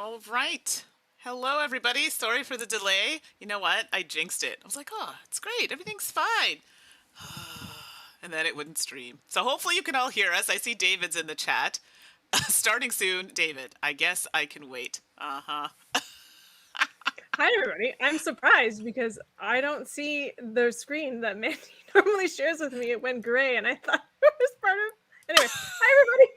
All right. Hello, everybody. Sorry for the delay. You know what? I jinxed it. I was like, oh, it's great. Everything's fine. And then it wouldn't stream. So hopefully you can all hear us. I see David's in the chat. Starting soon, David. I guess I can wait. Uh-huh. Hi, everybody. I'm surprised because I don't see the screen that Mandi normally shares with me. It went gray, and I thought it was part of... Anyway, hi, everybody.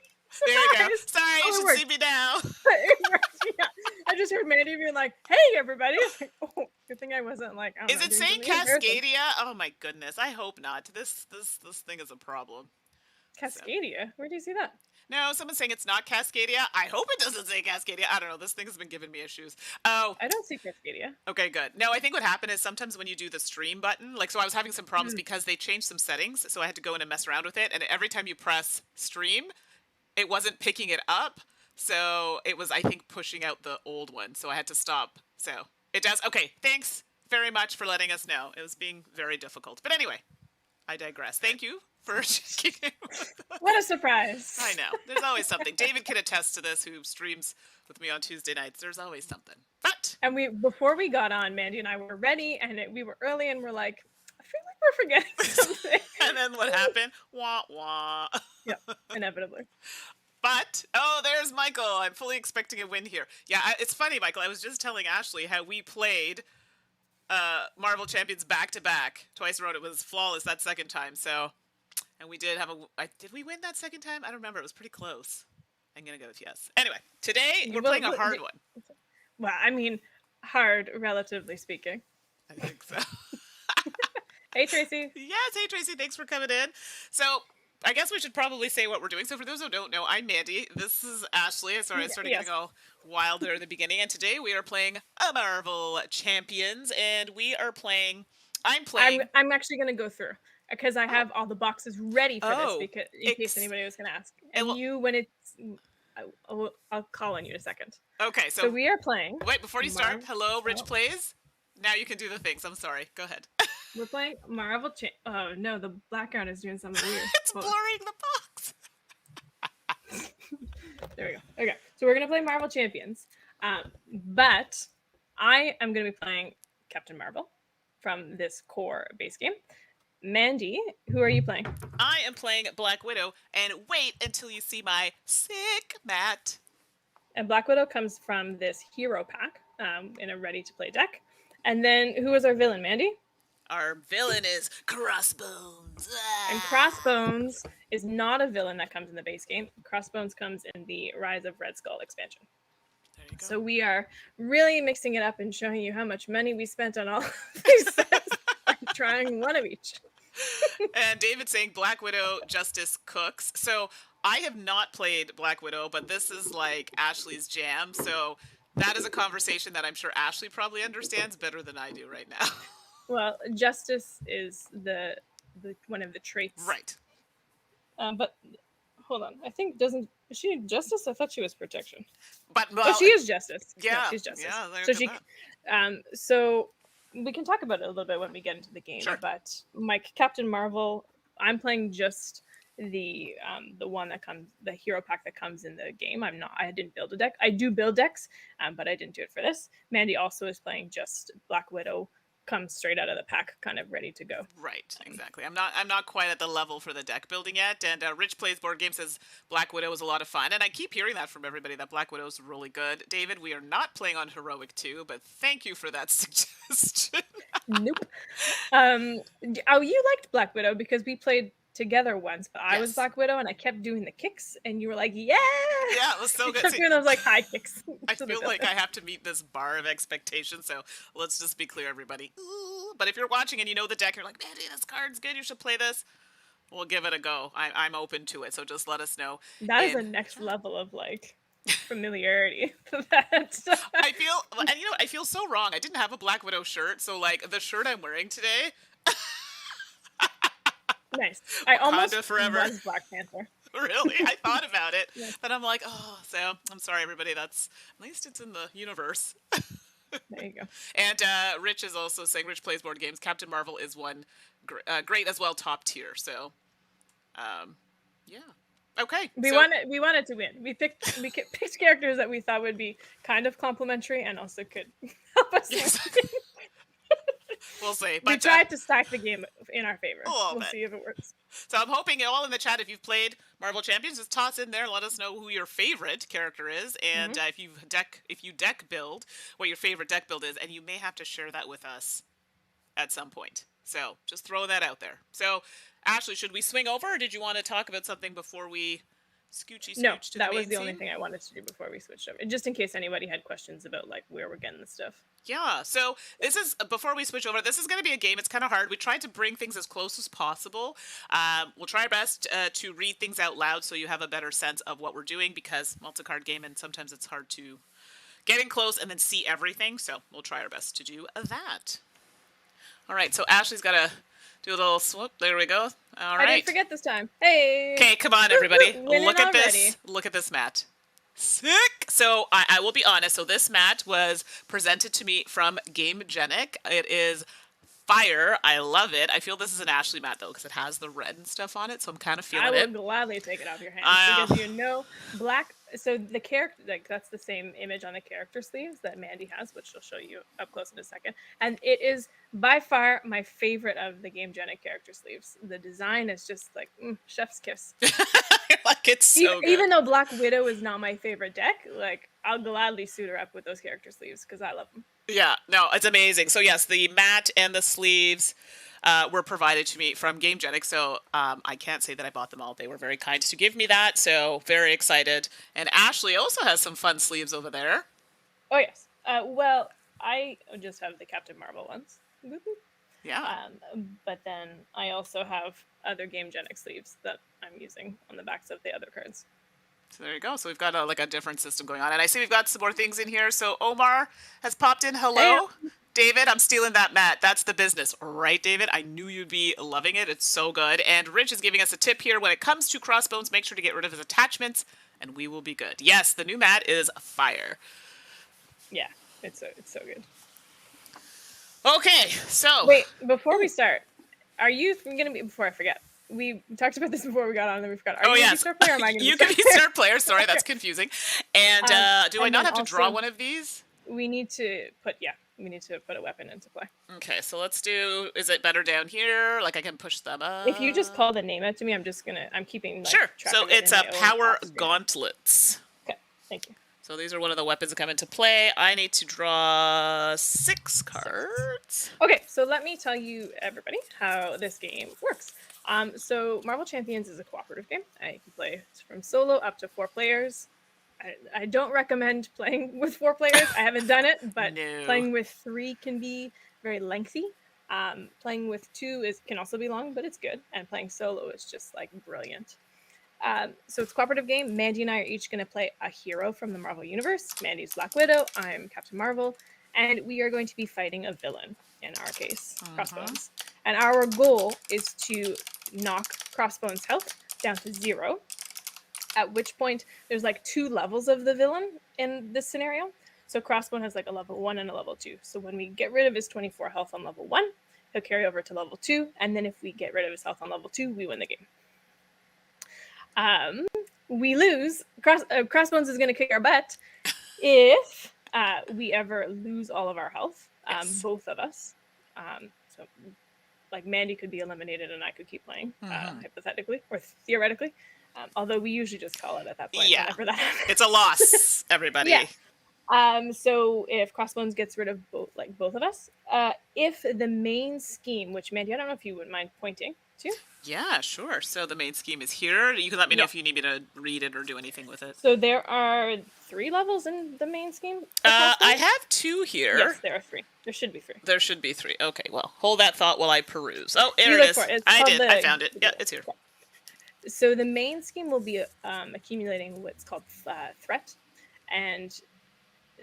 There we go. Surprise! Sorry, you should see me now. It worked, yeah. I just heard Mandi being like, hey, everybody. I was like, oh, good thing I wasn't like, I don't Is know, it doing saying something embarrassing. Cascadia? Oh my goodness. I hope not. This thing is a problem. Cascadia? Where do you see that? No, someone's saying it's not Cascadia. I hope it doesn't say Cascadia. I don't know. This thing has been giving me issues. Oh. I don't see Cascadia. Okay, good. No, I think what happened is sometimes when you do the stream button, so I was having some problems because they changed some settings, so I had to go in and mess around with it, and every time you press stream, it wasn't picking it up, so it was, I think, pushing out the old one, so I had to stop. So, it does. Okay, thanks very much for letting us know. It was being very difficult. But anyway, I digress. Thank you for checking in. What a surprise. I know. There's always something. David can attest to this, who streams with me on Tuesday nights. There's always something. But before we got on, Mandi and I were ready, and we were early, and we're like, I feel like we're forgetting something. And then what happened? Wah, wah. Yeah, inevitably. But, oh, there's Michael. I'm fully expecting a win here. Yeah, it's funny, Michael. I was just telling Ashley how we played Marvel Champions back-to-back. Twice in a row. It was flawless that second time, so... And we did have did we win that second time? I don't remember. It was pretty close. I'm going to go with yes. Anyway, today we're playing a hard one. Well, I mean, hard, relatively speaking. I think so. Hey, Tracy. Yes, hey, Tracy. Thanks for coming in. So, I guess we should probably say what we're doing. So, for those who don't know, I'm Mandi. This is Ashley. Sorry, I started getting all wild there in the beginning. And today we are playing a Marvel Champions. And we are playing... I'm actually going to go through. Because I have all the boxes ready for this, because in case anybody was going to ask. And when it's... I'll call on you in a second. Okay, so we are playing... Wait, before you start, hello, Rich Plays. Now you can do the things. I'm sorry. Go ahead. We're playing Marvel... Oh, no, the background is doing something weird. It's blurring the box. There we go. Okay, so we're going to play Marvel Champions. But I am going to be playing Captain Marvel from this core base game. Mandi, who are you playing? I am playing Black Widow, and wait until you see my sick mat. And Black Widow comes from this hero pack in a ready-to-play deck. And then who is our villain, Mandi? Our villain is Crossbones. And Crossbones is not a villain that comes in the base game. Crossbones comes in the Rise of Red Skull expansion. There you go. So we are really mixing it up and showing you how much money we spent on all these sets. Trying one of each. And David saying Black Widow Justice Cooks. So I have not played Black Widow, but this is like Ashley's jam. So that is a conversation that I'm sure Ashley probably understands better than I do right now. Well, Justice is the one of the traits. Right. But hold on. I think is she Justice? I thought she was Protection. But she is Justice. Yeah. No, she's Justice. Yeah, so she so we can talk about it a little bit when we get into the game. Sure. But Captain Marvel, I'm playing just the one that comes, the hero pack that comes in the game. I didn't build a deck. I do build decks, but I didn't do it for this. Mandi also is playing just Black Widow, comes straight out of the pack, kind of ready to go. Right, exactly. I'm not quite at the level for the deck building yet. And Rich Plays Board Game says Black Widow was a lot of fun, and I keep hearing that from everybody, that Black Widow is really good. David, we are not playing on Heroic 2, but thank you for that suggestion. Nope. You liked Black Widow because we played together once, but I was Black Widow and I kept doing the kicks, and you were like, yeah, it was so good. I kept doing those like high kicks. I feel like I have to meet this bar of expectation, so let's just be clear, everybody. Ooh. But if you're watching and you know the deck, you're like, man, this card's good, you should play this, we'll give it a go. I'm open to it, so just let us know. That is the next level of like familiarity. I feel so wrong. I didn't have a Black Widow shirt, so like the shirt I'm wearing today. Nice. I almost forever. was Black Panther. Really? I thought about it, but I'm like, so I'm sorry, everybody. At least it's in the universe. There you go. And Rich is also saying, Rich Plays Board Games, Captain Marvel is one great as well, top tier. So, yeah. Okay. We wanted to win. We picked characters that we thought would be kind of complimentary and also could help us Yes. win. We'll see. We But tried to stack the game in our favor. a little We'll bit. see if it works. So I'm hoping all in the chat, if you've played Marvel Champions, just toss in there. Let us know who your favorite character is, and if you deck build, what your favorite deck build is, and you may have to share that with us at some point. So just throw that out there. So Ashley, should we swing over, or did you want to talk about something before we scooch No, to that the was main the only scene? thing I wanted to do before we switched over, just in case anybody had questions about like where we're getting the stuff. Yeah, so this is, before we switch over, this is going to be a game. It's kind of hard. We tried to bring things as close as possible. We'll try our best to read things out loud so you have a better sense of what we're doing, because well, it's a card game and sometimes it's hard to get in close and then see everything. So we'll try our best to do that. All right, so Ashley's got to do a little swoop. There we go. All right. I didn't forget this time. Hey. Okay, come on, everybody. Winning Look at already. this. Look at this mat. Sick. So I will be honest. So this mat was presented to me from GameGenic. It is fire. I love it. I feel this is an Ashley mat though, because it has the red and stuff on it. So I'm kind of feeling I will it. gladly take it off your hands because you know black. So the character, like that's the same image on the character sleeves that Mandi has, which she'll show you up close in a second. And it is by far my favorite of the GameGenic character sleeves. The design is just like chef's kiss. Like it's so good. Even though Black Widow is not my favorite deck, like I'll gladly suit her up with those character sleeves because I love them. Yeah, no, it's amazing. So yes, the mat and the sleeves were provided to me from GameGenic. So I can't say that I bought them all. They were very kind to give me that. So very excited. And Ashley also has some fun sleeves over there. Oh yes. Well, I just have the Captain Marvel ones. Boop, boop. Yeah. But then I also have other GameGenic sleeves that I'm using on the backs of the other cards. So there you go. So we've got a different system going on. And I see we've got some more things in here. So Omar has popped in. Hello. Hey. David, I'm stealing that mat. That's the business. Right, David? I knew you'd be loving it. It's so good. And Rich is giving us a tip here. When it comes to Crossbones, make sure to get rid of his attachments, and we will be good. Yes, the new mat is fire. Yeah, it's so good. Okay, so... Wait, before we start, are you going to be... Before I forget, we talked about this before we got on, and then we forgot. Are you going to be star player or am I going to be You star can be star player. Sorry, that's confusing. And do I not have to draw one of these? We need to put a weapon into play. Okay, so let's do, is it better down here? Like I can push them up? If you just call the name out to me, I'm keeping sure. track So of it it's in a my own power off screen. gauntlets. Okay, thank you. So these are one of the weapons that come into play. I need to draw 6 cards. Okay, so let me tell you, everybody, how this game works. So Marvel Champions is a cooperative game. You can play from solo up to 4 players. I don't recommend playing with 4 players. I haven't done it, but No. Playing with 3 can be very lengthy. Playing with 2 can also be long, but it's good. And playing solo is just like brilliant. So it's a cooperative game. Mandi and I are each going to play a hero from the Marvel Universe. Mandi's Black Widow. I'm Captain Marvel. And we are going to be fighting a villain, in our case, Crossbones. And our goal is to knock Crossbones' health down to 0. At which point, there's like 2 levels of the villain in this scenario. So Crossbone has like a level 1 and a level 2. So when we get rid of his 24 health on level 1, he'll carry over to level 2. And then if we get rid of his health on level 2, we win the game. We lose. Crossbones is going to kick our butt if we ever lose all of our health, Yes. both of us. So like Mandi could be eliminated and I could keep playing, hypothetically or theoretically. Although we usually just call it at that point. Yeah. Whenever that happens. It's a loss, everybody. Yeah. So if Crossbones gets rid of both of us, if the main scheme, which Mandi, I don't know if you wouldn't mind pointing to. Yeah, sure. So the main scheme is here. You can let me know if you need me to read it or do anything with it. So there are 3 levels in the main scheme. I have 2 here. Yes, there are 3. There should be 3. There should be 3. Okay, well, hold that thought while I peruse. Oh, there You it look is. for it. It's I called did. I found it. Yeah, it's here. So the main scheme will be accumulating what's called threat, and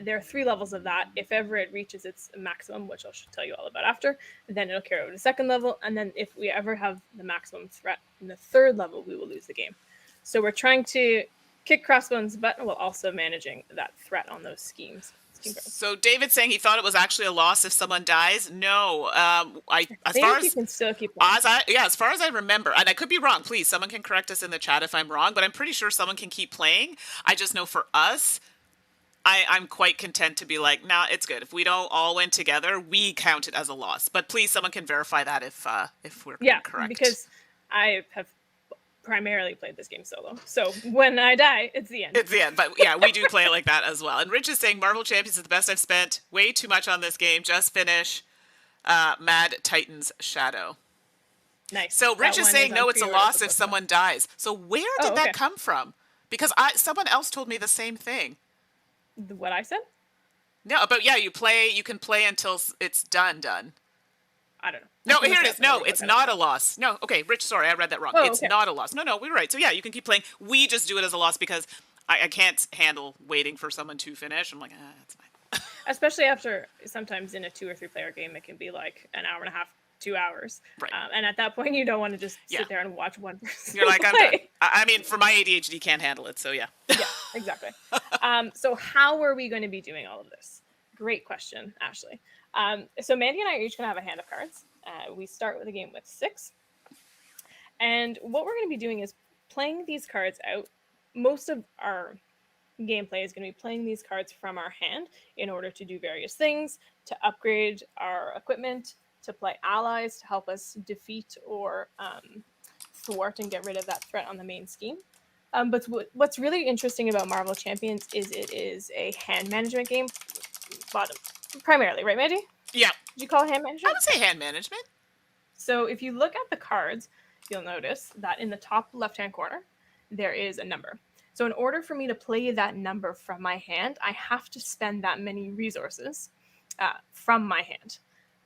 there are 3 levels of that. If ever it reaches its maximum, which I should tell you all about after, then it'll carry over to 2nd level, and then if we ever have the maximum threat in the 3rd level, we will lose the game. So we're trying to kick Crossbones' butt while also managing that threat on those schemes. scheme cards. So David's saying he thought it was actually a loss if someone dies. No, I as think far you as can still keep playing. as far as I remember, and I could be wrong. Please, someone can correct us in the chat if I'm wrong. But I'm pretty sure someone can keep playing. I just know for us, I'm quite content to be like, nah, it's good. If we don't all win together, we count it as a loss. But please, someone can verify that if we're incorrect. Because I have primarily played this game solo. So when I die, it's the end. It's the end. But yeah, we do play it like that as well. And Rich is saying Marvel Champions is the best I've spent. Way too much on this game. Just finish Mad Titan's Shadow. Nice. So Rich is saying no, it's a loss if someone dies. So where did that come from? Because someone else told me the same thing. What I said? No, but yeah, you can play until it's done. I don't know. No, here it is. No, it's not a loss. No, okay, Rich, sorry, I read that wrong. It's not a loss. No, we were right. So yeah, you can keep playing. We just do it as a loss because I can't handle waiting for someone to finish. I'm like, that's fine. Especially after sometimes in a 2 or 3 player game, it can be like an hour and a half, 2 hours. Right. And at that point, you don't want to just sit there and watch one person. You're like, I'm done. I mean, for my ADHD, can't handle it. So yeah. Yeah, exactly. So how are we going to be doing all of this? Great question, Ashley. So Mandi and I are each going to have a hand of cards. We start with a game with 6. And what we're going to be doing is playing these cards out. Most of our gameplay is going to be playing these cards from our hand in order to do various things, to upgrade our equipment, to play allies, to help us defeat or thwart and get rid of that threat on the main scheme. But what's really interesting about Marvel Champions is it is a hand management game, primarily, right, Mandi? Yeah. Did you call it hand management? I would say hand management. So if you look at the cards, you'll notice that in the top left-hand corner, there is a number. So in order for me to play that number from my hand, I have to spend that many resources from my hand.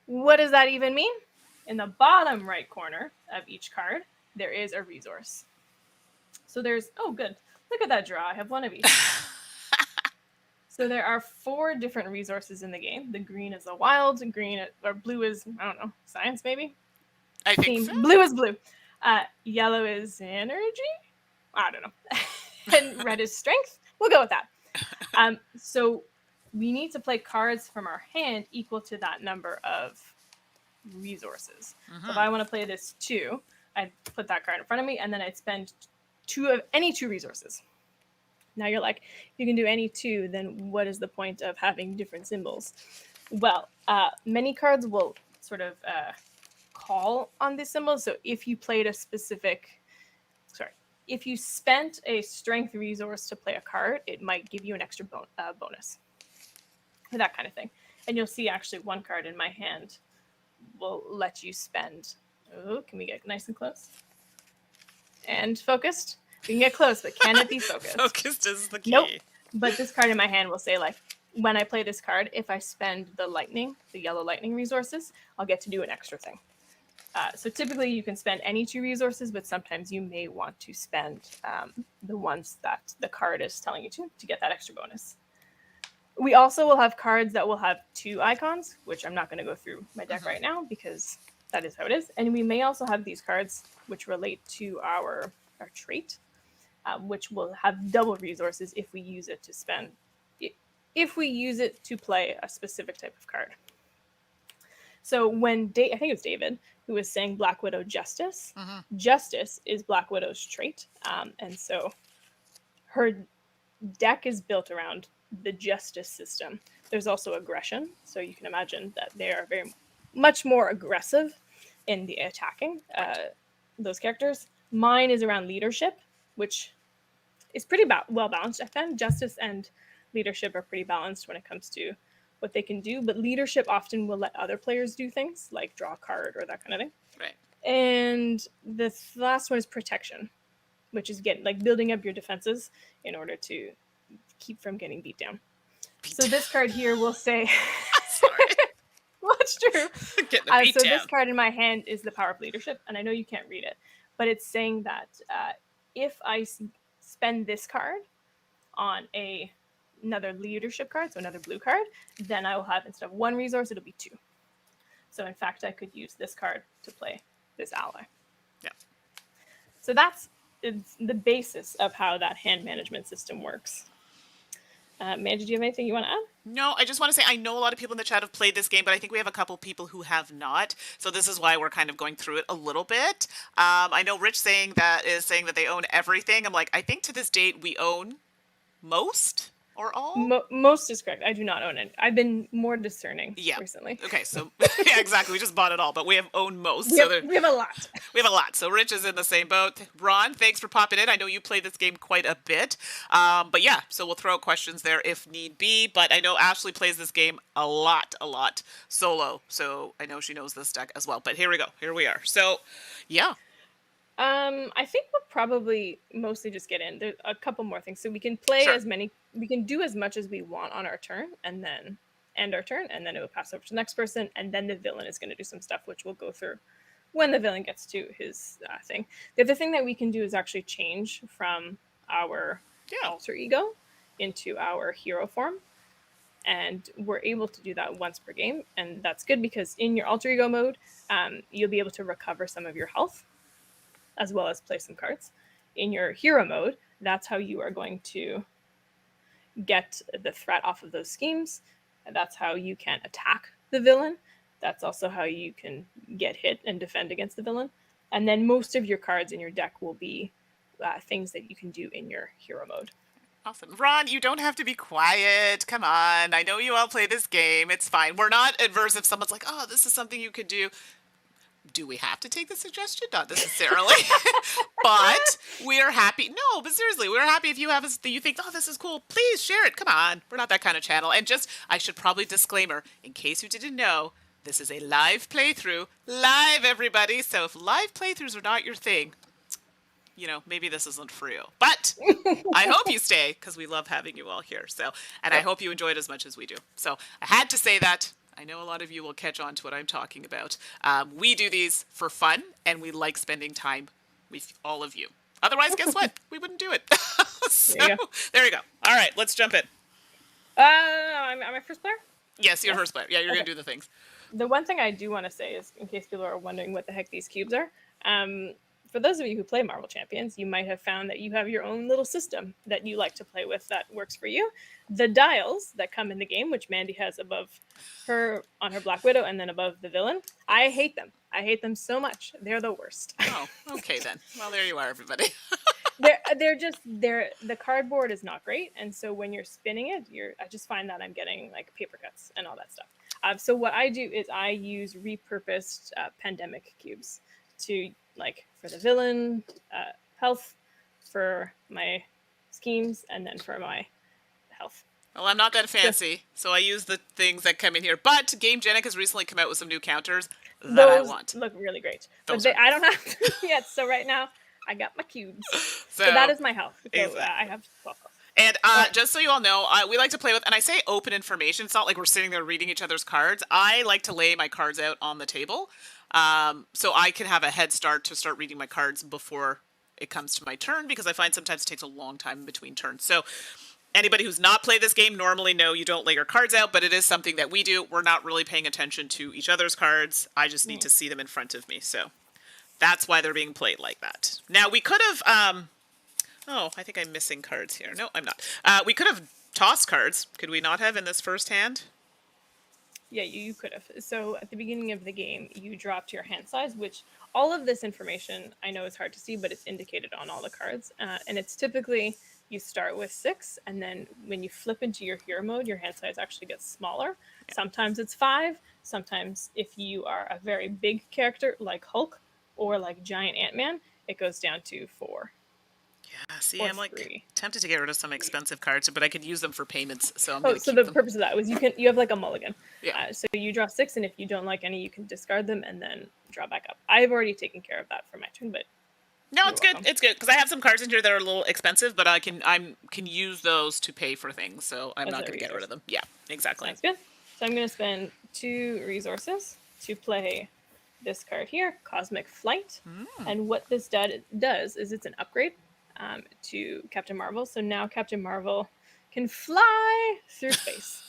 What does that even mean? In the bottom right corner of each card, there is a resource. So there's, oh good, look at that draw. I have one of each. So there are 4 different resources in the game. The green is the wild, or blue is, I don't know, science maybe? I think so. Blue is blue. Yellow is energy? I don't know. And red is strength. We'll go with that. So we need to play cards from our hand equal to that number of resources. So if I want to play this 2, I'd put that card in front of me, and then I'd spend any 2 resources. Now you're like, if you can do any 2, then what is the point of having different symbols? Well, many cards will sort of call on these symbols. So if you played if you spent a strength resource to play a card, it might give you an extra bonus. That kind of thing. And you'll see actually one card in my hand will let you spend. Oh, can we get nice and close? And focused. We can get close, but can it be focused? Focused is the key. Nope. But this card in my hand will say, like, when I play this card, if I spend the yellow lightning resources, I'll get to do an extra thing. So typically you can spend any 2 resources, but sometimes you may want to spend the ones that the card is telling you to get that extra bonus. We also will have cards that will have 2 icons, which I'm not going to go through my deck right now because that is how it is. And we may also have these cards which relate to our trait, which will have double resources if we use it to play a specific type of card. So when I think it was David who was saying Black Widow Justice. Justice is Black Widow's trait, and so her deck is built around the justice system. There's also aggression, so you can imagine that they are very much more aggressive in the attacking those characters. Mine is around leadership, which is pretty well balanced. I found justice and leadership are pretty balanced when it comes to what they can do, but leadership often will let other players do things like draw a card or that kind of thing. Right. And the last one is protection, which is building up your defenses in order to keep from getting beat down. So this card here will say, sorry. Well, it's true. Getting beat down. This card in my hand is the power of leadership, and I know you can't read it, but it's saying that if I spend this card on another leadership card, so another blue card, then I will have, instead of 1 resource, it'll be 2. So in fact, I could use this card to play this ally. Yeah. So that's the basis of how that hand management system works. Mandi, do you have anything you want to add? No, I just want to say I know a lot of people in the chat have played this game, but I think we have a couple people who have not. So this is why we're kind of going through it a little bit. I know Rich saying that they own everything. I'm like, I think to this date we own most or all. Most is correct. I do not own it. I've been more discerning recently. Okay, so yeah, exactly. We just bought it all, but we have owned most. We have a lot. We have a lot. So Rich is in the same boat. Ron, thanks for popping in. I know you played this game quite a bit. But yeah, so we'll throw questions there if need be. But I know Ashley plays this game a lot solo. So I know she knows this deck as well. But here we go. Here we are. So yeah. I think we'll probably mostly just get in. There's a couple more things. So we can play we can do as much as we want on our turn and then end our turn, and then it will pass over to the next person, and then the villain is going to do some stuff, which we'll go through when the villain gets to his thing. The other thing that we can do is actually change from our alter ego into our hero form. And we're able to do that once per game. And that's good because in your alter ego mode, you'll be able to recover some of your health as well as play some cards. In your hero mode, that's how you are going to get the threat off of those schemes. And that's how you can attack the villain. That's also how you can get hit and defend against the villain. And then most of your cards in your deck will be things that you can do in your hero mode. Awesome. Ron, you don't have to be quiet. Come on. I know you all play this game. It's fine. We're not adverse if someone's like, oh, this is something you could do. Do we have to take the suggestion? Not necessarily. But we are happy. No, but seriously, we're happy if you have you think, oh, this is cool. Please share it. Come on. We're not that kind of channel. And I should probably disclaimer, in case you didn't know, this is a live playthrough. Live, everybody. So if live playthroughs are not your thing, maybe this isn't for you. But I hope you stay because we love having you all here. And I hope you enjoyed as much as we do. So I had to say that. I know a lot of you will catch on to what I'm talking about. We do these for fun, and we like spending time with all of you. Otherwise, guess what? We wouldn't do it. There you go. All right, let's jump in. Am I first player? Yes, you're first player. Yeah, you're going to do the things. The one thing I do want to say is, in case people are wondering what the heck these cubes are, for those of you who play Marvel Champions, you might have found that you have your own little system that you like to play with that works for you. The dials that come in the game, which Mandi has above her on her Black Widow and then above the villain, I hate them. I hate them so much. They're the worst. Oh, okay then. Well, there you are, everybody. The cardboard is not great, and so when you're spinning it, I just find that I'm getting like paper cuts and all that stuff. So what I do is I use repurposed pandemic cubes to for the villain health, for my schemes, and then for my health. Well, I'm not that fancy, so I use the things that come in here. But GameGenic has recently come out with some new counters that I want. Those look really great. I don't have them yet, so right now I got my cubes. So that is my health. So, exactly. I have 12 health. And just so you all know, we like to play with, and I say open information. It's not like we're sitting there reading each other's cards. I like to lay my cards out on the table. So I can have a head start to start reading my cards before it comes to my turn, because I find sometimes it takes a long time in between turns. So anybody who's not played this game normally know you don't lay your cards out, but it is something that we do. We're not really paying attention to each other's cards. I just need to see them in front of me. So that's why they're being played like that. Now we could have, I think I'm missing cards here. No, I'm not. We could have tossed cards. Could we not have in this first hand? Yeah, you could have. So at the beginning of the game, you dropped your hand size, which all of this information I know is hard to see, but it's indicated on all the cards. And it's typically you start with 6, and then when you flip into your hero mode, your hand size actually gets smaller. Yeah. Sometimes it's 5. Sometimes if you are a very big character like Hulk or like Giant Ant-Man, it goes down to 4. Yeah, see, I'm tempted to get rid of some expensive cards, but I could use them for payments. So the purpose of that was you have like a mulligan. Yeah. So you draw 6, and if you don't like any, you can discard them and then draw back up. I've already taken care of that for my turn, but no, it's good. It's good because I have some cards in here that are a little expensive, but I can use those to pay for things. So I'm not going to get rid of them. Yeah, exactly. That's good. So I'm going to spend 2 resources to play this card here, Cosmic Flight. And what this does is it's an upgrade to Captain Marvel. So now Captain Marvel can fly through space.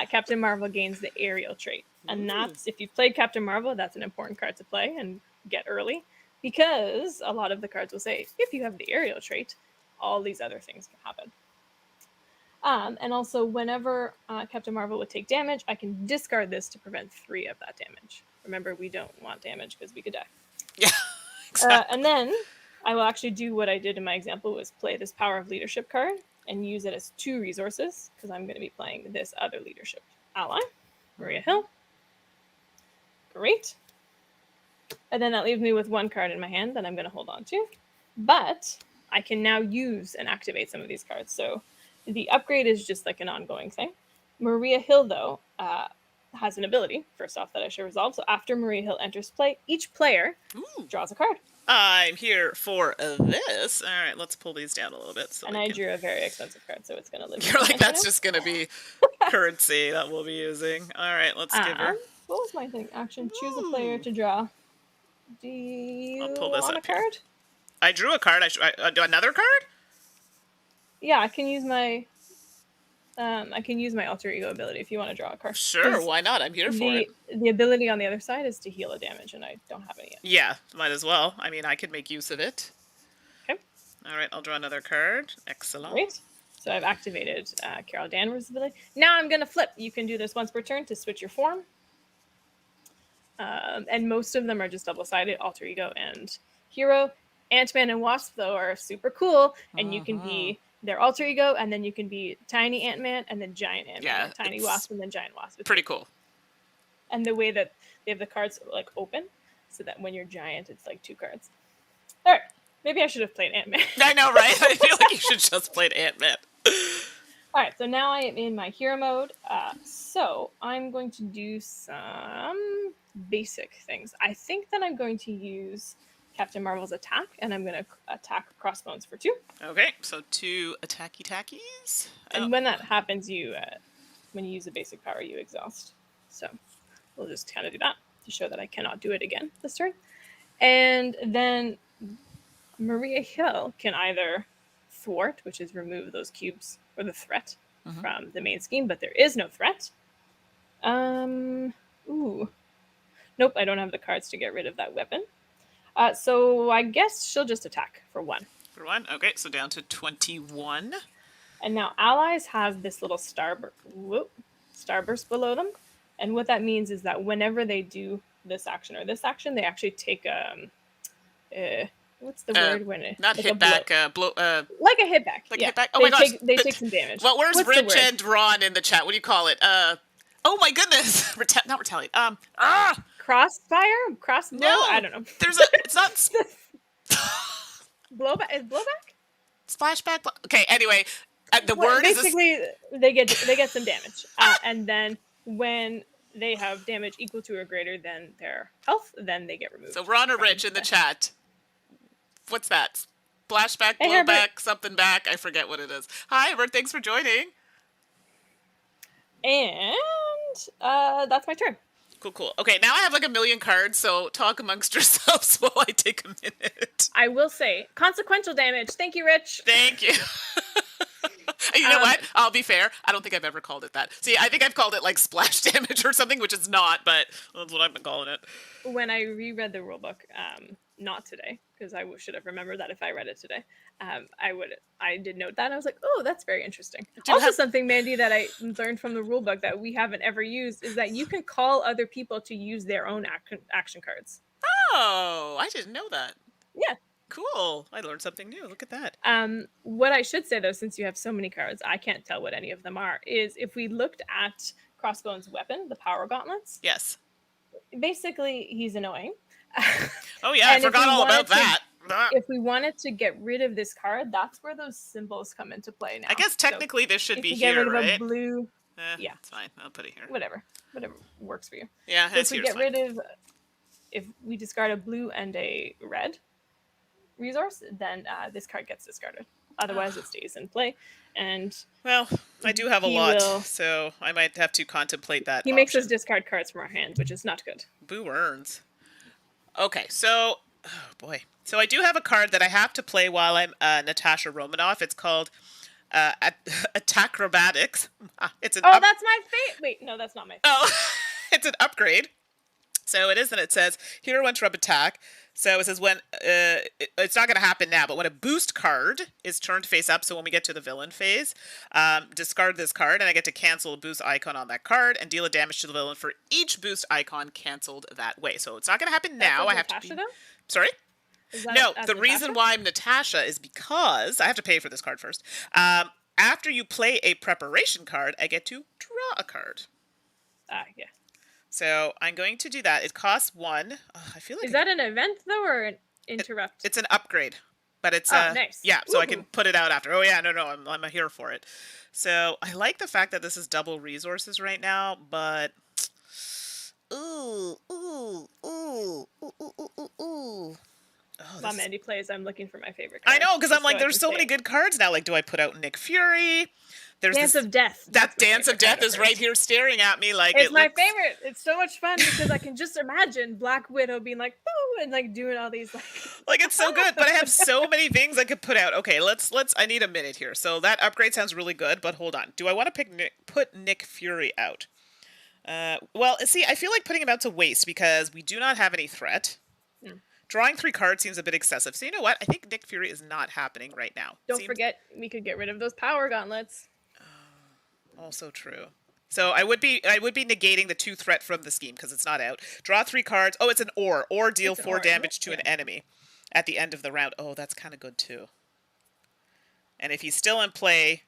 Captain Marvel gains the aerial trait. And that's, if you've played Captain Marvel, that's an important card to play and get early, because a lot of the cards will say, if you have the aerial trait, all these other things can happen. And also, whenever Captain Marvel would take damage, I can discard this to prevent 3 of that damage. Remember, we don't want damage because we could die. Yeah, exactly. And then I will actually do what I did in my example, was play this Power of Leadership card and use it as 2 resources, because I'm going to be playing this other leadership ally, Maria Hill. Great. And then that leaves me with 1 card in my hand that I'm going to hold on to. But I can now use and activate some of these cards. So the upgrade is just like an ongoing thing. Maria Hill, though, has an ability, first off, that I should resolve. So after Maria Hill enters play, each player draws a card. I'm here for this. All right, let's pull these down a little bit. And I drew a very expensive card, so it's going to live. You're like, that's just going to be currency that we'll be using. All right, let's give her. What was my thing? Action, choose a player to draw. Do you want a card? Here. I drew a card. I do another card? Yeah, I can use my alter ego ability if you want to draw a card. Sure, why not? I'm here for it. The ability on the other side is to heal a damage, and I don't have any yet. Yeah, might as well. I mean, I could make use of it. Okay. All right, I'll draw another card. Excellent. Great. So I've activated Carol Danvers' ability. Now I'm going to flip. You can do this once per turn to switch your form. And most of them are just double-sided, alter ego and hero. Ant-Man and Wasp, though, are super cool, and you can be their alter ego, and then you can be tiny Ant-Man and then giant Ant-Man, yeah, tiny Wasp and then giant Wasp. It's pretty cool. And the way that they have the cards like open, so that when you're giant, it's like 2 cards. All right, maybe I should have played Ant-Man. I know, right? I feel like you should just play Ant-Man. All right, so now I am in my hero mode. So I'm going to do some basic things. I think that I'm going to use Captain Marvel's attack, and I'm going to attack Crossbones for 2. Okay, so 2 attacky tackies. And when that happens, when you use a basic power, you exhaust. So we'll just kind of do that to show that I cannot do it again this turn. And then Maria Hill can either thwart, which is remove those cubes or the threat from the main scheme, but there is no threat. Nope, I don't have the cards to get rid of that weapon. So I guess she'll just attack for 1. For 1? Okay, so down to 21. And now allies have this little starburst below them. And what that means is that whenever they do this action or this action, they actually take what's the word when it not like hit back, blow like a hit back. Like yeah. hit back. Oh my gosh. They take some damage. Well, where's Rich and Ron in the chat? What do you call it? Oh my goodness. Not retaliate. Crossfire? Crossbow? No, I don't know. It's not blowback. Is blowback? Splashback. Okay. Anyway, the word basically is they get some damage, and then when they have damage equal to or greater than their health, then they get removed. So Ron or Rich in the chat. What's that? Splashback, blowback, something back. I forget what it is. Hi, Herbert. Thanks for joining. And that's my turn. Cool. Okay, now I have like a million cards, so talk amongst yourselves while I take a minute. I will say, consequential damage. Thank you, Rich. Thank you. You know what? I'll be fair. I don't think I've ever called it that. See, I think I've called it like splash damage or something, which is not, but that's what I've been calling it. When I reread the rulebook, not today, because I should have remembered that if I read it today, I did note that, and I was like, oh, that's very interesting. Something, Mandi, that I learned from the rulebook that we haven't ever used is that you can call other people to use their own action cards. Oh, I didn't know that. Yeah. Cool. I learned something new. Look at that. What I should say, though, since you have so many cards, I can't tell what any of them are, is if we looked at Crossbones' weapon, the Power Gauntlets. Yes. Basically, he's annoying. Oh, yeah, I forgot all about that. If we wanted to get rid of this card, that's where those symbols come into play now. I guess technically this should be here, right? Get rid of a blue... yeah, it's fine. I'll put it here. Whatever works for you. Yeah, so if we discard a blue and a red resource, then this card gets discarded. Otherwise, it stays in play. And well, I do have a lot, so I might have to contemplate that. He makes us discard cards from our hand, which is not good. Boo earns. Okay, so oh boy, so I do have a card that I have to play while I'm Natasha Romanoff. It's called Attacrobatics. That's my favorite. Wait, no, that's not my favorite. Oh, it's an upgrade. So it is, and it says hero interrupt attack. So it says when it's not going to happen now, but when a boost card is turned face up, so when we get to the villain phase, discard this card, and I get to cancel a boost icon on that card and deal a damage to the villain for each boost icon canceled that way. So it's not going to happen now. I have Natasha, to be... though? Sorry? No, the Natasha? reason why I'm Natasha is because I have to pay for this card first. After you play a preparation card, I get to draw a card. Yeah. So I'm going to do that. It costs 1. I feel like is that an event though, or an interrupt? It's an upgrade, but it's nice. Yeah. So Woo-hoo. I can put it out after. Oh yeah, no, I'm here for it. So I like the fact that this is double resources right now, but ooh. While Mandi plays, I'm looking for my favorite I card. know, because I'm like, there's so many good cards now. Like, do I put out Nick Fury? There's Dance of Death. That Dance of Death is right here staring at me. Like, it's my favorite. It's so much fun because I can just imagine Black Widow being like, "Boo," and like doing all these like it's so good. But I have so many things I could put out. Okay, let's. I need a minute here. So that upgrade sounds really good, but hold on. Do I want to put Nick Fury out? Well, see, I feel like putting him out's a waste because we do not have any threat. Drawing 3 cards seems a bit excessive. So you know what? I think Nick Fury is not happening right now. Don't forget, we could get rid of those power gauntlets. Also true. So I would be negating the 2 threat from the scheme because it's not out. Draw 3 cards. Oh, it's an or deal 4 damage to an enemy at the end of the round. Oh, that's kind of good too. And if he's still in play,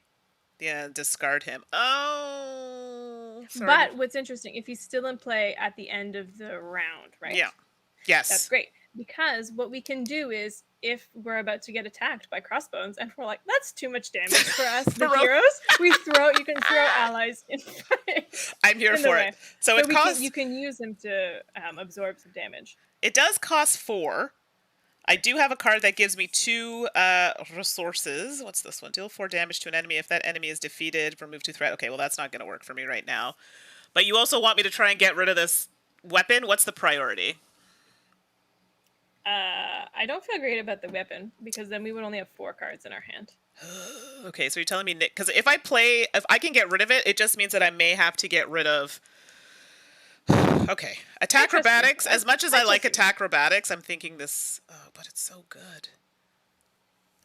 discard him. Oh, sorry. But what's interesting, if he's still in play at the end of the round, right? Yeah. Yes. That's great. Because what we can do is, if we're about to get attacked by crossbones and we're like, that's too much damage for us, the heroes, you can throw allies in play. I'm here for it. So it costs... you can use them to absorb some damage. It does cost 4. I do have a card that gives me 2 resources. What's this one? Deal 4 damage to an enemy. If that enemy is defeated, remove 2 threat. Okay, well, that's not going to work for me right now. But you also want me to try and get rid of this weapon? What's the priority? I don't feel great about the weapon because then we would only have 4 cards in our hand. Okay, so you're telling me Nick, because if I can get rid of it, it just means that I may have to get rid of. Okay, acrobatics. As much as I like acrobatics, I'm thinking this. Oh, but it's so good,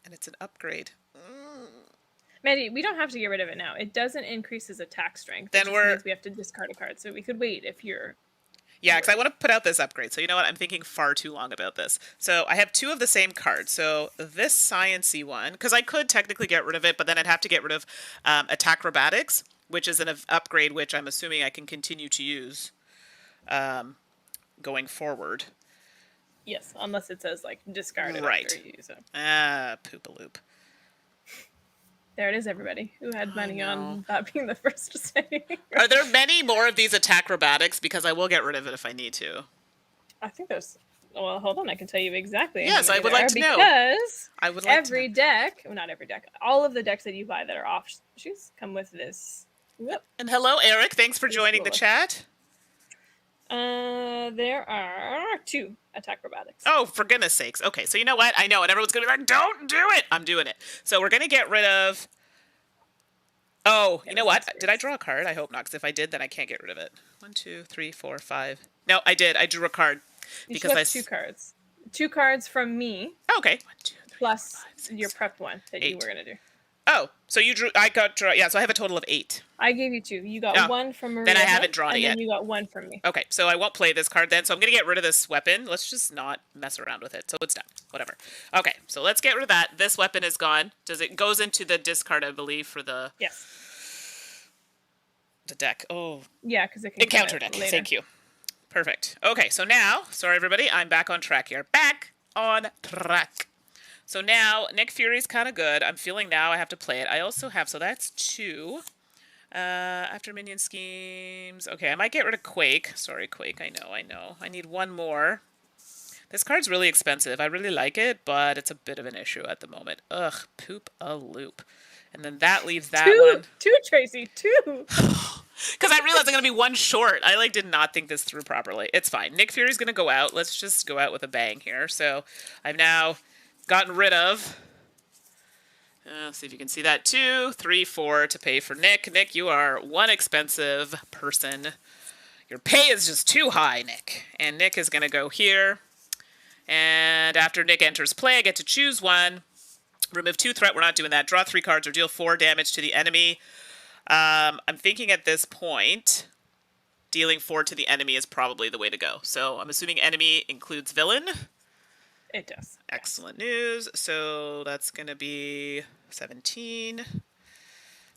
and it's an upgrade. Mandi, we don't have to get rid of it now. It doesn't increase his attack strength. Then we have to discard a card, so we could wait if you're. Yeah, because I want to put out this upgrade. So you know what? I'm thinking far too long about this. So I have 2 of the same card. So this science-y one, because I could technically get rid of it, but then I'd have to get rid of acrobatics, which is an upgrade which I'm assuming I can continue to use going forward. Yes, unless it says like discard it after you use it. Poop-a-loop. There it is, everybody who had money on not being the first to say. Are there many more of these acrobatics? Because I will get rid of it if I need to. I think there's... Well, hold on. I can tell you exactly. Yes, I would like to know. Because I would like every deck... Well, not every deck. All of the decks that you buy that are offshoots come with this. Yep. And hello, Eric. Thanks for joining the chat. There are 2 acrobatics. Oh, for goodness sakes. Okay, so you know what? I know, and everyone's going to be like, don't do it! I'm doing it. So we're going to get rid of... Oh, you know what? Did I draw a card? I hope not, because if I did, then I can't get rid of it. 1, 2, 3, 4, 5. No, I did. I drew a card. Because I 2 cards. 2 cards from me. Oh, okay. 1, 2, 3, plus 4, 5, 6, your prepped one that 8. you were going to do. Oh, so you drew... Yeah, so I have a total of 8. I gave you 2. You got 1 from Maria. Then I haven't drawn it yet. And then you got 1 from me. Okay, so I won't play this card then. So I'm going to get rid of this weapon. Let's just not mess around with it. So it's done. Whatever. Okay, so let's get rid of that. This weapon is gone. Goes into the discard, I believe, for the... Yes. The deck. Oh. Yeah, because it can encounter deck. Later. Thank you. Perfect. Okay, so now... Sorry, everybody. I'm back on track here. Back on track. So now, Nick Fury's kind of good. I'm feeling now I have to play it. I also have... So that's 2... after minion schemes. Okay, I might get rid of Quake. Sorry, Quake. I know. I need 1 more. This card's really expensive. I really like it, but it's a bit of an issue at the moment. Ugh, poop a loop. And then that leaves that one. 2, Tracy. 2. Because I realized I'm going to be 1 short. I did not think this through properly. It's fine. Nick Fury's going to go out. Let's just go out with a bang here. So I've now gotten rid of... see if you can see that. 2, 3, 4 to pay for Nick. Nick, you are one expensive person. Your pay is just too high, Nick. And Nick is going to go here. And after Nick enters play, I get to choose one. Remove 2 threat. We're not doing that. Draw 3 cards or deal 4 damage to the enemy. I'm thinking at this point, dealing 4 to the enemy is probably the way to go. So I'm assuming enemy includes villain. It does. Excellent news. So that's going to be 17.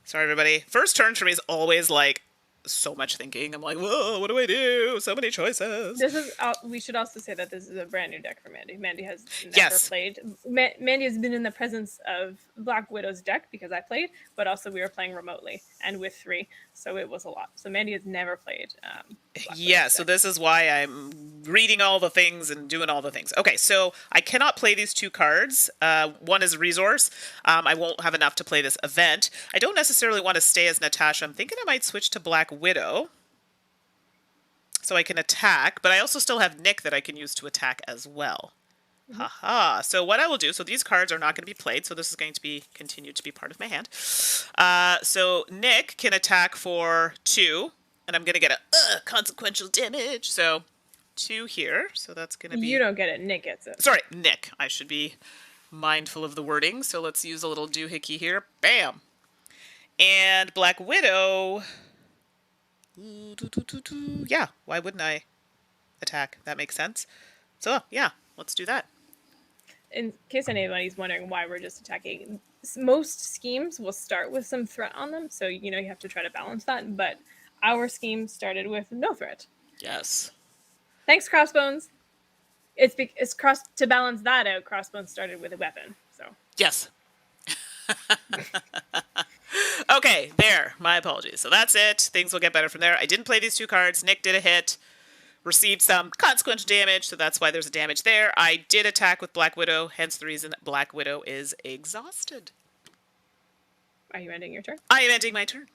Sorry, everybody. First turn for me is always like so much thinking. I'm like, whoa, what do I do? So many choices. This is. We should also say that this is a brand new deck for Mandi. Mandi has never played. Mandi has been in the presence of Black Widow's deck because I played, but also we were playing remotely and with 3, so it was a lot. So Mandi has never played. Yeah, so this is why I'm reading all the things and doing all the things. Okay, so I cannot play these 2 cards. One is resource. I won't have enough to play this event. I don't necessarily want to stay as Natasha. I'm thinking I might switch to Black Widow so I can attack, but I also still have Nick that I can use to attack as well. Haha. So what I will do, so these cards are not going to be played, so this is going to be continue to be part of my hand. So Nick can attack for 2, and I'm going to get a consequential damage. So 2 here, so that's going to be... You don't get it, Nick gets it. Sorry, Nick. I should be mindful of the wording, so let's use a little doohickey here. Bam! And Black Widow... Yeah, why wouldn't I attack? That makes sense. So, yeah, let's do that. In case anybody's wondering why we're just attacking, most schemes will start with some threat on them, so you have to try to balance that, but our scheme started with no threat. Yes. Thanks, Crossbones. It's to balance that out, Crossbones started with a weapon, so. Yes. Okay, there. My apologies. So that's it. Things will get better from there. I didn't play these 2 cards. Nick did a hit. Received some consequential damage, so that's why there's a damage there. I did attack with Black Widow, hence the reason Black Widow is exhausted. Are you ending your turn? I am ending my turn.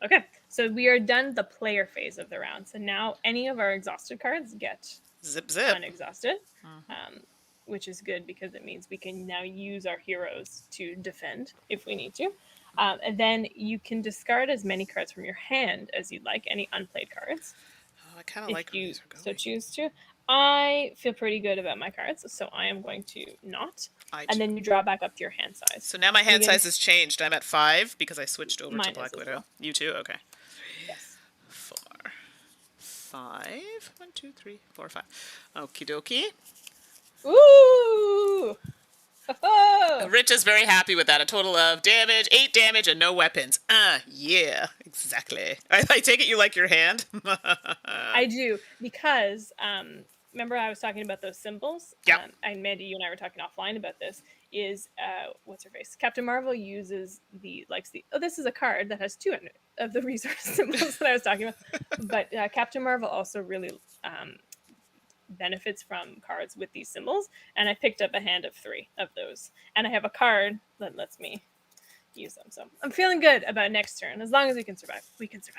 Okay, so we are done the player phase of the round. So now any of our exhausted cards get zip unexhausted, which is good because it means we can now use our heroes to defend if we need to. And then you can discard as many cards from your hand as you'd like, any unplayed cards. I kind of like where these are going. So choose to. I feel pretty good about my cards, so I am going to not. And then you draw back up to your hand size. So now my hand size has changed. I'm at 5 because I switched over to Black Widow. Well. You too? Okay. Yes. 4, 5. 1, 2, 3, 4, 5. Okie dokie. Ooh! Rich is very happy with that. A total of damage, 8 damage, and no weapons. Yeah, exactly. I take it you like your hand? I do, because remember I was talking about those symbols? Yeah. And Mandi, you and I were talking offline about this, is, what's her face? Captain Marvel uses this is a card that has 2 of the resource symbols that I was talking about. But Captain Marvel also really benefits from cards with these symbols, and I picked up a hand of 3 of those, and I have a card that lets me use them, so I'm feeling good about next turn. As long as we can survive.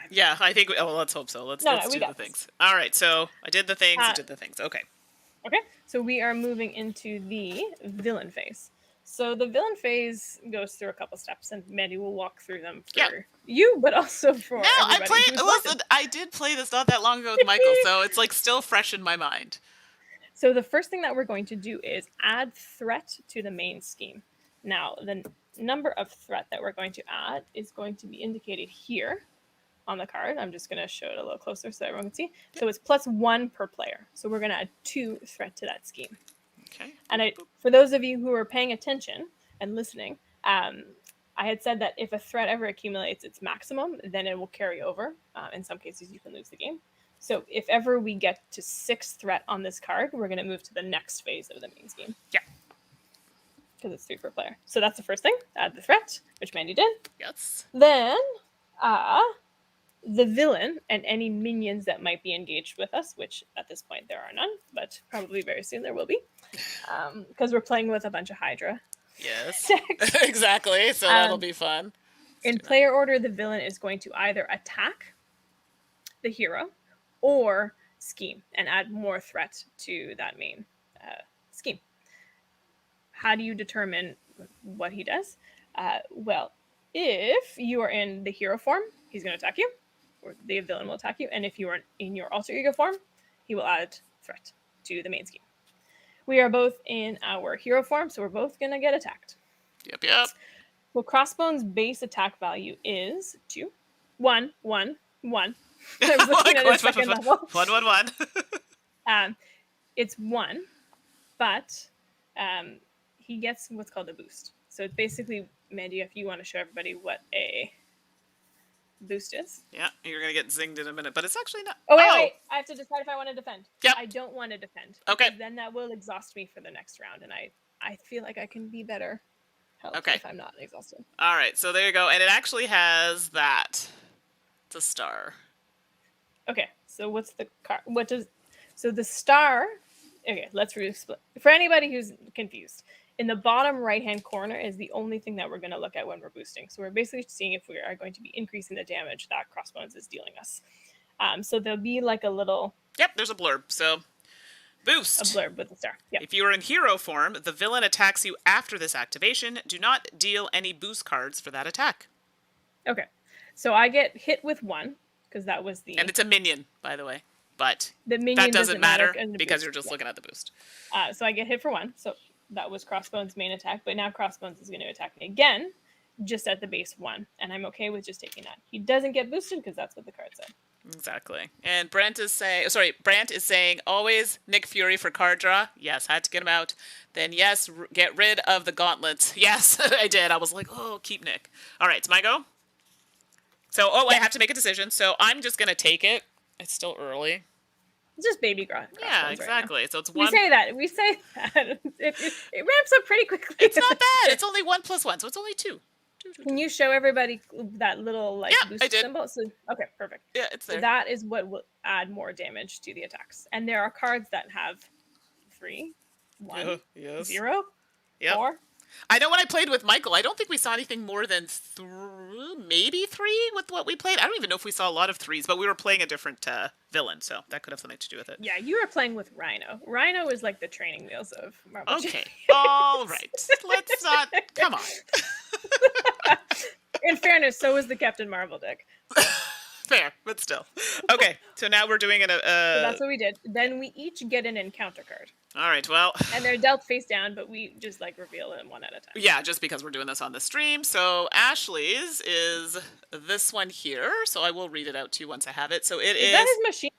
Yeah, I think let's hope so. Let's do the things. All right, so I did the things. Okay, so we are moving into the villain phase. So the villain phase goes through a couple steps, and Mandi will walk through them for you, but also for everybody. I did play this not that long ago with Michael, so it's like still fresh in my mind. So the first thing that we're going to do is add threat to the main scheme. Now, the number of threat that we're going to add is going to be indicated here on the card. I'm just going to show it a little closer so everyone can see. So it's +1 per player. So we're going to add 2 threat to that scheme. Okay. And for those of you who are paying attention and listening, I had said that if a threat ever accumulates its maximum, then it will carry over. In some cases, you can lose the game. So if ever we get to 6 threat on this card, we're going to move to the next phase of the main scheme. Yeah. Because it's 3 per player. So that's the first thing. Add the threat, which Mandi did. Yes. Then the villain and any minions that might be engaged with us, which at this point there are none, but probably very soon there will be. Because we're playing with a bunch of Hydra. Yes. Exactly. So that'll be fun. In player order, the villain is going to either attack the hero or scheme and add more threat to that main scheme. How do you determine what he does? Well, if you are in the hero form, he's going to attack you. or the villain will attack you. And if you are in your alter ego form, he will add threat to the main scheme. We are both in our hero form, so we're both going to get attacked. Yep. Well, Crossbone's base attack value is 2, 1, 1, 1. I was looking at his second level. 1, 1, 1. It's 1, but he gets what's called a boost. So it's basically, Mandi, if you want to show everybody what a boost is. Yeah, you're going to get zinged in a minute, but it's actually not. Oh, wait. I have to decide if I want to defend. Yep. I don't want to defend. Okay. Then that will exhaust me for the next round, and I feel like I can be better helped if I'm not exhausted. All right, so there you go. And it actually has that. It's a star. Okay, so what's the card? So the star... Okay, let's re-explain. For anybody who's confused, in the bottom right-hand corner is the only thing that we're going to look at when we're boosting. So we're basically seeing if we are going to be increasing the damage that Crossbones is dealing us. So there'll be like a little... Yep, there's a blurb. So, boost. A blurb with the star. Yep. If you are in hero form, the villain attacks you after this activation. Do not deal any boost cards for that attack. Okay, so I get hit with 1, because that was the... And it's a minion, by the way. But that doesn't matter because you're just looking at the boost. So I get hit for 1. So that was Crossbones' main attack. But now Crossbones is going to attack me again, just at the base 1. And I'm okay with just taking that. He doesn't get boosted because that's what the card said. Exactly. And Brant is saying, always Nick Fury for card draw. Yes, had to get him out. Then yes, get rid of the gauntlets. Yes, I did. I was like, oh, keep Nick. All right, it's my go. So, I have to make a decision. So I'm just going to take it. It's still early. It's just baby Crossbones. Yeah, exactly. Right, so it's 1. We say that. It ramps up pretty quickly. It's not bad. It's only 1 + 1, so it's only 2. Can you show everybody that little boost symbol? So, okay, perfect. Yeah, it's there. So that is what will add more damage to the attacks. And there are cards that have 3, 1, 0, 4. I know when I played with Michael, I don't think we saw anything more than maybe 3 with what we played. I don't even know if we saw a lot of 3s, but we were playing a different villain, so that could have something to do with it. Yeah, you were playing with Rhino. Rhino is like the training wheels of Marvel. Okay, all right. Let's not... Come on. In fairness, so was the Captain Marvel deck. Fair, but still. Okay, so now we're doing it. So that's what we did. Then we each get an encounter card. All right, well... And they're dealt face down, but we just reveal them one at a time. Yeah, just because we're doing this on the stream. So Ashley's is this one here. So I will read it out to you once I have it. So it is... Is that his machine?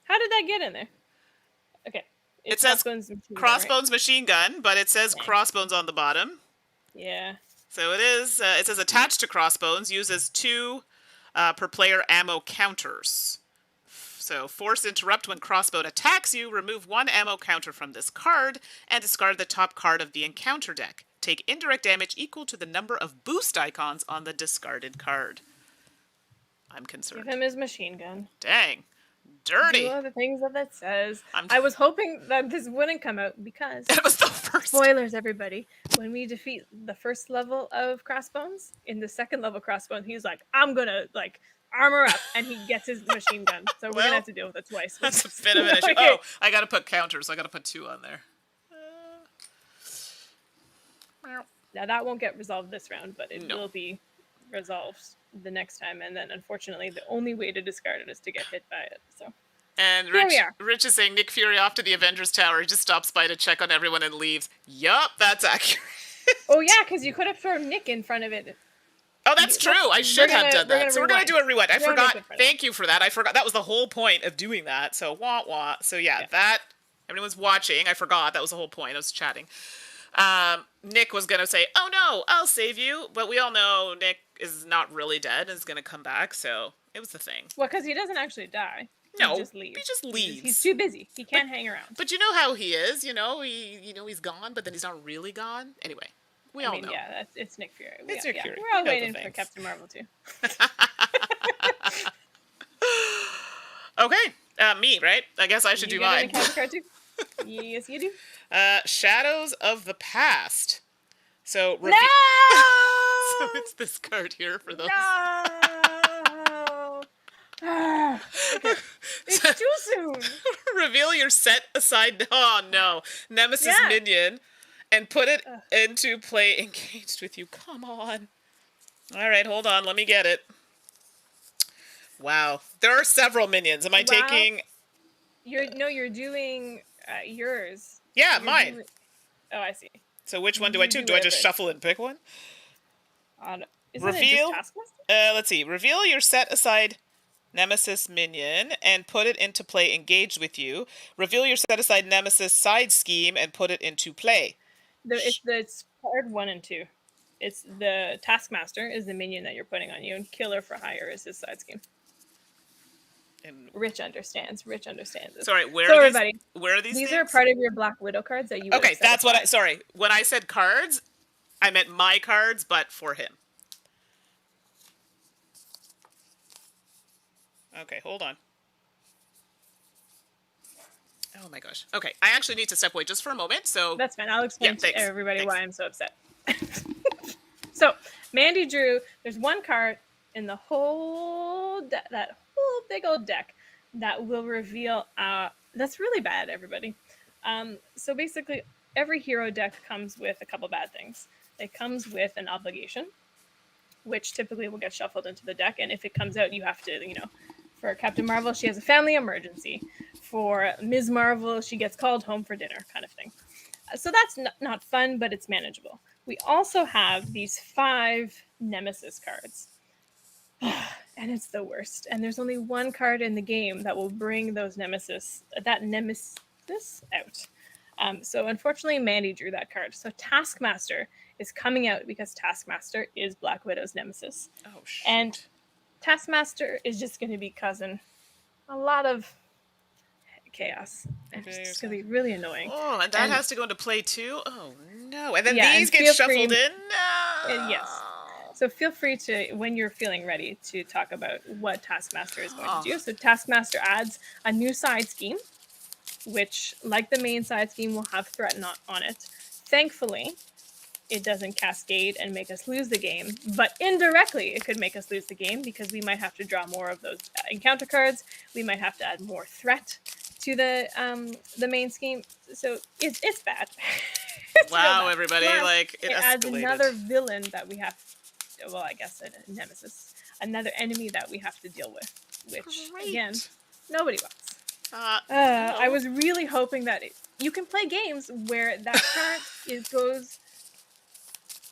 How did that get in there? Okay. It says Crossbones machine gun, but it says Crossbones on the bottom. Yeah. So it is... it says attached to Crossbones, uses 2 per player ammo counters. So, force interrupt when Crossbone attacks you, remove 1 ammo counter from this card, and discard the top card of the encounter deck. Take indirect damage equal to the number of boost icons on the discarded card. I'm concerned. Give him his machine gun. Dang. Dirty. Do all the things that says. I was hoping that this wouldn't come out because... It was the first. Spoilers, everybody. When we defeat the first level of Crossbones, in the second level Crossbones, he's like, I'm gonna, armor up, and he gets his machine gun. So we're gonna have to deal with it twice. That's a bit of an issue. Okay. Oh, I gotta put counters. I gotta put 2 on there. Now that won't get resolved this round, but it will be resolved the next time. And then, unfortunately, the only way to discard it is to get hit by it. So. And Rich is saying Nick Fury off to the Avengers Tower. He just stops by to check on everyone and leaves. Yup, that's accurate. Oh yeah, because you could have thrown Nick in front of it. Oh, that's true. I should have done that. So we're going to do a rewind. I forgot. Thank you for that. I forgot. That was the whole point of doing that. So, wah. So, yeah, that... Everyone's watching. I forgot. That was the whole point. I was chatting. Nick was going to say, oh, no, I'll save you. But we all know Nick is not really dead and is going to come back. So, it was the thing. Well, because he doesn't actually die. No, he just leaves. He's too busy. He can't hang around. But you know how he is. He's gone, but then he's not really gone. Anyway. We all know. Yeah, it's Nick Fury. It's Nick Fury. We're all waiting for Captain Marvel too. Okay, me, right? I guess I should do mine. You get an card too? Yes, you do. Shadows of the Past. So no! So it's this card here for those. No! It's too soon. Reveal your set aside. Oh no, Nemesis minion. And put it into play engaged with you. Come on. All right, hold on. Let me get it. Wow. There are several minions. Am I Wow. taking... You're doing yours. Yeah, You're mine. doing... Oh, I see. So which one do I You do? do Do I just whatever. shuffle and pick one? Isn't it just Reveal. Taskmaster? Let's see. Reveal your set aside Nemesis minion and put it into play engaged with you. Reveal your set aside Nemesis side scheme and put it into play. It's card 1 and 2. It's the Taskmaster is the minion that you're putting on you, and Killer for Hire is his side scheme. And Rich understands. Rich understands this. sorry, where are these these things? are part of your Black Widow cards that you would Okay, that's what I... Sorry. When I said cards, I meant my cards, but for him. Okay, hold on. Oh my gosh. Okay, I actually need to step away just for a moment, so... That's fine. I'll explain to thanks. everybody why I'm so upset. So, Mandi drew... There's one card in the whole... that whole big old deck that will reveal... that's really bad, everybody. So basically, every hero deck comes with a couple bad things. It comes with an obligation, which typically will get shuffled into the deck, and if it comes out, you have to, for Captain Marvel, she has a family emergency. For Ms. Marvel, she gets called home for dinner, kind of thing. So that's not fun, but it's manageable. We also have these 5 Nemesis cards. And it's the worst. And there's only one card in the game that will bring that Nemesis out. So unfortunately, Mandi drew that card. So Taskmaster is coming out because Taskmaster is Black Widow's nemesis. Oh, shoot. And Taskmaster is just going to be causing a lot of chaos. And it's just going to be really annoying. Oh, and that has to go into play too? Oh, no. And then these get shuffled in? No. Yes. So feel free to, when you're feeling ready, to talk about what Taskmaster is going to do. So Taskmaster adds a new side scheme, which, like the main side scheme, will have threat on it. Thankfully, it doesn't cascade and make us lose the game, but indirectly it could make us lose the game because we might have to draw more of those encounter cards. We might have to add more threat to the main scheme. So it's bad. Wow, everybody! Plus, it adds escalated. Another villain that we have. Well, I guess a nemesis, another enemy that we have to deal with, which again, nobody wants. I was really hoping that you can play games where that card goes.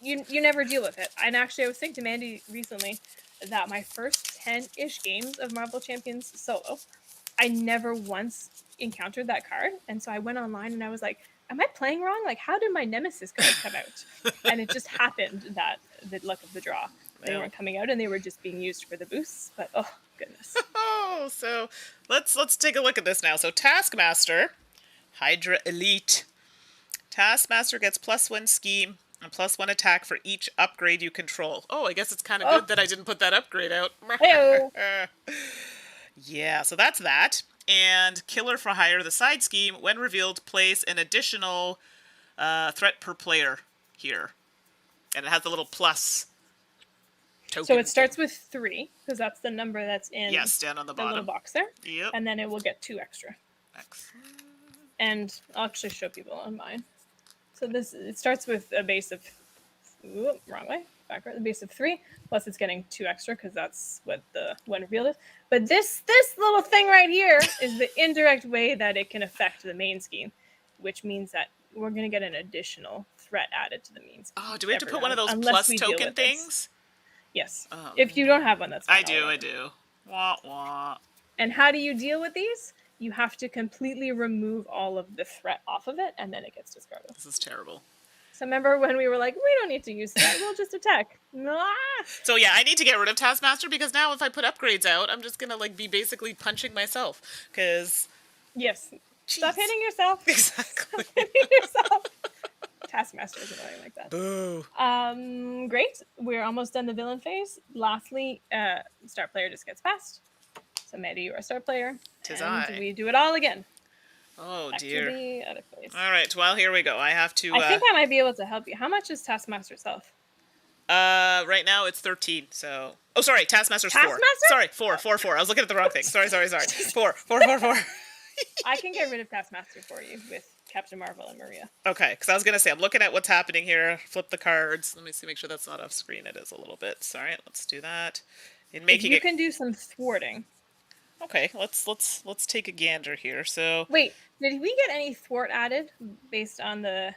You never deal with it. And actually, I was saying to Mandi recently that my first 10-ish games of Marvel Champions solo, I never once encountered that card. And so I went online and I was like, am I playing wrong? Like, how did my Nemesis card come out? And it just happened that the luck of the draw. They weren't coming out and they were just being used for the boosts. But, oh, goodness. Oh, so let's take a look at this now. So Taskmaster, Hydra Elite. Taskmaster gets +1 scheme and +1 attack for each upgrade you control. Oh, I guess it's kind of good that I didn't put that upgrade out. Hey-o. Yeah, so that's that. And Killer for Hire, the side scheme, when revealed, plays an additional threat per player here. And it has a little plus token. So it starts with 3, because that's the number that's in down on the bottom. Little box there. Yep. And then it will get 2 extra. Excellent. And I'll actually show people on mine. So it starts with a base of, wrong way, backward, the base of 3, plus it's getting 2 extra because that's what the when revealed is. But this little thing right here is the indirect way that it can affect the main scheme, which means that we're going to get an additional threat added to the main scheme. Oh, do we have to put one of those plus token things? Yes. If you don't have one, that's fine. I do. Wah, wah. And how do you deal with these? You have to completely remove all of the threat off of it, and then it gets discarded. This is terrible. So remember when we were like, we don't need to use that, we'll just attack. So yeah, I need to get rid of Taskmaster because now if I put upgrades out, I'm just going to be basically punching myself. Because... Yes. Stop hitting yourself. Exactly. Stop hitting yourself. Taskmaster is annoying like that. Boo. Great. We're almost done the villain phase. Lastly, start player just gets passed. So Mandi, you're a start player. Tis and I. we do it all again. Oh, dear. Activity out of place. All right, well, here we go. I have to... I think I might be able to help you. How much is Taskmaster's health? Right now it's 13, so... Oh, sorry, Taskmaster's 4. Sorry, 4. I was looking at the wrong thing. Sorry. 4. I can get rid of Taskmaster for you with Captain Marvel and Maria. Okay, because I was going to say, I'm looking at what's happening here. Flip the cards. Let me see, make sure that's not off screen. It is a little bit. Sorry, let's do that. in If making you it. can do some thwarting. Okay, let's take a gander here. So Wait, did we get any thwart added based on the?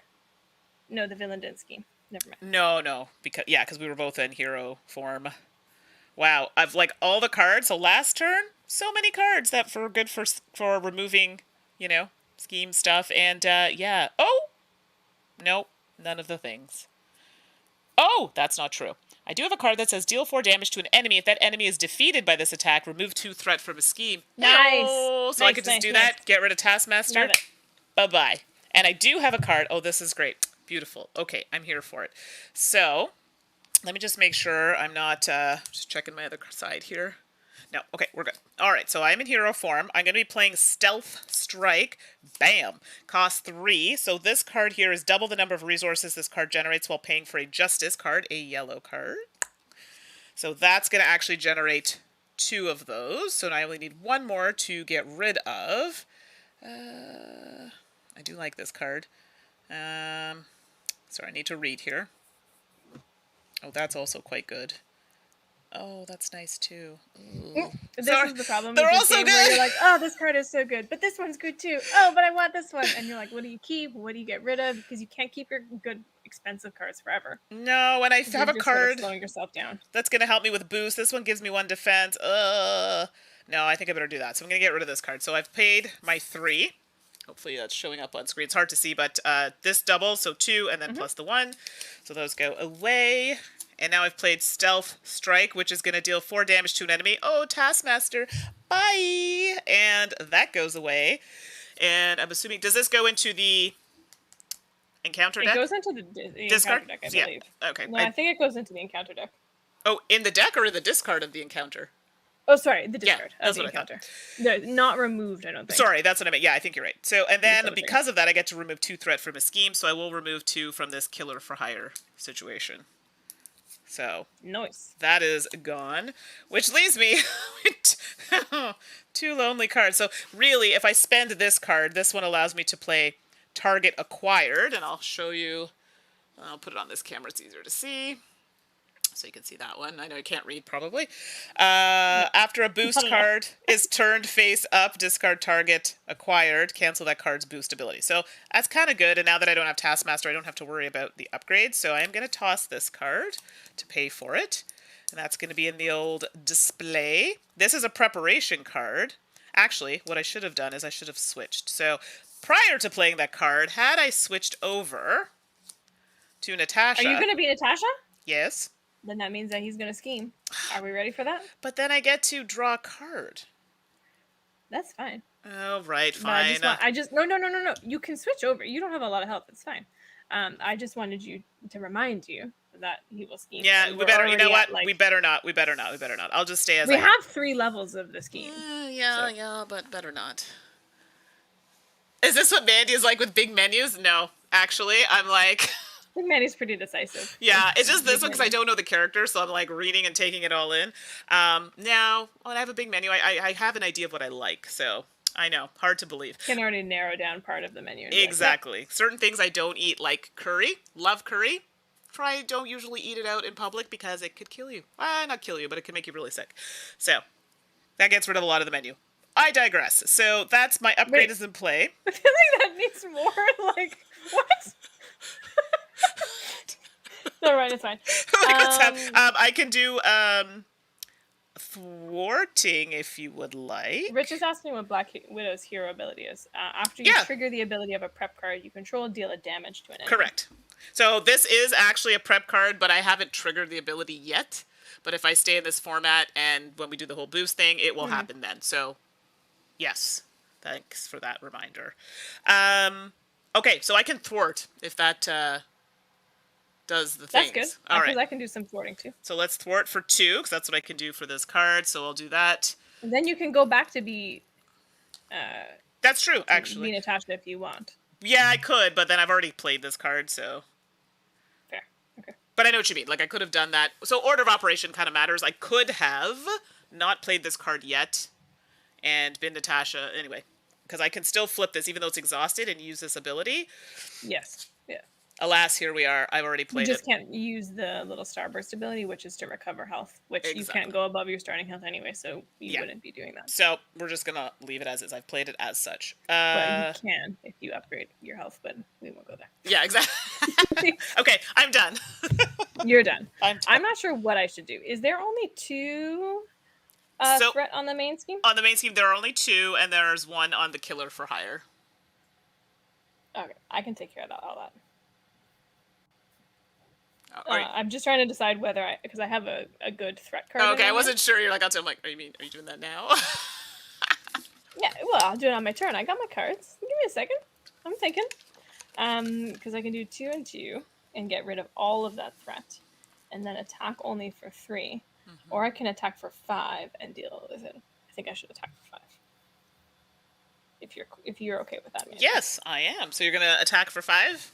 No, the villain didn't scheme. Never mind. no, because we were both in hero form. Wow, I've like all the cards. So last turn, so many cards that for good for removing, scheme stuff. And yeah. Oh, nope, none of the things. Oh, that's not true. I do have a card that says deal 4 damage to an enemy. If that enemy is defeated by this attack, remove 2 threat from a scheme. Nice. Hey-o! So I could just do that, get rid of Taskmaster. Love it. Bye-bye. And I do have a card. Oh, this is great. Beautiful. Okay, I'm here for it. So, let me just make sure I'm not just checking my other side here. No, okay, we're good. All right, so I'm in hero form. I'm going to be playing Stealth Strike. Bam. Cost 3. So this card here is double the number of resources this card generates while paying for a Justice card, a yellow card. So that's going to actually generate 2 of those. So now I only need 1 more to get rid of. I do like this card. Sorry, I need to read here. Oh, that's also quite good. Oh, that's nice too. This is the problem. They're with all this so game good. Where you're like, oh, this card is so good, but this one's good too. Oh, but I want this one, and you're like, what do you keep? What do you get rid of? Because you can't keep your good, expensive cards forever. No, and I have a card sort of slowing yourself down. That's gonna help me with boost. This one gives me 1 defense. No, I think I better do that. So I'm gonna get rid of this card. So I've paid my 3. Hopefully that's showing up on screen. It's hard to see, but this doubles, so 2, and then plus the 1. So those go away. And now I've played Stealth Strike, which is going to deal 4 damage to an enemy. Oh, Taskmaster, bye! And that goes away. And I'm assuming, does this go into the encounter deck? It goes into the discard encounter deck, I believe. Yeah, okay. No, I think it goes into the encounter deck. Oh, in the deck or in the discard of the encounter? Oh, sorry, the discard that's of the what encounter. No, not removed, I don't think. Sorry, that's what I meant. Yeah, I think you're right. So, and then because of that, I get to remove 2 threat from a scheme, so I will remove 2 from this killer for hire situation. So nice. That is gone, which leaves me with 2 lonely cards. So really, if I spend this card, this one allows me to play target acquired, and I'll show you. I'll put it on this camera; it's easier to see, so you can see that one. I know you can't read probably. After a boost card is turned face up, discard target acquired, cancel that card's boost ability. So that's kind of good. And now that I don't have Taskmaster, I don't have to worry about the upgrades. So I am going to toss this card to pay for it. And that's going to be in the old display. This is a preparation card. Actually, what I should have done is I should have switched. So prior to playing that card, had I switched over to Natasha. Are you going to be Natasha? Yes. Then that means that he's going to scheme. Are we ready for that? But then I get to draw a card. That's fine. Oh, right, fine. No. You can switch over. You don't have a lot of health. It's fine. I just wanted you to remind you that he will scheme. Yeah, we better. You know what? We better not. I'll just stay as I am. We have 3 levels of the scheme. Yeah, but better not. Is this what Mandi is like with big menus? No, actually, I'm like. I think Mandy's pretty decisive. Yeah, it's just this one because I don't know the character, so I'm like reading and taking it all in. Now, when I have a big menu, I have an idea of what I like, so I know. Hard to believe. Can already narrow down part of the menu. Exactly. Like, certain things I don't eat, like curry. Love curry. Don't usually eat it out in public because it could kill you. Not kill you, but it could make you really sick. So, that gets rid of a lot of the menu. I digress. So, that's my upgrade is in play. I feel like that needs more, like, what? No, right, it's fine. I can do thwarting if you would like. Rich is asking what Black Widow's hero ability is. After you trigger the ability of a prep card you control, deal a damage to an enemy. Correct. So this is actually a prep card, but I haven't triggered the ability yet. But if I stay in this format and when we do the whole boost thing, it will happen then. So, yes. Thanks for that reminder. Okay, so I can thwart if that does the things. That's good. All right. Because I can do some thwarting too. So let's thwart for 2, because that's what I can do for this card. So I'll do that. And then you can go back to be... that's true, actually. Be Natasha if you want. Yeah, I could, but then I've already played this card, so... Fair. Okay. But I know what you mean. Like, I could have done that. So order of operation kind of matters. I could have not played this card yet and been Natasha. Anyway, because I can still flip this, even though it's exhausted, and use this ability. Yes. Yeah. Alas, here we are. I've already You played just it. can't use the little starburst ability, which is to recover health, which you can't Exactly. go above your starting health anyway, so you Yeah. wouldn't be doing that. So we're just gonna leave it as is. I've played it as such. Well, you can if you upgrade your health, but we won't go there. Yeah, exactly. Okay, I'm done. You're done. I'm done. I'm not sure what I should do. Is there only 2 So threat on the main scheme? on the main scheme, there are only 2, and there's 1 on the killer for hire. Okay, I can take care of all that. Right. I'm just trying to decide whether because I have a good threat card. Okay, I wasn't sure. You're like, I'm like, are you doing that now? Yeah, well, I'll do it on my turn. I got my cards. Give me a second. I'm thinking. Because I can do 2 and 2 and get rid of all of that threat, and then attack only for 3, or I can attack for 5 and deal with it. I think I should attack for 5. If you're okay with that, man. Yes, I am. So you're gonna attack for 5?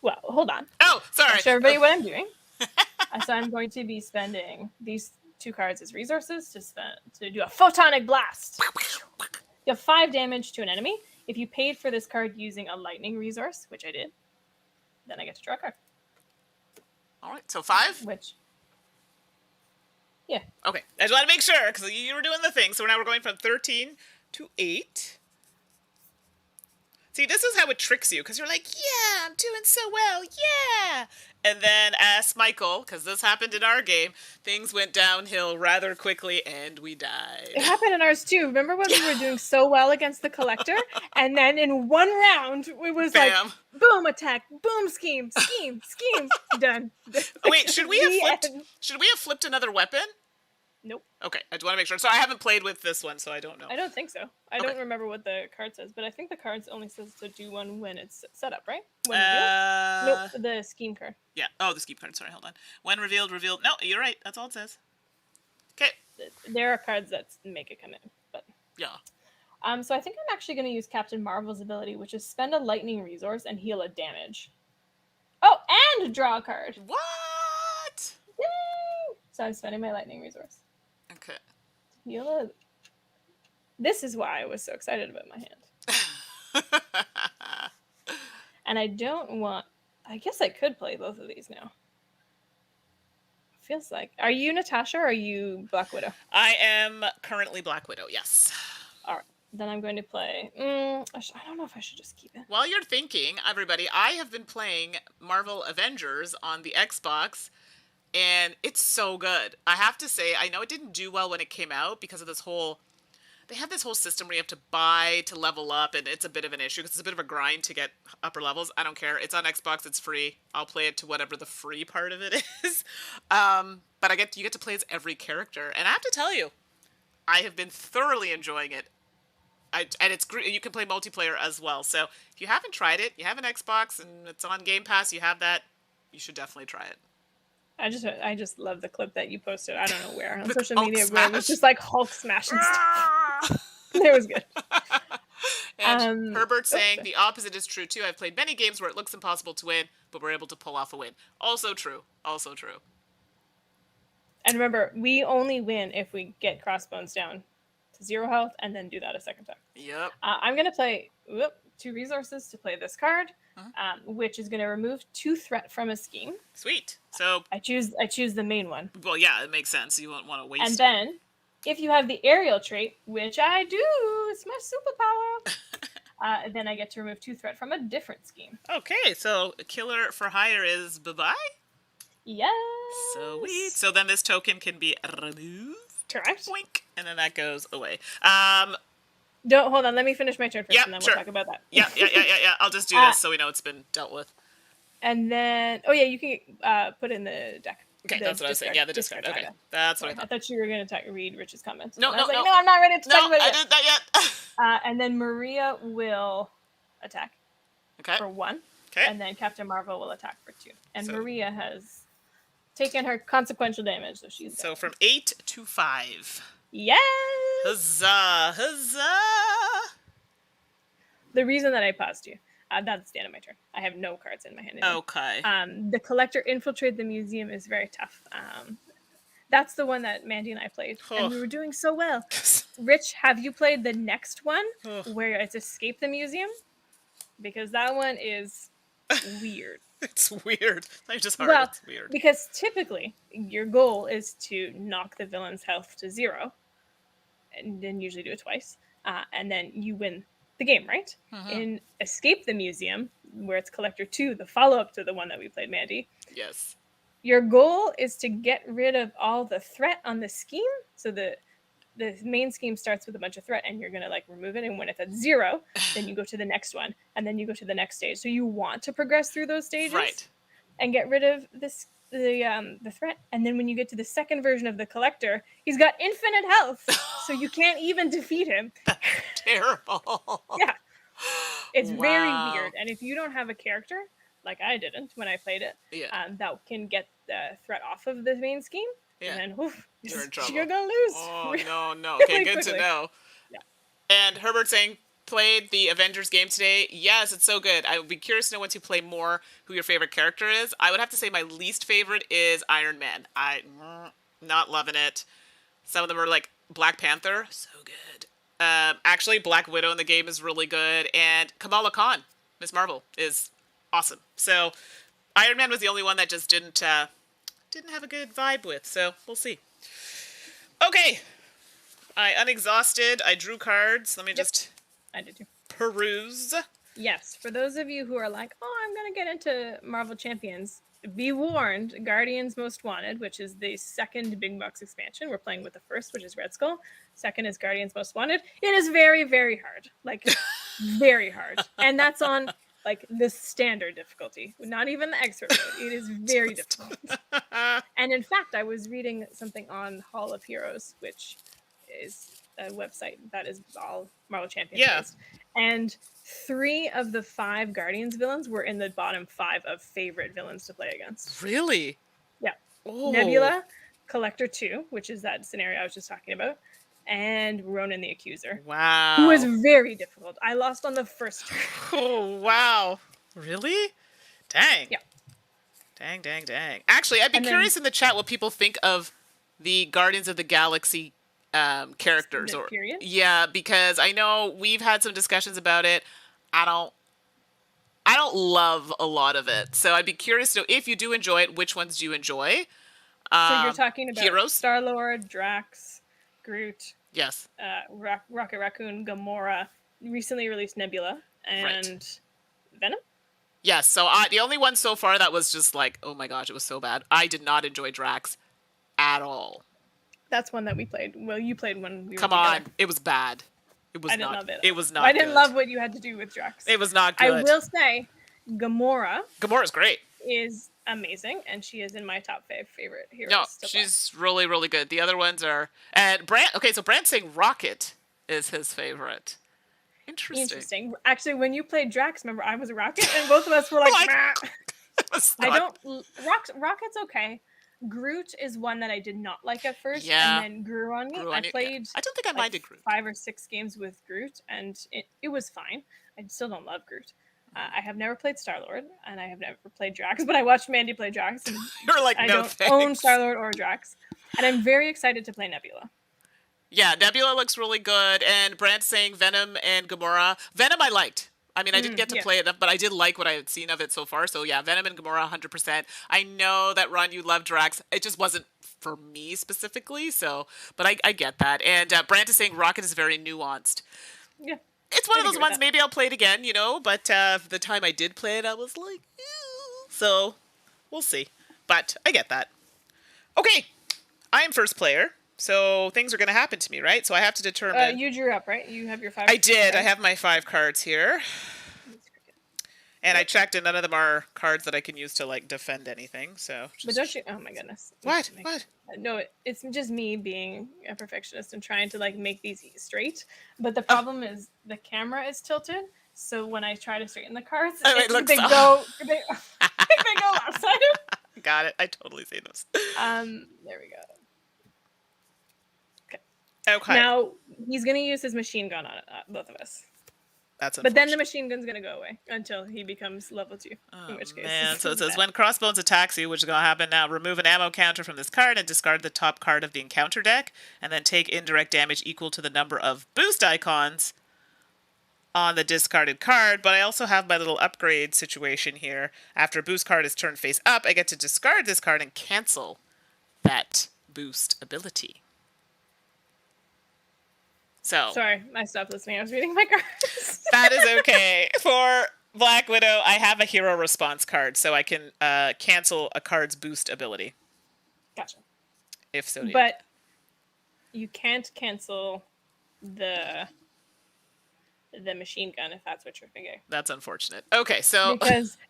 Well, hold on. Oh, sorry. I'll show everybody what I'm doing. So I'm going to be spending these 2 cards as resources to do a photonic blast. You have 5 damage to an enemy. If you paid for this card using a lightning resource, which I did, then I get to draw a card. All right, so 5? Which, yeah. Okay, I just want to make sure, because you were doing the thing. So now we're going from 13 to 8. See, this is how it tricks you, because you're like, yeah, I'm doing so well, yeah. And then ask Michael, because this happened in our game, things went downhill rather quickly, and we died. It happened in ours too. Remember when we were doing so well against the collector? And then in one round, it was Bam. like, boom, attack, boom, scheme, done. Oh, wait, should we have flipped another weapon? Nope. Okay, I just want to make sure. So I haven't played with this one, so I don't know. I don't think so. I don't remember what the card says, but I think the card only says to do one when it's set up, right? When revealed? Nope, the scheme card. Yeah. Oh, the scheme card. Sorry, hold on. When revealed. No, you're right. That's all it says. Okay. There are cards that make it come in, but yeah. So I think I'm actually going to use Captain Marvel's ability, which is spend a lightning resource and heal a damage. Oh, and draw a card. What? Yay! So I'm spending my lightning resource. Okay. Heal a... This is why I was so excited about my hand. And I don't want... I guess I could play both of these now. Feels like... Are you Natasha or are you Black Widow? I am currently Black Widow, yes. All right. Then I'm going to play... I don't know if I should just keep it. While you're thinking, everybody, I have been playing Marvel Avengers on the Xbox, and it's so good. I have to say, I know it didn't do well when it came out because of this whole... They have this whole system where you have to buy to level up, and it's a bit of an issue because it's a bit of a grind to get upper levels. I don't care. It's on Xbox. It's free. I'll play it to whatever the free part of it is. But you get to play as every character, and I have to tell you, I have been thoroughly enjoying it. And it's you can play multiplayer as well. So if you haven't tried it, you have an Xbox and it's on Game Pass, you have that, you should definitely try it. I just love the clip that you posted. I don't know where on social media, smash. where it was just like Hulk smashing stuff. It was good. And Herbert saying the opposite is true too. I've played many games where it looks impossible to win, but we're able to pull off a win. Also true. Also true. And remember, we only win if we get Crossbones down to 0 health and then do that a second time. Yep. I'm gonna play 2 resources to play this card. Which is going to remove 2 threat from a scheme. Sweet. So I choose the main one. Well, yeah, it makes sense. You won't want to waste And it. then, if you have the aerial trait, which I do, it's my superpower, then I get to remove 2 threat from a different scheme. Okay, so killer for hire is bye-bye? Yes. Sweet. So then this token can be removed. Correct. Boink, and then that goes away. Don't hold on. Let me finish my turn first, and then sure. we'll talk about that. Yeah. I'll just do this so we know it's been dealt with. And then, you can put in the deck. Okay, that's what I was saying. Yeah, the discard. Okay, that's what I thought. I thought you were going to read Rich's comments. No, no, I'm not ready to talk about it. No, I didn't that yet. And then Maria will attack for 1. Okay. And then Captain Marvel will attack for 2. And Maria has taken her consequential damage, so she's So from 8 to 5. Yes! Huzzah! Huzzah! The reason that I paused you, that's the end of my turn. I have no cards in my hand anymore. Okay. The collector infiltrate the museum is very tough. That's the one that Mandi and I played, and we were doing so well. Rich, have you played the next one where it's escape the museum? Because that one is weird. It's weird. Not just hard, Well, it's weird. because typically your goal is to knock the villain's health to 0, and then usually do it twice, and then you win the game, right? In Escape the Museum, where it's Collector 2, the follow-up to the one that we played, Mandi, Yes. your goal is to get rid of all the threat on the scheme. So the main scheme starts with a bunch of threat, and you're gonna like remove it. And when it's at 0, then you go to the next one, and then you go to the next stage. So you want to progress through those stages, Right. and get rid of the threat. And then when you get to the second version of the Collector, he's got infinite health, so you can't even defeat him. Terrible. Yeah, it's very Wow. weird. And if you don't have a character, like I didn't when I played it, Yeah. that can get the threat off of the main scheme, Yeah. and then You're in trouble. you're gonna lose. Oh, no. really Okay, good to quickly. know. Yeah. And Herbert saying, played the Avengers game today. Yes, it's so good. I would be curious to know once you play more who your favorite character is. I would have to say my least favorite is Iron Man. Not loving it. Some of them are like Black Panther. So good. Actually, Black Widow in the game is really good. And Kamala Khan, Miss Marvel, is awesome. So Iron Man was the only one that just didn't have a good vibe with. So we'll see. Okay. I unexhausted. I drew cards. Let me just I did too. peruse. Yes, for those of you who are like, oh, I'm gonna get into Marvel Champions, be warned, Guardians Most Wanted, which is the second big box expansion. We're playing with the first, which is Red Skull. Second is Guardians Most Wanted. It is very, very hard. Like, very hard. And that's on, like, the standard difficulty. Not even the expert mode. It is very difficult. And in fact, I was reading something on Hall of Heroes, which is a website that is all Marvel Champions based. And 3 of the 5 Guardians villains were in the bottom 5 of favorite villains to play against. Really? Yeah. Oh. Nebula, Collector 2, which is that scenario I was just talking about, and Ronan the Accuser. Wow. Who was very difficult. I lost on the first turn. Oh, wow. Really? Dang. Yeah. Dang. Actually, I'd be curious in the chat what people think of the Guardians of the Galaxy characters. Period? Yeah, because I know we've had some discussions about it. I don't love a lot of it. So I'd be curious to know if you do enjoy it, which ones do you enjoy? So you're talking about heroes? Star-Lord, Drax, Groot, Yes. Rocket Raccoon, Gamora, recently released Nebula, and Venom? Yes, so the only one so far that was just like, oh my gosh, it was so bad. I did not enjoy Drax at all. That's one that we played. Well, you played when we were Come together. on, it was bad. It was I didn't love it. It was not I didn't good. love what you had to do with Drax. It was not good. I will say, Gamora's great. is amazing, and she is in my top 5 favorite heroes. No, to she's really, really good. The other ones are... And Brant... Okay, so Brant's saying Rocket is his favorite. Interesting. Actually, when you played Drax, remember, I was a Rocket, and both of us were like, Rocket's okay. Groot is one that I did not like at first, and then grew on me. I played... I don't think I minded Groot. 5 or 6 games with Groot, and it was fine. I still don't love Groot. I have never played Star-Lord, and I have never played Drax, but I watched Mandi play Drax, and You're like, I no, don't thanks. own Star-Lord or Drax. And I'm very excited to play Nebula. Yeah, Nebula looks really good, and Brant's saying Venom and Gamora. Venom I liked. I mean, I didn't get to play it, but I did like what I had seen of it so far. So yeah, Venom and Gamora 100%. I know that, Ron, you love Drax. It just wasn't for me specifically, so, but I get that. And Brant is saying Rocket is very nuanced. Yeah. It's one of those ones, maybe I'll play it again, you know, but the time I did play it, I was like, ew. So, we'll see. But I get that. Okay, I am first player, so things are going to happen to me, right? So I have to determine... you drew up, right? You have your 5 I did. I have my 5 cards here. And I checked, and none of them are cards that I can use to, like, defend anything, so... But don't you... Oh, my goodness. What? No, it's just me being a perfectionist and trying to, like, make these straight. But the problem is the camera is tilted, so when I try to straighten the cards, they go lopsided. Got it. I totally see this. There we go. Okay. Now, he's going to use his machine gun on both of us. But then the machine gun's going to go away until he becomes level 2. In which case, man. So it says, when Crossbones attacks you, which is going to happen now, remove an ammo counter from this card and discard the top card of the encounter deck, and then take indirect damage equal to the number of boost icons on the discarded card, but I also have my little upgrade situation here. After a boost card is turned face up, I get to discard this card and cancel that boost ability. So Sorry, I stopped listening. I was reading my cards. that is okay. For Black Widow, I have a hero response card, so I can cancel a card's boost ability. Gotcha. If so needed. But you can't cancel the machine gun if that's what you're thinking. That's unfortunate. Okay, so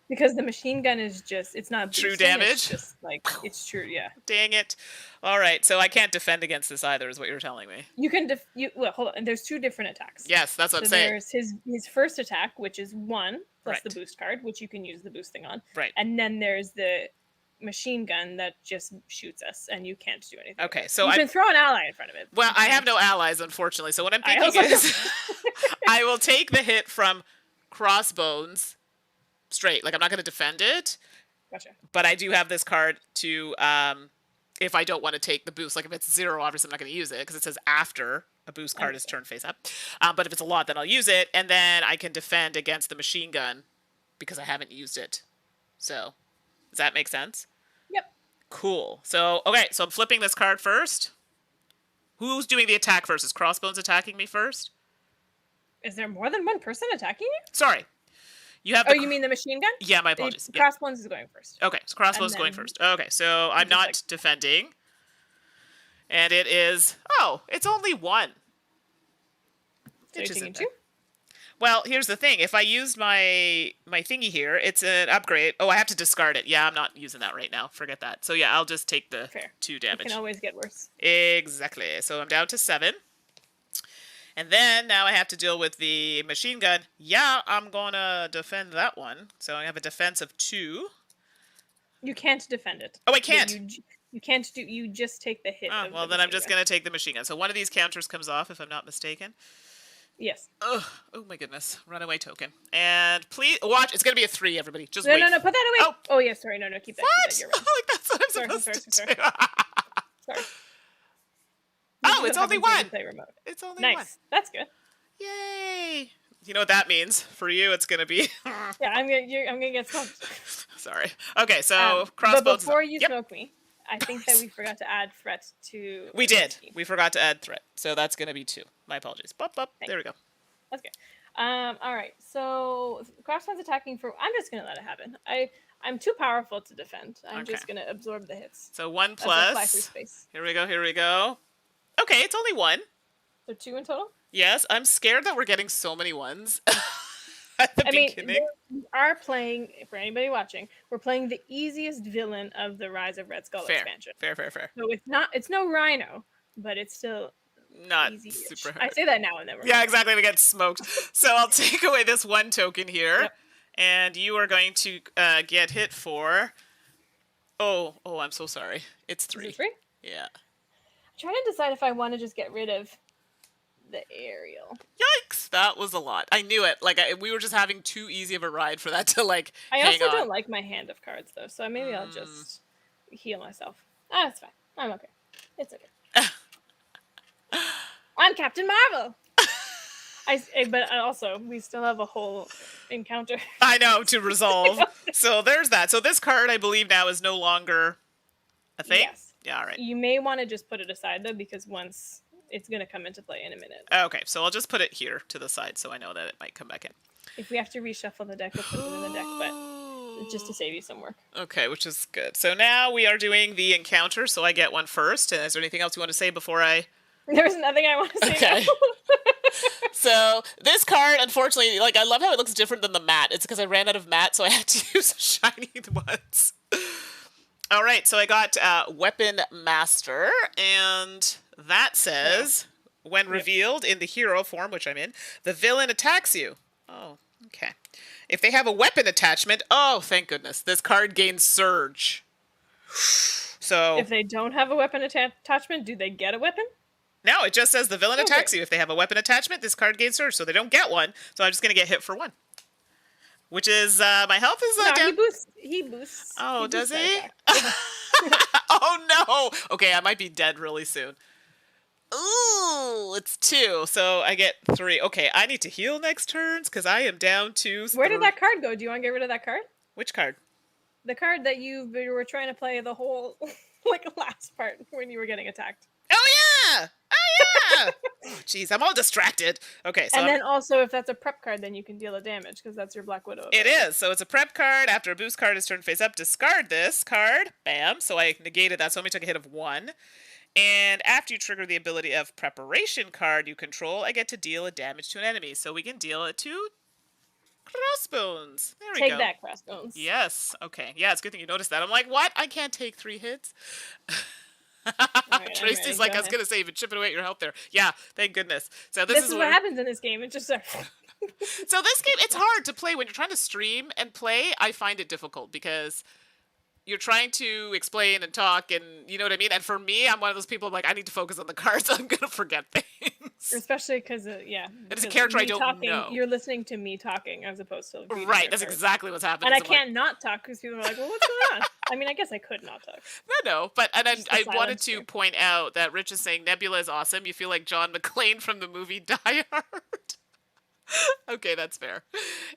because the machine gun is just, it's not true boosting, damage. It's just like, it's true, yeah. Dang it! All right, so I can't defend against this either, is what you're telling me. You can well, hold on. There's two different attacks. Yes, that's what I'm saying. There's his first attack, which is 1 plus Right. the boost card, which you can use the boosting on. Right. And then there's the machine gun that just shoots us, and you can't do anything. Okay, so you can throw an ally in front of it. Well, I have no allies, unfortunately. So what I'm thinking is, I will take the hit from Crossbones straight. Like, I'm not going to defend it. Gotcha. But I do have this card to, if I don't want to take the boost. Like, if it's 0, obviously I'm not going to use it because it says after a boost card is turned face up. But if it's a lot, then I'll use it, and then I can defend against the machine gun because I haven't used it. So, does that make sense? Yep. Cool. So, okay, so I'm flipping this card first. Who's doing the attack first? Is Crossbones attacking me first? Is there more than one person attacking you? Sorry. You have. You mean the machine gun? Yeah, my apologies. The Crossbones is going first. Okay, so Crossbones going first. Okay, so I'm not defending. And it is... Oh, it's only 1. So you're taking 2? Well, here's the thing. If I used my thingy here, it's an upgrade. Oh, I have to discard it. Yeah, I'm not using that right now. Forget that. So yeah, I'll just take the 2 damage. It can always get worse. Exactly. So I'm down to 7. And then now I have to deal with the machine gun. Yeah, I'm going to defend that one. So I have a defense of 2. You can't defend it. Oh, I can't. You can't do... You just take the hit. Oh, well, then I'm just going to take the machine gun. So one of these counters comes off, if I'm not mistaken. Yes. Ugh. Oh, my goodness. Runaway token. And please... Watch. It's going to be a 3, everybody. Just wait. No. Put that away. Oh, yeah. Sorry. No. Keep that. What? Keep that. You're right. Like, that's what I'm supposed to do. Sorry. Oh, it's only 1. It's only 1. Nice. That's good. Yay. You know what that means? For you, it's going to be... Yeah, I'm gonna get smoked. Sorry. Okay, so Crossbones... But before you smoke me, I think that we forgot to add threat to... We did. We forgot to add threat. So that's going to be 2. My apologies. There we go. That's good. All right. So Crossbones attacking for... I'm just going to let it happen. I'm too powerful to defend. I'm just going to absorb the hits. So 1 plus... Here we go. Okay, it's only 1. So 2 in total? Yes, I'm scared that we're getting so many 1s at the beginning. We are playing, for anybody watching, we're playing the easiest villain of the Rise of Red Skull expansion. Fair. So it's no Rhino, but it's still not easy-ish. super hard. I say that now and then. Yeah, exactly. We get smoked. So I'll take away this 1 token here, and you are going to get hit for... Oh, I'm so sorry. It's 3. Is it 3? Yeah. I'm trying to decide if I want to just get rid of the aerial. Yikes! That was a lot. I knew it. Like we were just having too easy of a ride for that to like. I also don't like my hand of cards though, so maybe I'll just heal myself. It's fine. I'm okay. It's okay. I'm Captain Marvel. But also we still have a whole encounter. I know to resolve. So there's that. So this card, I believe now is no longer a thing. Yes. Yeah. All right. You may want to just put it aside though, because once it's going to come into play in a minute. Okay, so I'll just put it here to the side so I know that it might come back in. If we have to reshuffle the deck, we'll put it in the deck, but just to save you some work. Okay, which is good. So now we are doing the encounter, so I get one first. And is there anything else you want to say before I... There's nothing I want to say. Okay. So this card, unfortunately, like I love how it looks different than the matte. It's because I ran out of matte, so I had to use shiny ones. All right, so I got Weapon Master, and that says, when revealed in the hero form, which I'm in, the villain attacks you. Oh, okay. If they have a weapon attachment, oh, thank goodness, this card gains Surge. So if they don't have a weapon attachment, do they get a weapon? No, it just says the villain attacks you. If they have a weapon attachment, this card gains Surge, so they don't get one. So I'm just going to get hit for 1. Which is, my health is down. He boosts. Oh, does he? Oh, no. Okay, I might be dead really soon. Ooh, it's 2, so I get 3. Okay, I need to heal next turns because I am down to Where did that card go? Do you want to get rid of that card? Which card? The card that you were trying to play the whole like last part when you were getting attacked. Oh yeah! Oh yeah! Oh jeez, I'm all distracted. Okay, so and then also if that's a prep card, then you can deal a damage because that's your Black Widow ability. It is. So it's a prep card. After a boost card is turned face up, discard this card. Bam. So I negated that, so I only took a hit of 1. And after you trigger the ability of preparation card you control, I get to deal a damage to an enemy. So we can deal it to Crossbones. There we go. Take that, Crossbones. Yes. Okay. Yeah, it's a good thing you noticed that. I'm like, what? I can't take 3 hits? Right, Tracy's like, I was going to say, you've been chipping away at your health there. Yeah, thank goodness. So this is what happens in this game. It's just so this game, it's hard to play when you're trying to stream and play. I find it difficult because you're trying to explain and talk, and you know what I mean. And for me, I'm one of those people like I need to focus on the cards. I'm gonna forget things. Especially because it's a character I don't know. You're listening to me talking as opposed to right. That's exactly what's happening. And I can't not talk because people are like, "Well, what's going on?" I mean, I guess I could not talk. No, but I wanted to point out that Rich is saying Nebula is awesome. You feel like John McClane from the movie Die Hard. Okay, that's fair.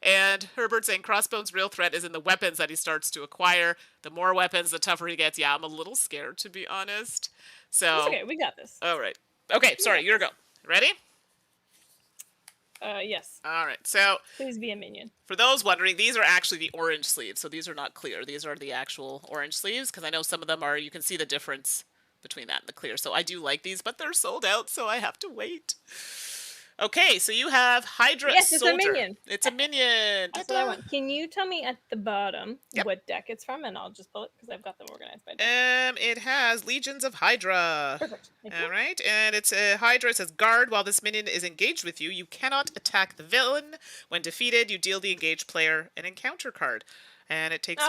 And Herbert saying Crossbone's real threat is in the weapons that he starts to acquire. The more weapons, the tougher he gets. Yeah, I'm a little scared, to be honest. So it's okay, we got this. All right. Okay, sorry, your go. Ready? Yes. All right, so please be a minion. For those wondering, these are actually the orange sleeves, so these are not clear. These are the actual orange sleeves, because I know some of them are, you can see the difference between that and the clear. So I do like these, but they're sold out, so I have to wait. Okay, so you have Hydra Yes, Soldier. It's a minion. It's a minion. That's what I want. Can you tell me at the bottom what deck it's from, and I'll just pull it because I've got them organized by deck. It has Legions of Hydra. Perfect. All right, and it's a Hydra. It says guard while this minion is engaged with you. You cannot attack the villain. When defeated, you deal the engaged player an encounter card, and it takes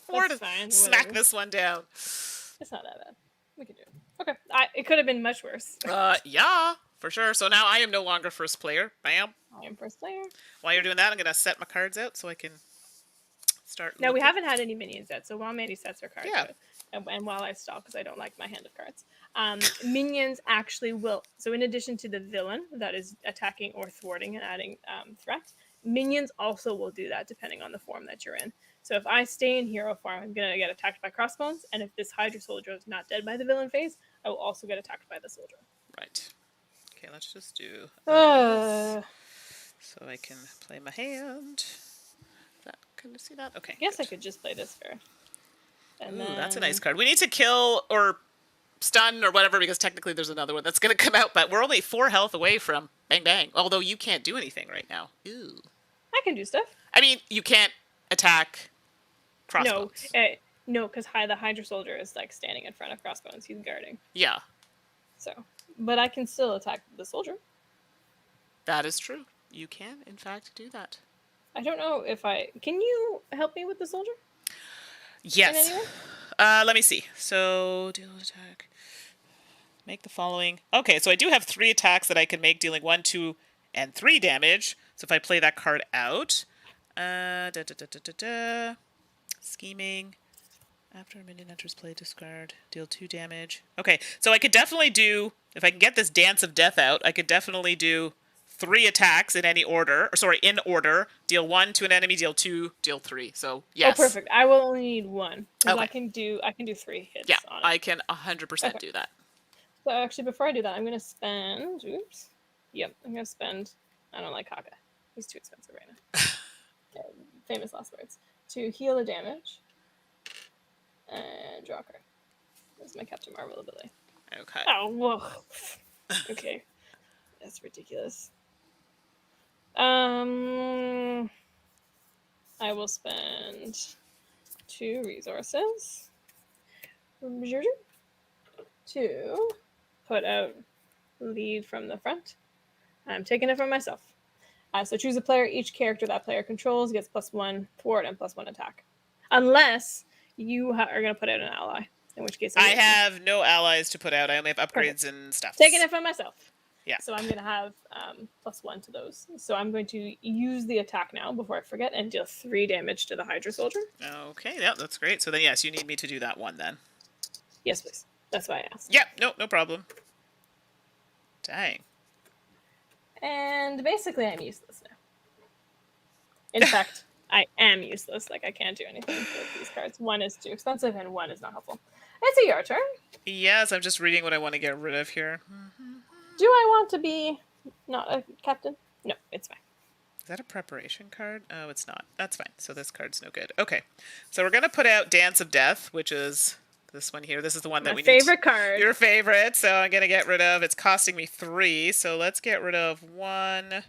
4 to smack this one down. It's not that bad. We can do it. Okay, it could have been much worse. Yeah. For sure. So now I am no longer first player. Bam. I am first player. While you're doing that, I'm going to set my cards out so I can start. Now, we haven't had any minions yet, so while Mandi sets her cards out, and while I stall, because I don't like my hand of cards, minions actually will. So in addition to the villain that is attacking or thwarting and adding threat, minions also will do that depending on the form that you're in. So if I stay in hero form, I'm going to get attacked by Crossbones, and if this Hydra Soldier is not dead by the villain phase, I will also get attacked by the soldier. Right. Okay, let's just do so I can play my hand. Can you see that? Okay. I guess I could just play this fair. And then... that's a nice card. We need to kill or stun or whatever because technically there's another one that's going to come out, but we're only 4 health away from bang bang. Although you can't do anything right now. Ew. I can do stuff. I mean, you can't attack Crossbones. No, because the Hydra Soldier is like standing in front of Crossbones. He's guarding. Yeah. So. But I can still attack the soldier. That is true. You can, in fact, do that. I don't know if can you help me with the soldier? Yes. Let me see. So, deal attack. Make the following. Okay, so I do have 3 attacks that I can make, dealing 1, 2, and 3 damage. So if I play that card out. Scheming. After a minion enters play, discard, deal 2 damage. Okay, so I could definitely do, if I can get this Dance of Death out, I could definitely do 3 attacks in any order, in order. Deal 1 to an enemy, deal 2, deal 3. So, yes. Oh, perfect. I will only need 1. Okay. I can do 3 hits on it. I can 100% do that. So actually, before I do that, I'm going to spend, I'm going to spend, I don't like Haka. He's too expensive right now. Famous last words. To heal the damage. And draw a card. That's my Captain Marvel ability. Okay. Oh, whoa. Okay. That's ridiculous. I will spend 2 resources to put out lead from the front. I'm taking it from myself. So choose a player. Each character that player controls gets +1 thwart and +1 attack. Unless you are going to put out an ally, in which case I have no allies to put out. I only have upgrades and stuff. Taking it from myself. Yeah. So I'm going to have +1 to those. So I'm going to use the attack now before I forget and deal 3 damage to the Hydra Soldier. Okay, yeah, that's great. So then, yes, you need me to do that one then. Yes, please. That's why I asked. Yeah, no problem. Dang. And basically, I'm useless now. In fact, I am useless. Like, I can't do anything with these cards. One is too expensive, and one is not helpful. It's your turn. Yes, I'm just reading what I want to get rid of here. Do I want to be not a captain? No, it's fine. Is that a preparation card? Oh, it's not. That's fine. So this card's no good. Okay. So we're going to put out Dance of Death, which is this one here. This is the one that My we favorite need. card. Your favorite. So I'm going to get rid of. It's costing me 3. So let's get rid of 1,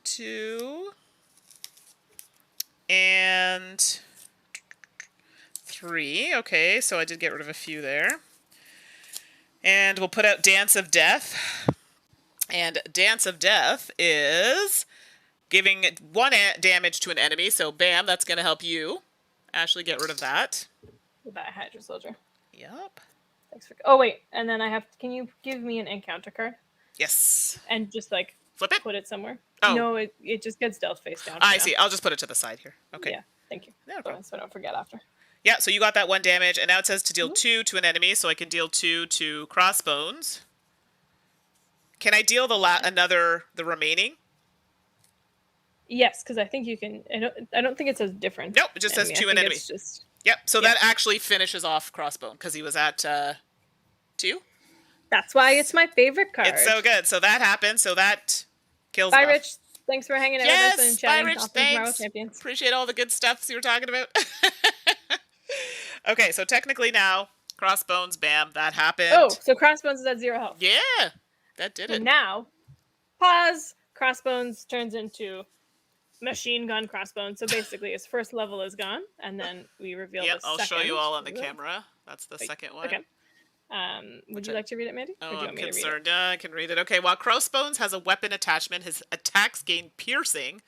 2, and 3. Okay, so I did get rid of a few there. And we'll put out Dance of Death. And Dance of Death is giving 1 damage to an enemy. So bam, that's going to help you. Ashley, get rid of that. That Hydra Soldier. Yep. Thanks for. Oh wait, and then I have. Can you give me an encounter card? Yes. And just like Flip it? put it somewhere. Oh. No, it just gets dealt face down. I see. I'll just put it to the side here. Okay. Yeah, thank you. No problem. So I don't forget after. Yeah, so you got that 1 damage, and now it says to deal 2 to an enemy, so I can deal 2 to Crossbones. Can I deal the remaining? Yes, because I think you can. I don't think it says different. Nope, it just says 2 an enemy. It's just. Yep, so that actually finishes off Crossbone, because he was at 2. That's why it's my favorite card. It's so good. So that happened, so that kills Bye, him off. Rich. Thanks for hanging out Yes, with us and bye, chatting. Rich. Thanks. Champions. Appreciate all the good stuff you were talking about. Okay, so technically now, Crossbones, bam, that happened. Oh, so Crossbones is at 0 health. Yeah, that did it. And now, pause. Crossbones turns into Machine Gun Crossbones. So basically, his first level is gone, and then we reveal the I'll second. show you all on the camera. That's the second one. Okay. Would you like to read it, Mandi? Oh, I'm concerned. I can read it. Okay, while Crossbones has a weapon attachment, his attacks gain piercing.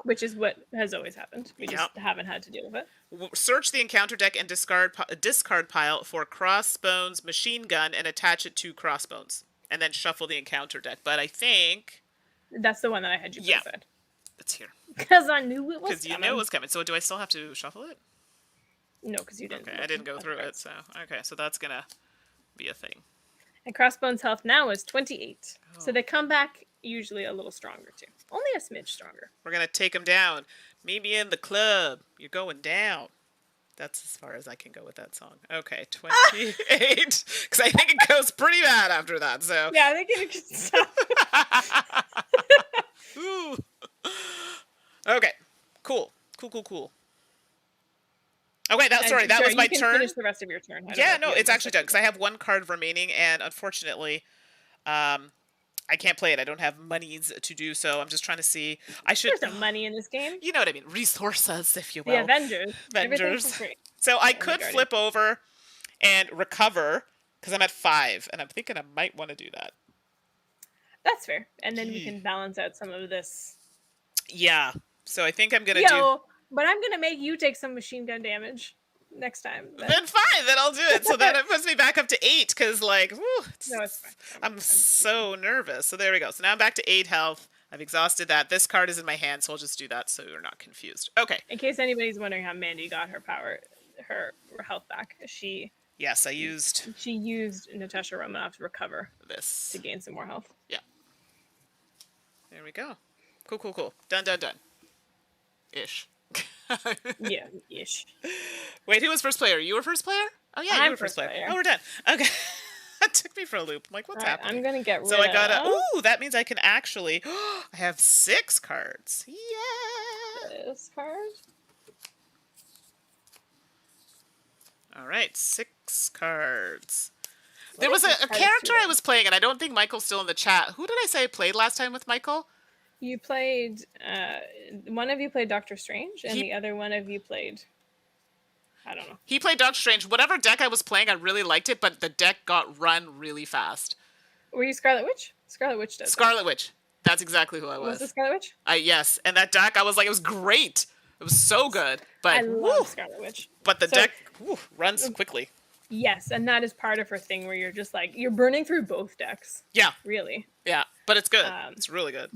Which is what has always happened. We just haven't had to deal with it. Search the encounter deck and discard pile for Crossbones Machine Gun and attach it to Crossbones. And then shuffle the encounter deck. But I think... That's the one that I had you put aside. It's here. Because I knew it was coming. Because you knew it was coming. So do I still have to shuffle it? No, because you didn't. Okay, I didn't go through it. So okay, so that's going to be a thing. And Crossbones' health now is 28. Oh. So they come back usually a little stronger too. Only a smidge stronger. We're going to take him down. Meet me in the club. You're going down. That's as far as I can go with that song. Okay, 28. Because I think it goes pretty bad after that. So yeah, I think it can stop. Ooh. Okay, cool. Okay, that was my turn. Finish the rest of your turn. Yeah, no, it's actually done because I have 1 card remaining, and unfortunately, I can't play it. I don't have monies to do so. I'm just trying to see. There's no money in this game. You know what I mean? Resources, if you will. The Avengers. So I could flip over and recover because I'm at 5, and I'm thinking I might want to do that. That's fair, and then we can balance out some of this. Yeah. So I think I'm gonna do. But I'm gonna make you take some machine gun damage next time. Then fine, then I'll do it. So then it puts me back up to 8 because, like, no, it's fine. I'm so nervous. So there we go. So now I'm back to 8 health. I've exhausted that. This card is in my hand, so I'll just do that so you're not confused. Okay. In case anybody's wondering how Mandi got her health back, Yes, I used. She used Natasha Romanoff to recover this to gain some more health. Yeah. There we go. Cool. Done. Ish. Yeah, ish. Wait, who was first player? You were first player? Oh yeah, you were first player. Oh, we're done. Okay. That took me for a loop. I'm like, what's happening? I'm gonna get rid So I gotta. Ooh, that means I can actually. I have 6 cards. Yeah. This card. All right, 6 cards. There was a character I was playing, and I don't think Michael's still in the chat. Who did I say I played last time with Michael? You played. One of you played Doctor Strange, and the other one of you played. I don't know. He played Doctor Strange. Whatever deck I was playing, I really liked it, but the deck got run really fast. Were you Scarlet Witch? Scarlet Witch does. Scarlet Witch. That's exactly who I was. Was it Scarlet Witch? Yes, and that deck, I was like, it was great. It was so good. But I love Scarlet Witch. But the deck runs quickly. Yes, and that is part of her thing where you're just like, you're burning through both decks. Yeah. Really. Yeah, but it's good. It's really good.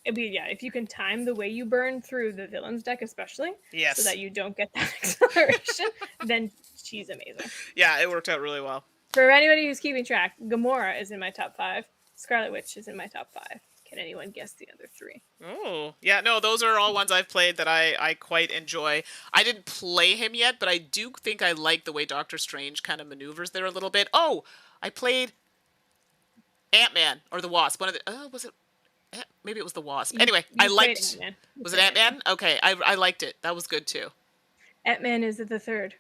It'd be, yeah, if you can time the way you burn through the villains deck, especially, Yes. so that you don't get that acceleration, then she's amazing. Yeah, it worked out really well. For anybody who's keeping track, Gamora is in my top 5. Scarlet Witch is in my top 5. Can anyone guess the other 3? Oh, yeah, no, those are all ones I've played that I quite enjoy. I didn't play him yet, but I do think I like the way Doctor Strange kind of maneuvers there a little bit. Oh, I played Ant-Man or the Wasp. One of the was it? Maybe it was the Wasp. Anyway, I liked. Ant-Man. Was it Ant-Man? Okay, I liked it. That was good too. Ant-Man is the 3rd.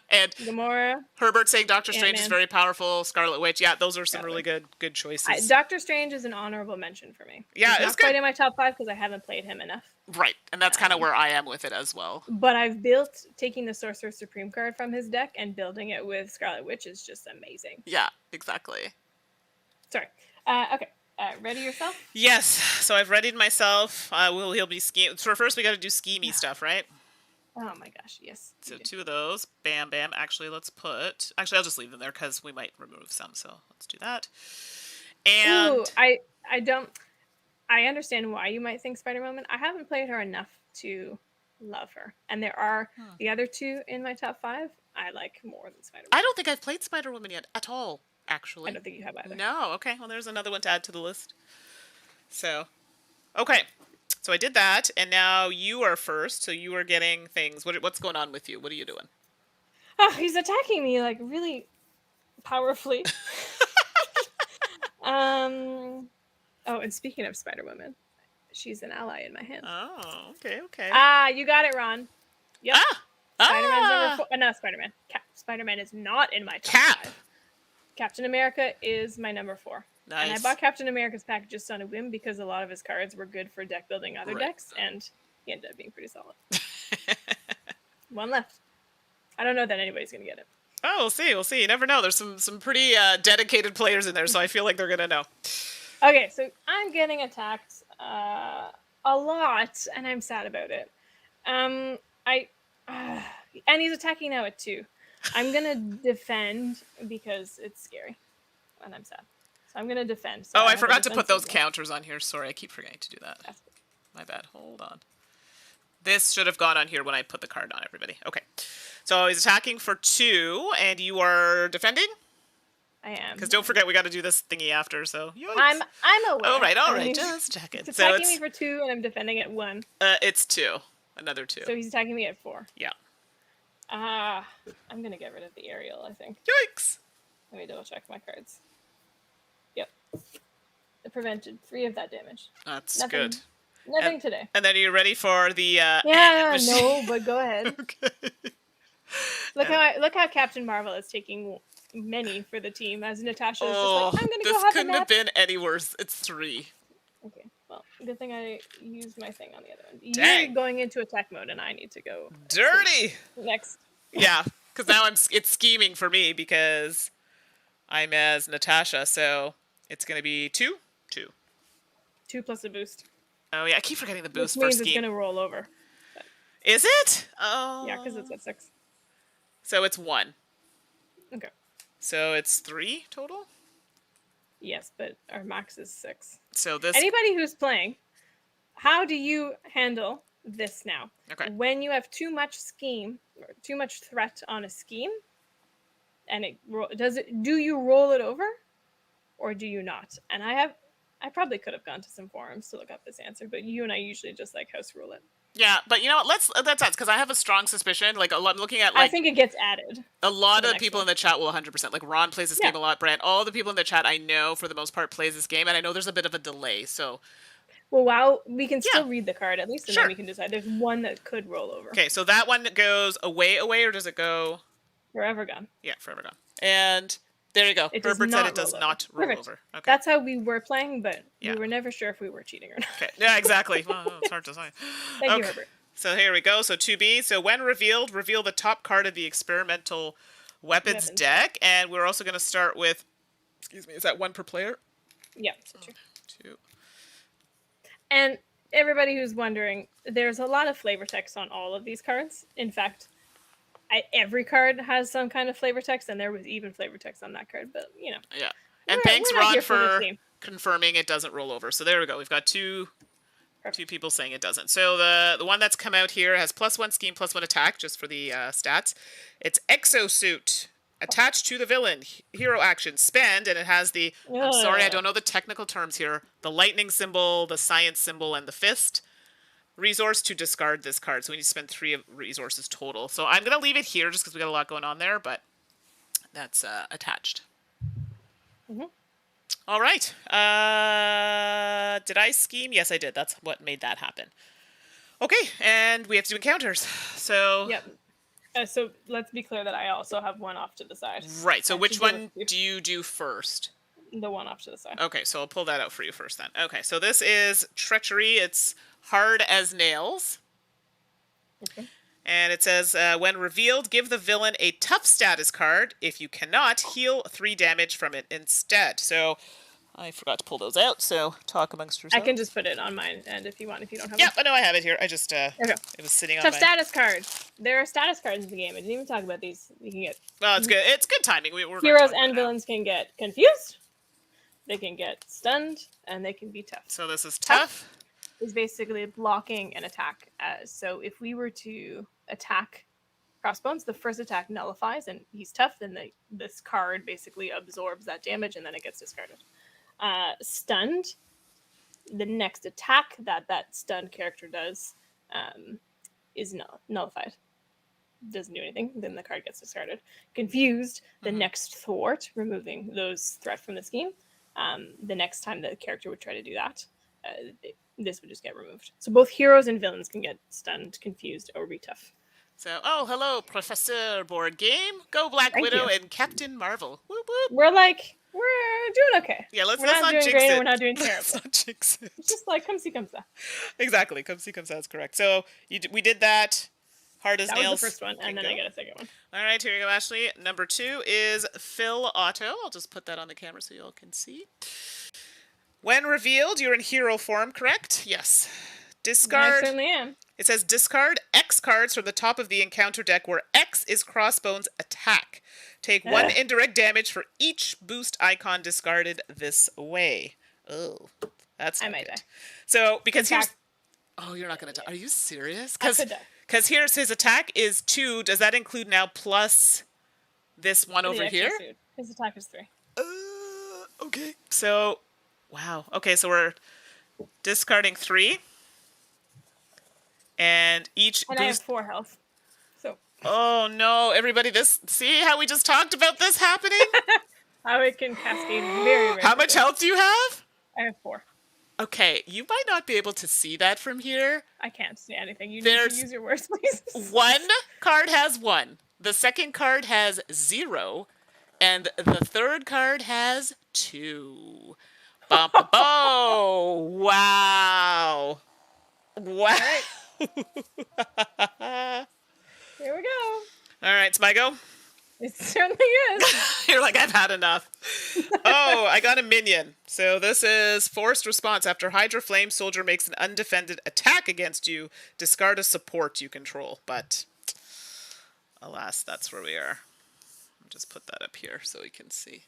And Gamora. Herbert saying Doctor Strange Ant-Man. is very powerful. Scarlet Witch. Yeah, those are some really good choices. Doctor Strange is an honorable mention for me. Yeah, He's it's not good. quite in my top 5 because I haven't played him enough. Right, and that's kind of where I am with it as well. But I've built taking the Sorcerer Supreme card from his deck and building it with Scarlet Witch is just amazing. Yeah, exactly. Sorry. Okay. Ready yourself? Yes. So I've readied myself. He'll be scheme. So first we got to do schemey stuff, right? Oh my gosh, yes. So 2 of those. Bam, bam. Actually, let's put... Actually, I'll just leave them there because we might remove some. So let's do that. And... Ooh, I don't... I understand why you might think Spider-Woman. I haven't played her enough to love her. And there are the other 2 in my top 5 I like more than Spider-Woman. I don't think I've played Spider-Woman yet at all, actually. I don't think you have either. No, okay. Well, there's another one to add to the list. So, okay. So I did that, and now you are first, so you are getting things. What's going on with you? What are you doing? Oh, he's attacking me, like, really powerfully. Oh, and speaking of Spider-Woman, she's an ally in my hand. Oh, okay, okay. You got it, Ron. Yep. Spider-Man's number 4. No, Spider-Man. Spider-Man is not in my top 5. Captain America is my number 4. Nice. And I bought Captain America's pack just on a whim because a lot of his cards were good for deck building other decks, and he ended up being pretty solid. 1 left. I don't know that anybody's going to get it. Oh, we'll see. We'll see. You never know. There's some pretty dedicated players in there, so I feel like they're going to know. Okay, so I'm getting attacked a lot, and I'm sad about it. And he's attacking now at 2. I'm going to defend because it's scary, and I'm sad. So I'm going to defend. So I forgot to put those counters on here. Sorry, I keep forgetting to do that. My bad. Hold on. This should have gone on here when I put the card on, everybody. Okay. So he's attacking for 2, and you are defending? I am. Because don't forget, we got to do this thingy after, so... Yikes. I'm aware. All right. Just check it. He's attacking me for 2, and I'm defending at 1. It's 2. Another 2. So he's attacking me at 4. Yeah. I'm going to get rid of the aerial, I think. Yikes. Let me double check my cards. Yep. It prevented 3 of that damage. That's good. Nothing today. And then are you ready for the... yeah, no, but go ahead. Okay. Look how Captain Marvel is taking many for the team, as Natasha is just like, I'm going to go have a nap. This couldn't have been any worse. It's 3. Okay, well, good thing I used my thing on the other one. Dang. You're going into attack mode, and I need to go... Dirty! Next. Yeah, because now it's scheming for me because I'm as Natasha, so it's going to be 2? 2. 2 plus a boost. Oh, yeah, I keep forgetting the boost Which for means scheme. it's going to roll over. Is it? Oh. Yeah, because it's at 6. So it's 1. Okay. So it's 3 total? Yes, but our max is 6. So this... Anybody who's playing, how do you handle this now? Okay. When you have too much scheme, or too much threat on a scheme, and do you roll it over, or do you not? And I probably could have gone to some forums to look up this answer, but you and I usually just like house rule it. Yeah, but you know what? That's because I have a strong suspicion. Like I'm looking at I think it gets added. A lot of people in the chat will 100%. Like Ron plays this game a lot. Brant, all the people in the chat I know for the most part plays this game, and I know there's a bit of a delay. So, well, we can still read the card at least, and then we can decide. There's one that could roll over. Okay, so that one goes away, or does it go forever gone? Yeah, forever gone. And there you go. Herbert said it does not roll over. Okay. That's how we were playing, but we were never sure if we were cheating or not. Okay. Yeah, exactly. Well, it's hard to say. Thank you, Herbert. So here we go. So 2B. So when revealed, reveal the top card of the experimental weapons deck. And we're also going to start with, excuse me, is that 1 per player? Yeah. 2. And everybody who's wondering, there's a lot of flavor text on all of these cards. In fact, every card has some kind of flavor text, and there was even flavor text on that card. But, you know. Yeah. And thanks, Ron, for confirming it doesn't roll over. So there we go. We've got two people saying it doesn't. So the one that's come out here has +1 scheme, +1 attack, just for the stats. It's Exosuit. Attached to the villain. Hero action. Spend, and it has the... I'm sorry, I don't know the technical terms here. The lightning symbol, the science symbol, and the fist. Resource to discard this card. So we need to spend 3 resources total. So I'm going to leave it here just because we got a lot going on there, but that's attached. Mm-hmm. All right. Did I scheme? Yes, I did. That's what made that happen. Okay, and we have to do encounters. So... Yep. So let's be clear that I also have one off to the side. Right, so which one do you do first? The one off to the side. Okay, so I'll pull that out for you first then. Okay, so this is Treachery. It's hard as nails. Okay. And it says, when revealed, give the villain a tough status card. If you cannot, heal 3 damage from it instead. So I forgot to pull those out, so talk amongst yourselves. I can just put it on mine end if you want, if you don't have one. I know I have it here. I just, okay. It was sitting on tough my... status card. There are status cards in the game. I didn't even talk about these. You can get... Well, it's good. It's good timing. We're Heroes and villains can get confused. They can get stunned, and they can be tough. So this is tough. Is basically blocking an attack. So if we were to attack Crossbones, the first attack nullifies, and he's tough, then this card basically absorbs that damage, and then it gets discarded. Stunned, the next attack that stunned character does is nullified. Doesn't do anything, then the card gets discarded. Confused, the next thwart, removing those threat from the scheme. The next time the character would try to do that, this would just get removed. So both heroes and villains can get stunned, confused, or be tough. So, hello, Professor Board Game. Go Black Widow and Captain Marvel. Whoop, whoop. We're doing okay. Yeah, let's not not doing jinx great, it. We're not doing terrible. Let's not jinx it. It's just like, come see, come sa. Exactly, come see, come sa is correct. So, we did that. Hard as nails. That was the first one, and then I get a second one. All right, here you go, Ashley. Number 2 is Phil Otto. I'll just put that on the camera so you all can see. When revealed, you're in hero form, correct? Yes. Discard. I certainly am. It says discard X cards from the top of the encounter deck where X is Crossbones' attack. Take 1 indirect damage for each boost icon discarded this way. Oh, that's not good. Die. So, because here's... Oh, you're not going to die. Are you serious? Because here's his attack is 2. Does that include now plus this one over here? His attack is 3. Okay. So, wow. Okay, so we're discarding 3. And each boost... I have 4 health. So. Oh, no. Everybody, see how we just talked about this happening? How it can cascade very rapidly. How much health do you have? I have 4. Okay, you might not be able to see that from here. I can't see anything. You need to use your words, please. One card has 1. The second card has 0. And the third card has 2. Oh, wow. Wow. All right. Here we go. All right, it's my go. It certainly is. You're like, I've had enough. Oh, I got a minion. So this is forced response. After Hydra Flame, soldier makes an undefended attack against you. Discard a support you control. But alas, that's where we are. I'll just put that up here so we can see.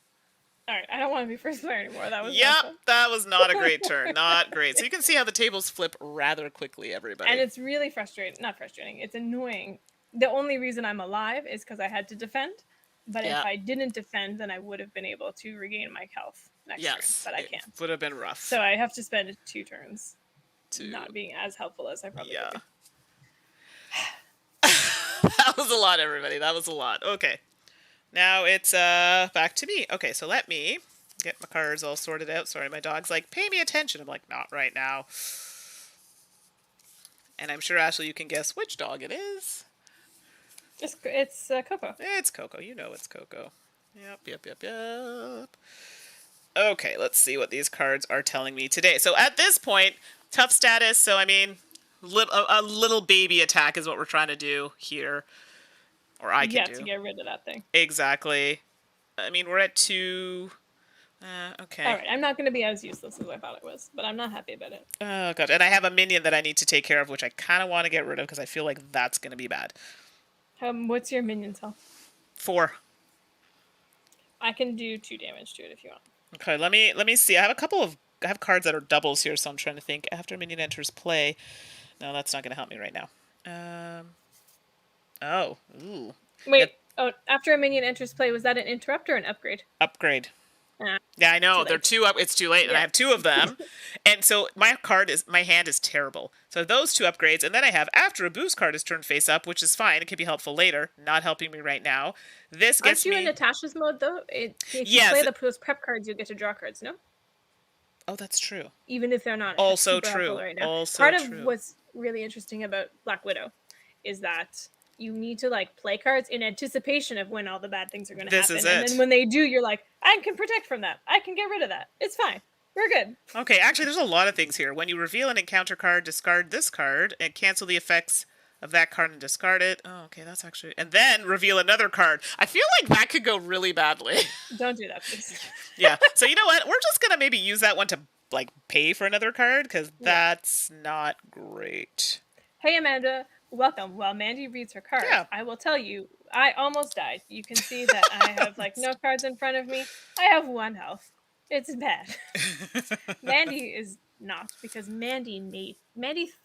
All right, I don't want to be first player anymore. That was awesome. That was not a great turn. Not great. So you can see how the tables flip rather quickly, everybody. And it's really frustrating. Not frustrating. It's annoying. The only reason I'm alive is because I had to defend. But if I didn't defend, then I would have been able to regain my health next turn. But I can't. It would have been rough. So I have to spend 2 turns not being as helpful as I probably would be. That was a lot, everybody. That was a lot. Okay. Now it's back to me. Okay, so let me get my cards all sorted out. Sorry, my dog's like, pay me attention. I'm like, not right now. And I'm sure, Ashley, you can guess which dog it is. It's Coco. It's Coco. You know it's Coco. Yep. Okay, let's see what these cards are telling me today. So at this point, tough status. So, I mean, a little baby attack is what we're trying to do here. Or I can do. To get rid of that thing. Exactly. I mean, we're at 2... okay. All right, I'm not going to be as useless as I thought it was, but I'm not happy about it. Oh, God. And I have a minion that I need to take care of, which I kind of want to get rid of because I feel like that's going to be bad. What's your minion's health? 4. I can do 2 damage to it if you want. Okay, let me see. I have cards that are doubles here, so I'm trying to think. After a minion enters play. No, that's not going to help me right now. Oh, ooh. Wait. Get Oh, after a minion enters play, was that an interrupt or an upgrade? upgrade. Ah, Yeah, I know. too They're late. two up. It's too late, and I Yeah. have two of them. And so my hand is terrible. So those two upgrades, and then I have after a boost card is turned face up, which is fine. It can be helpful later. Not helping me right now. This Aren't gets you in me. Natasha's mode though? If you play Yes. those prep cards, you'll get to draw cards. No, Oh, that's true. even if they're not Also super helpful true. right now. Also Part of true. what's really interesting about Black Widow is that you need to like play cards in anticipation of when all the bad things are going to This happen, is and it. then when they do, you're like, I can protect from that. I can get rid of that. It's fine. We're good. Okay, actually, there's a lot of things here. When you reveal an encounter card, discard this card and cancel the effects of that card and discard it. Oh, okay, that's actually. And then reveal another card. I feel like that could go really badly. Don't do that, please. Yeah. So you know what? We're just gonna maybe use that one to like pay for another card because Yeah. that's not great. Hey, Amanda, welcome. While Mandi reads her cards, Yeah. I will tell you, I almost died. You can see that I have like no cards in front of me. I have 1 health. It's bad. Mandi is not, because Mandi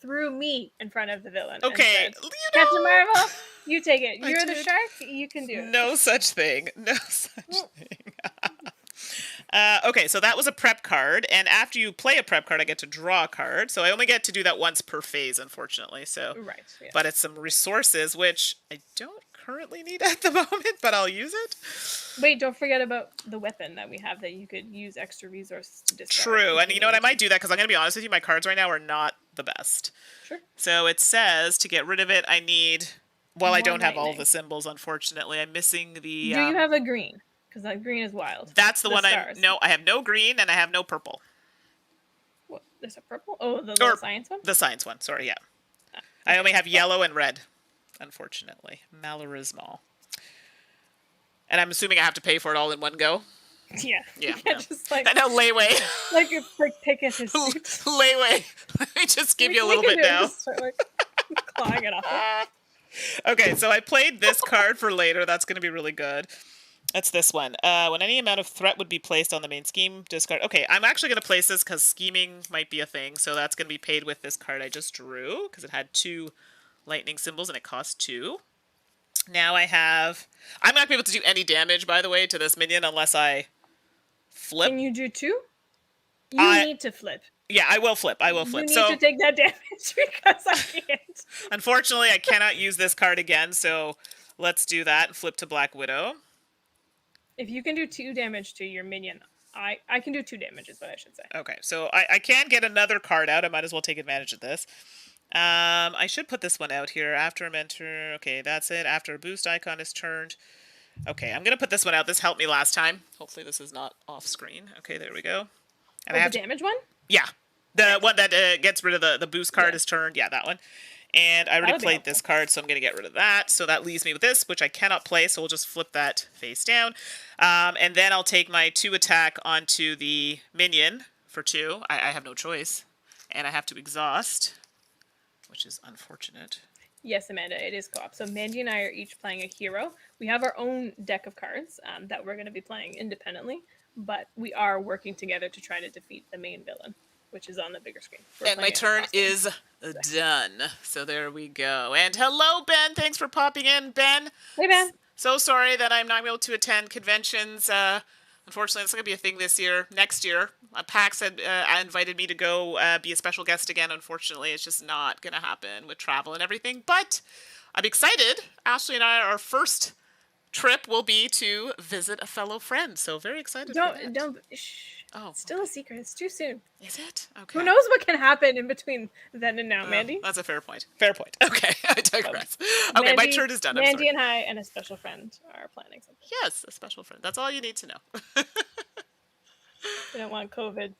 threw me in front of the villain. Okay, And said, you Captain know. Marvel, you take it. I You're the did. shark. You can do it. No such thing. No such thing. Okay, so that was a prep card, and after you play a prep card, I get to draw a card. So I only get to do that once per phase, unfortunately. So, Right. Yeah. but it's some resources which I don't currently need at the moment, but I'll use it. Wait, don't forget about the weapon that we have that you could use extra resources to discard. True, if and you need know what? I to. might do that because I'm going to be honest with you. My cards right now are not the best. Sure. So it says to get rid of it, I need. Well, I More don't have all lightning. the symbols, unfortunately. I'm missing the. Do you have a green? Because that green is wild. That's the one stars. No, I have no green and I have no purple. What? There's a purple? Oh, the little Or science one? the science one. Sorry, yeah. Ah, I only have yellow and red, unfortunately. Malarismal. And I'm assuming I have to pay for it all in one go. Yeah. Yeah, You can't yeah. just like, I know, layway. like you're like picking his suit. Layway. Let me just give you a little We can bit do it, now. just start, like, clawing it off. Okay, so I played this card for later. That's going to be really good. That's this one. When any amount of threat would be placed on the main scheme, discard. Okay, I'm actually going to place this because scheming might be a thing. So that's going to be paid with this card I just drew because it had 2 lightning symbols and it cost 2. Now I have. I'm not going to be able to do any damage, by the way, to this minion unless I flip. Can you do 2? You need to flip. Yeah, I will flip. I will flip. You need to take that damage because I can't. Unfortunately, I cannot use this card again. So let's do that and flip to Black Widow. If you can do 2 damage to your minion, I can do 2 damage is what I should say. Okay, so I can get another card out. I might as well take advantage of this. I should put this one out here. After a mentor. Okay, that's it. After a boost icon is turned. Okay, I'm going to put this one out. This helped me last time. Hopefully this is not off screen. Okay, there we go. And Oh, I have the damage one? Yeah. The one that gets rid of the boost card is turned. Yeah, that one. And I already played this card, so I'm going to get rid of that. So that leaves me with this, which I cannot play, so we'll just flip that face down. And then I'll take my 2 attack onto the minion for 2. I have no choice. And I have to exhaust, which is unfortunate. Yes, Amanda, it is co-op. So Mandi and I are each playing a hero. We have our own deck of cards that we're going to be playing independently, but we are working together to try to defeat the main villain, which is on the bigger screen. And my turn is done. So there we go. And hello, Ben. Thanks for popping in, Ben. Hey, Ben. So sorry that I'm not able to attend conventions. Unfortunately, it's not going to be a thing this year. Next year, PAX had invited me to go be a special guest again. Unfortunately, it's just not going to happen with travel and everything. But I'm excited. Ashley and I, our first trip will be to visit a fellow friend. So very excited for that. Don't. Shh. Oh, it's still a secret. It's too soon. Is it? Okay. Who knows what can happen in between then and now, Mandi? That's a fair point. Fair point. Okay, I digress. Okay, my turn is done. Mandi and I and a special friend are planning something. Yes, a special friend. That's all you need to know. We don't want COVID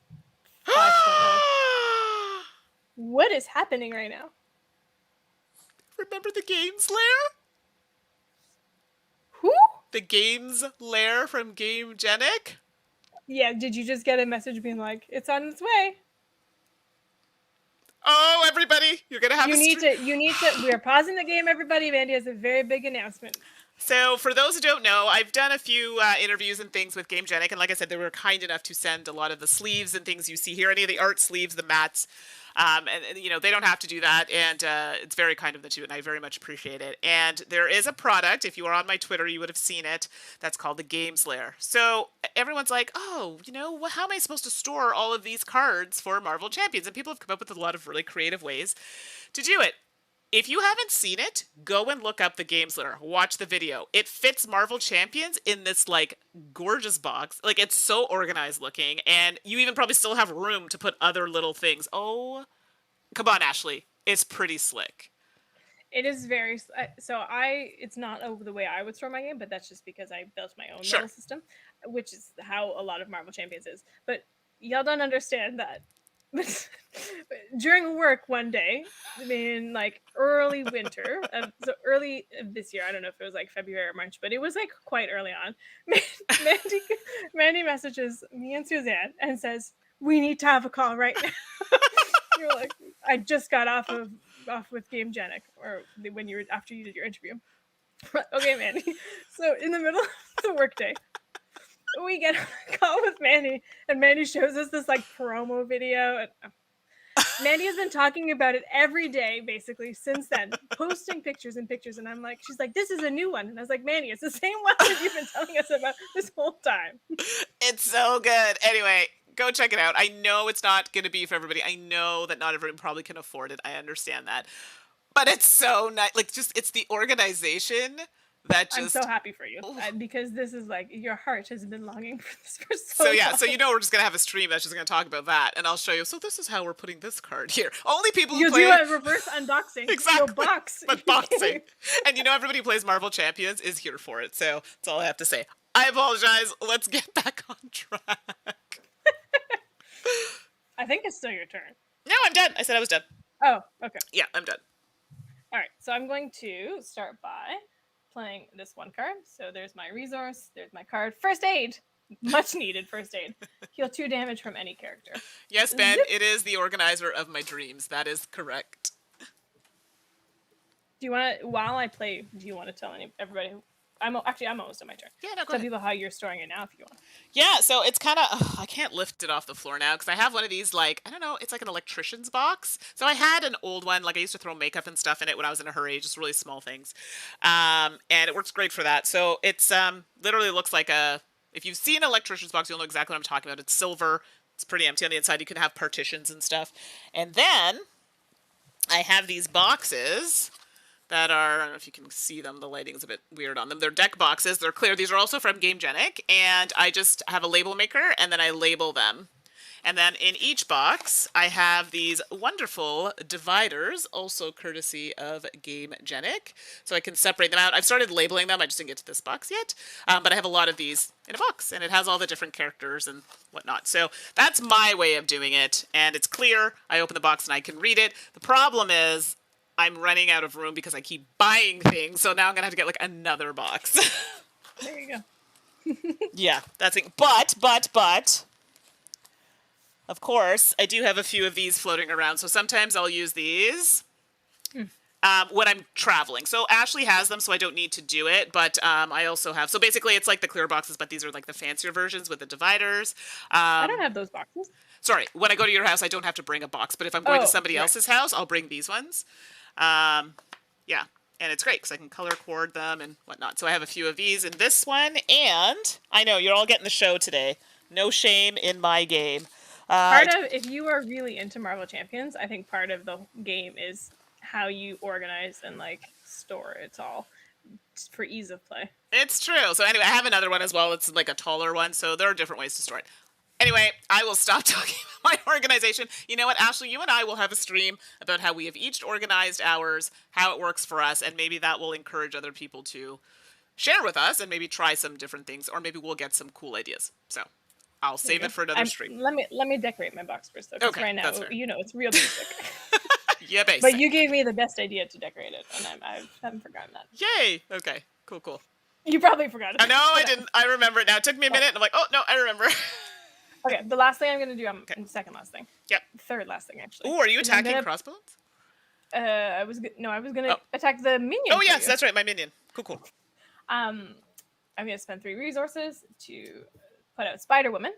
5.0. What is happening right now? Remember the Games Lair? Who? The Games Lair from Game Genic? Yeah, did you just get a message being like, it's on its way? Oh, everybody, you're going to have You need to, we are pausing the game, everybody. Mandi has a very big announcement. So, for those who don't know, I've done a few interviews and things with GameGenic, and like I said, they were kind enough to send a lot of the sleeves and things you see here, any of the art sleeves, the mats, and you know they don't have to do that, and it's very kind of them to, and I very much appreciate it. And there is a product, if you are on my Twitter, you would have seen it. That's called the Games Lair. So everyone's like, oh, you know, how am I supposed to store all of these cards for Marvel Champions? And people have come up with a lot of really creative ways to do it. If you haven't seen it, go and look up the Games Lair. Watch the video. It fits Marvel Champions in this like gorgeous box. Like it's so organized looking, and you even probably still have room to put other little things. Oh, come on, Ashley. It's pretty slick. It is very so. It's not the way I would store my game, but that's just because I built my own Sure. little system, which is how a lot of Marvel Champions is. But y'all don't understand that. During work one day, in like early winter, so early this year, I don't know if it was like February or March, but it was like quite early on. Mandy messages me and Suzanne and says, "We need to have a call right now." You're like, I just got off with GameGenic, or when you were after you did your interview. Okay, Mandy. So in the middle of the workday, we get a call with Mandy, and Mandy shows us this like promo video. And Mandy has been talking about it every day, basically, since then, posting pictures and pictures. And I'm like, she's like, this is a new one. And I was like, Mandy, it's the same one that you've been telling us about this whole time. It's so good. Anyway, go check it out. I know it's not going to be for everybody. I know that not everyone probably can afford it. I understand that. But it's so nice. Like, just, it's the organization that just... I'm so happy for you, because this is like, your heart has been longing for this for so yeah, long. so you know we're just going to have a stream that's just going to talk about that, and I'll show you. So this is how we're putting this card here. Only people who play... You'll do a reverse unboxing. Exactly. You'll box. But boxing. And you know everybody who plays Marvel Champions is here for it, so that's all I have to say. I apologize. Let's get back on track. I think it's still your turn. No, I'm done. I said I was done. Oh, okay. Yeah, I'm done. All right, so I'm going to start by playing this one card. So there's my resource, there's my card. First aid! Much needed first aid. Heal 2 damage from any character. Yes, Ben, it is the organizer of my dreams. That is correct. Do you want to, while I play, do you want to tell everybody who... I'm almost at my turn. Yeah, no, go Tell ahead. people how you're storing it now if you want. Yeah, so it's kind of... I can't lift it off the floor now because I have one of these, like, I don't know, it's like an electrician's box. So I had an old one, like I used to throw makeup and stuff in it when I was in a hurry, just really small things. And it works great for that. So it's literally looks like a... If you've seen an electrician's box, you'll know exactly what I'm talking about. It's silver. It's pretty empty on the inside. You can have partitions and stuff. And then I have these boxes that are, I don't know if you can see them, the lighting's a bit weird on them. They're deck boxes, they're clear. These are also from GameGenic, and I just have a label maker, and then I label them. And then in each box, I have these wonderful dividers, also courtesy of GameGenic, so I can separate them out. I've started labeling them, I just didn't get to this box yet, but I have a lot of these in a box, and it has all the different characters and whatnot. So that's my way of doing it, and it's clear. I open the box and I can read it. The problem is, I'm running out of room because I keep buying things, so now I'm going to have to get, like, another box. There you go. Yeah, that's it. But, of course, I do have a few of these floating around, so sometimes I'll use these when I'm traveling. So Ashley has them, so I don't need to do it, but I also have... So basically, it's like the clear boxes, but these are, like, the fancier versions with the dividers. I don't have those boxes. Sorry, when I go to your house, I don't have to bring a box, but if I'm going to somebody else's house, I'll bring these ones. Yeah, and it's great because I can color cord them and whatnot. So I have a few of these in this one, and I know you're all getting the show today. No shame in my game. If you are really into Marvel Champions, I think part of the game is how you organize and like store it all for ease of play. It's true. So anyway, I have another one as well. It's like a taller one, so there are different ways to store it. Anyway, I will stop talking about my organization. You know what, Ashley? You and I will have a stream about how we have each organized ours, how it works for us, and maybe that will encourage other people to share with us and maybe try some different things, or maybe we'll get some cool ideas. So I'll save it for another stream. Let me decorate my box first, though, because right now, you know, it's real basic. Yeah, basic. But you gave me the best idea to decorate it, and I haven't forgotten that. Yay! Okay, cool. You probably forgot it. No, I didn't. I remember it now. It took me a minute, and I'm like, oh, no, I remember. Okay, the last thing I'm going to do, the second last thing. Yep. Third last thing, actually. Ooh, are you attacking crossbones? I was going to attack the minion. Oh, yes, that's right, my minion. Cool. I'm going to spend 3 resources to put out Spider Woman,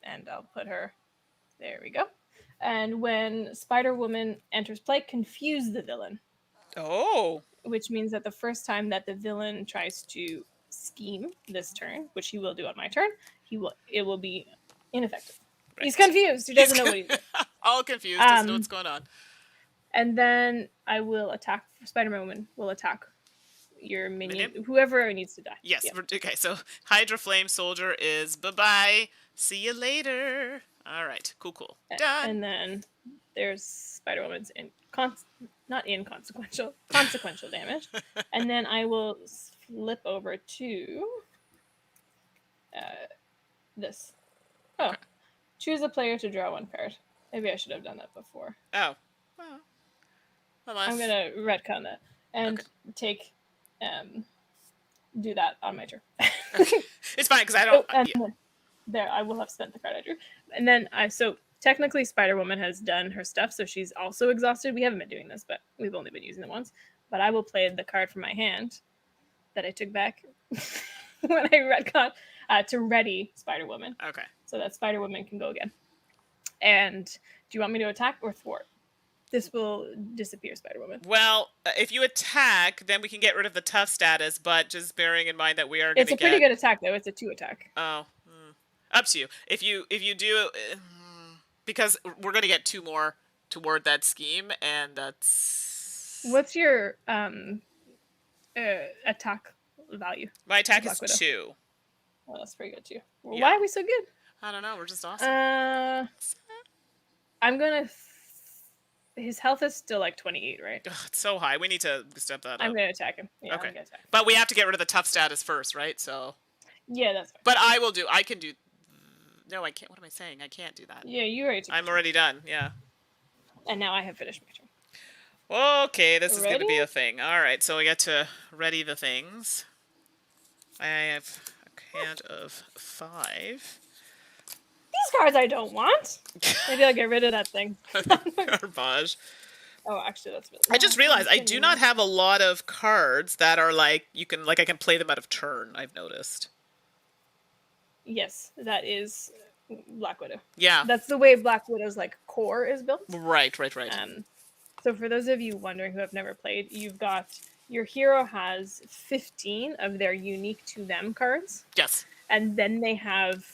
and I'll put her. There we go. And when Spider Woman enters play, confuse the villain. Oh. Which means that the first time that the villain tries to scheme this turn, which he will do on my turn, it will be ineffective. Right. He's confused. He doesn't know what he's doing. All confused. Doesn't know what's going on. And then I will attack. Spider-Man Woman will attack your minion, whoever needs to die. Yes. Yeah. Okay. So Hydra Flame Soldier is bye-bye. See you later. All right. Cool. Done. And then there's Spider-Woman's consequential damage. And then I will flip over to this. Oh. Okay. Choose a player to draw 1 card. Maybe I should have done that before. Oh. Well, I'm going to retcon that and take do that on my turn. Okay. It's fine because I don't. There, I will have spent the card I drew. And then so technically Spider-Woman has done her stuff, so she's also exhausted. We haven't been doing this, but we've only been using it once. But I will play the card from my hand that I took back when I retcon to ready Spider-Woman. Okay. So that Spider-Woman can go again. And do you want me to attack or thwart? This will disappear Spider-Woman. Well, if you attack, then we can get rid of the tough status, but just bearing in mind that we are going to get... It's a pretty good attack, though. It's a 2 attack. Oh. Up to you. If you do... because we're going to get 2 more toward that scheme, and that's... What's your attack value? My attack is 2. Oh, that's pretty good, too. Yeah. Why are we so good? I don't know. We're just awesome. I'm going to... His health is still like 28, right? Ugh, it's so high. We need to step that up. I'm going to attack him. Yeah, okay. I'm gonna attack him. But we have to get rid of the tough status first, right? So. Yeah, that's fine. But I can do... No, I can't. What am I saying? I can't do that. Yeah, you already took I'm already done, yeah. And now I have finished my turn. Okay, this is going to be a thing. All right, so we get to ready the things. I have a count of 5. These cards I don't want. Maybe I'll get rid of that thing. Garbage. Oh, actually, that's really... I just realized I do not have a lot of cards that are like I can play them out of turn. I've noticed. Yes, that is Black Widow. Yeah, that's the way Black Widow's like core is built. Right. So for those of you wondering who have never played, you've got your hero has 15 of their unique to them cards. Yes, and then they have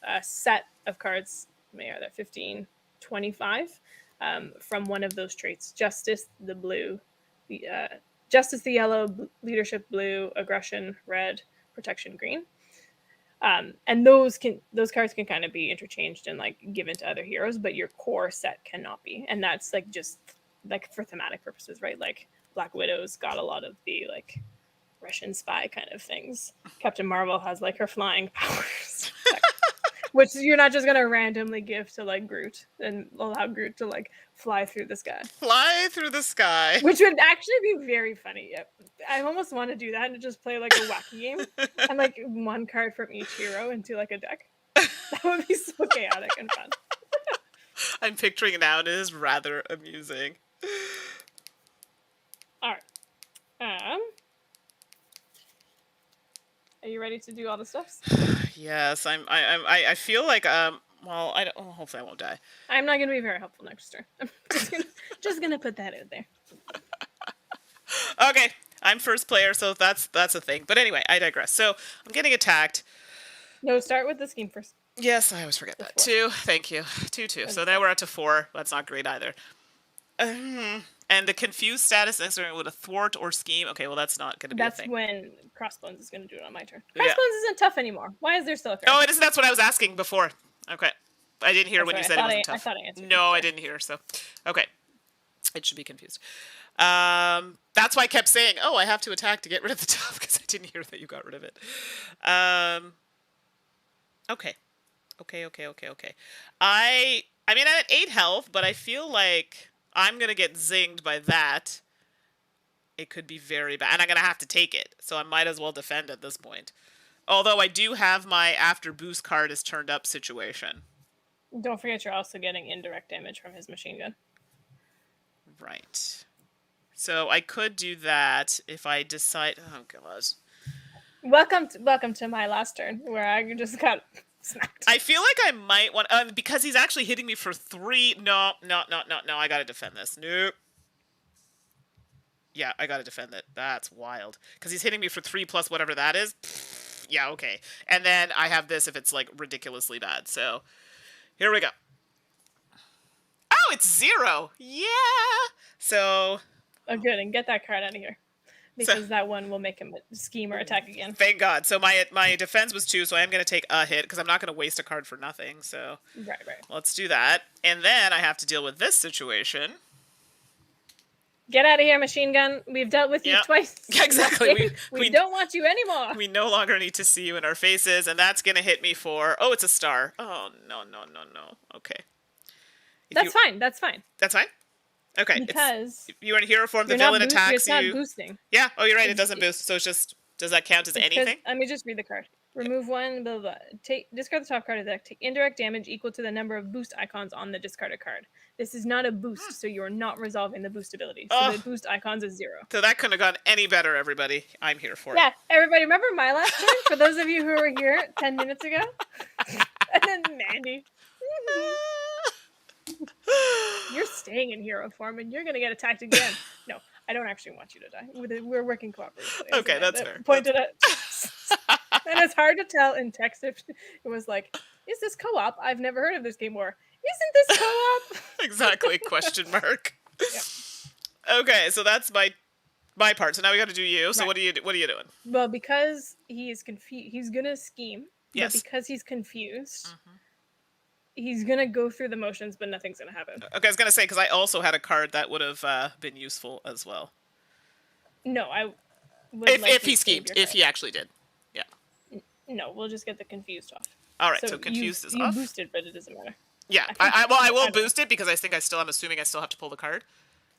a set of cards, 15, 25, from one of those traits. Justice, the blue. Justice, the yellow. Leadership, blue. Aggression, red. Protection, green. And those cards can kind of be interchanged and like given to other heroes, but your core set cannot be. And that's like just like for thematic purposes, right? Like Black Widow's got a lot of the like Russian spy kind of things. Captain Marvel has like her flying powers, which you're not just gonna randomly give to like Groot and allow Groot to like fly through the sky. Fly through the sky, which would actually be very funny. I almost want to do that and just play like a wacky game and like 1 card from each hero into like a deck. That would be so chaotic and fun. I'm picturing it now, and it is rather amusing. All right. Are you ready to do all the stuffs? Yes, I feel like well, I don't. Oh, hopefully, I won't die. I'm not gonna be very helpful next turn. I'm just gonna put that out there. Okay, I'm first player, so that's a thing. But anyway, I digress. So I'm getting attacked. No, start with the scheme first. Yes, I always forget that. 2. Thank you. 2. So now we're up to 4. That's not great either. And the confused status next turn with a thwart or scheme. Okay, well that's not going to be a thing. That's when Crossbones is going to do it on my turn. Crossbones isn't tough anymore. Why is there still a card? Oh, it isn't. That's what I was asking before. Okay, I didn't hear when you said it wasn't tough. I thought I answered. No, I didn't hear. So, okay, it should be confused. That's why I kept saying, "Oh, I have to attack to get rid of the tough," because I didn't hear that you got rid of it. Okay. I mean, I'm at 8 health, but I feel like I'm going to get zinged by that. It could be very bad. And I'm going to have to take it. So I might as well defend at this point. Although I do have my after boost card is turned up situation. Don't forget you're also getting indirect damage from his machine gun. Right. So I could do that if I decide. Oh god. Welcome to my last turn where I just got smacked. I feel like I might want because he's actually hitting me for 3. No. I gotta defend this. Nope. Yeah, I gotta defend it. That's wild. Because he's hitting me for 3 plus whatever that is. Yeah, okay. And then I have this if it's like ridiculously bad. So here we go. Oh, it's 0. Yeah. So. Oh, good, and get that card out of here. Because that one will make him scheme or attack again. Thank God. So my defense was 2, so I am going to take a hit because I'm not going to waste a card for nothing. So right. Let's do that. And then I have to deal with this situation. Get out of here, machine gun. We've dealt with you twice. Exactly. We don't want you anymore. We no longer need to see you in our faces, and that's going to hit me for... Oh, it's a star. Oh, no. Okay. That's fine. That's fine. That's fine? Okay. Because if you're in hero form, the villain attacks you. It's not boosting. Yeah. Oh, you're right. It doesn't boost. So it's just... Does that count as anything? Let me just read the card. Remove 1, blah, blah, blah. Discard the top card of the deck. Take indirect damage equal to the number of boost icons on the discarded card. This is not a boost, so you're not resolving the boost ability. So the boost icons is 0. So that couldn't have gone any better, everybody. I'm here for it. Yeah, everybody, remember my last turn? For those of you who were here 10 minutes ago? And then Mandi. You're staying in hero form, and you're going to get attacked again. No, I don't actually want you to die. We're working cooperatively. Okay, that's fair. Pointed at. And it's hard to tell in text if it was like, is this co-op? I've never heard of this game before. Isn't this co-op? Exactly, question mark. Yep. Okay, so that's my part. So now we got to do you. So what are you doing? Well, because he is confused, he's going to scheme. Yes. But because he's confused, he's going to go through the motions, but nothing's going to happen. Okay, I was going to say, because I also had a card that would have been useful as well. No, I would if he schemed, if he actually did. Yeah. No, we'll just get the confused off. All right, so confused is off. You boosted, but it doesn't matter. Yeah, I will boost it because I'm assuming I still have to pull the card.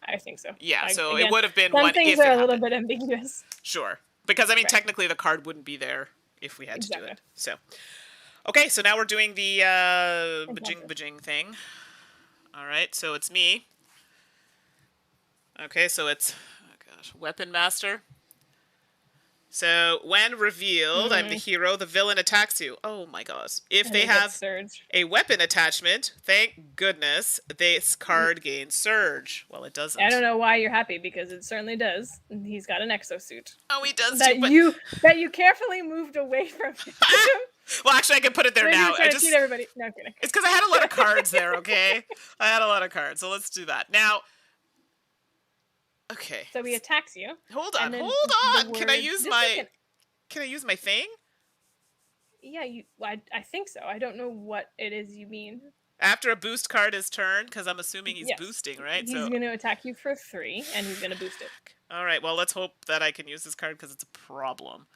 I think so. Yeah, so again, it would have been some one things if are it a little happened. bit ambiguous. Sure, because I mean technically the card wouldn't be there if we had to do it. So, okay, so now we're doing the bajing thing. All right, so it's me. Okay, so it's Weapon Master. So, when revealed, I'm the hero, the villain attacks you. Oh my gosh. If they have Surge. a weapon attachment, thank goodness, this card gains Surge. Well, it doesn't. I don't know why you're happy, because it certainly does. He's got an exosuit. Oh, he does that too, that you carefully moved away from him. Well, actually, I can put it there now. I just everybody. No, I'm kidding. It's because I had a lot of cards there, okay? I had a lot of cards, so let's do that. Now, okay. So he attacks you. Hold on. Can I use my thing? Yeah, I think so. I don't know what it is you mean. After a boost card is turned, because I'm assuming he's boosting, right? He's going to attack you for 3, and he's going to boost it. All right, well, let's hope that I can use this card because it's a problem.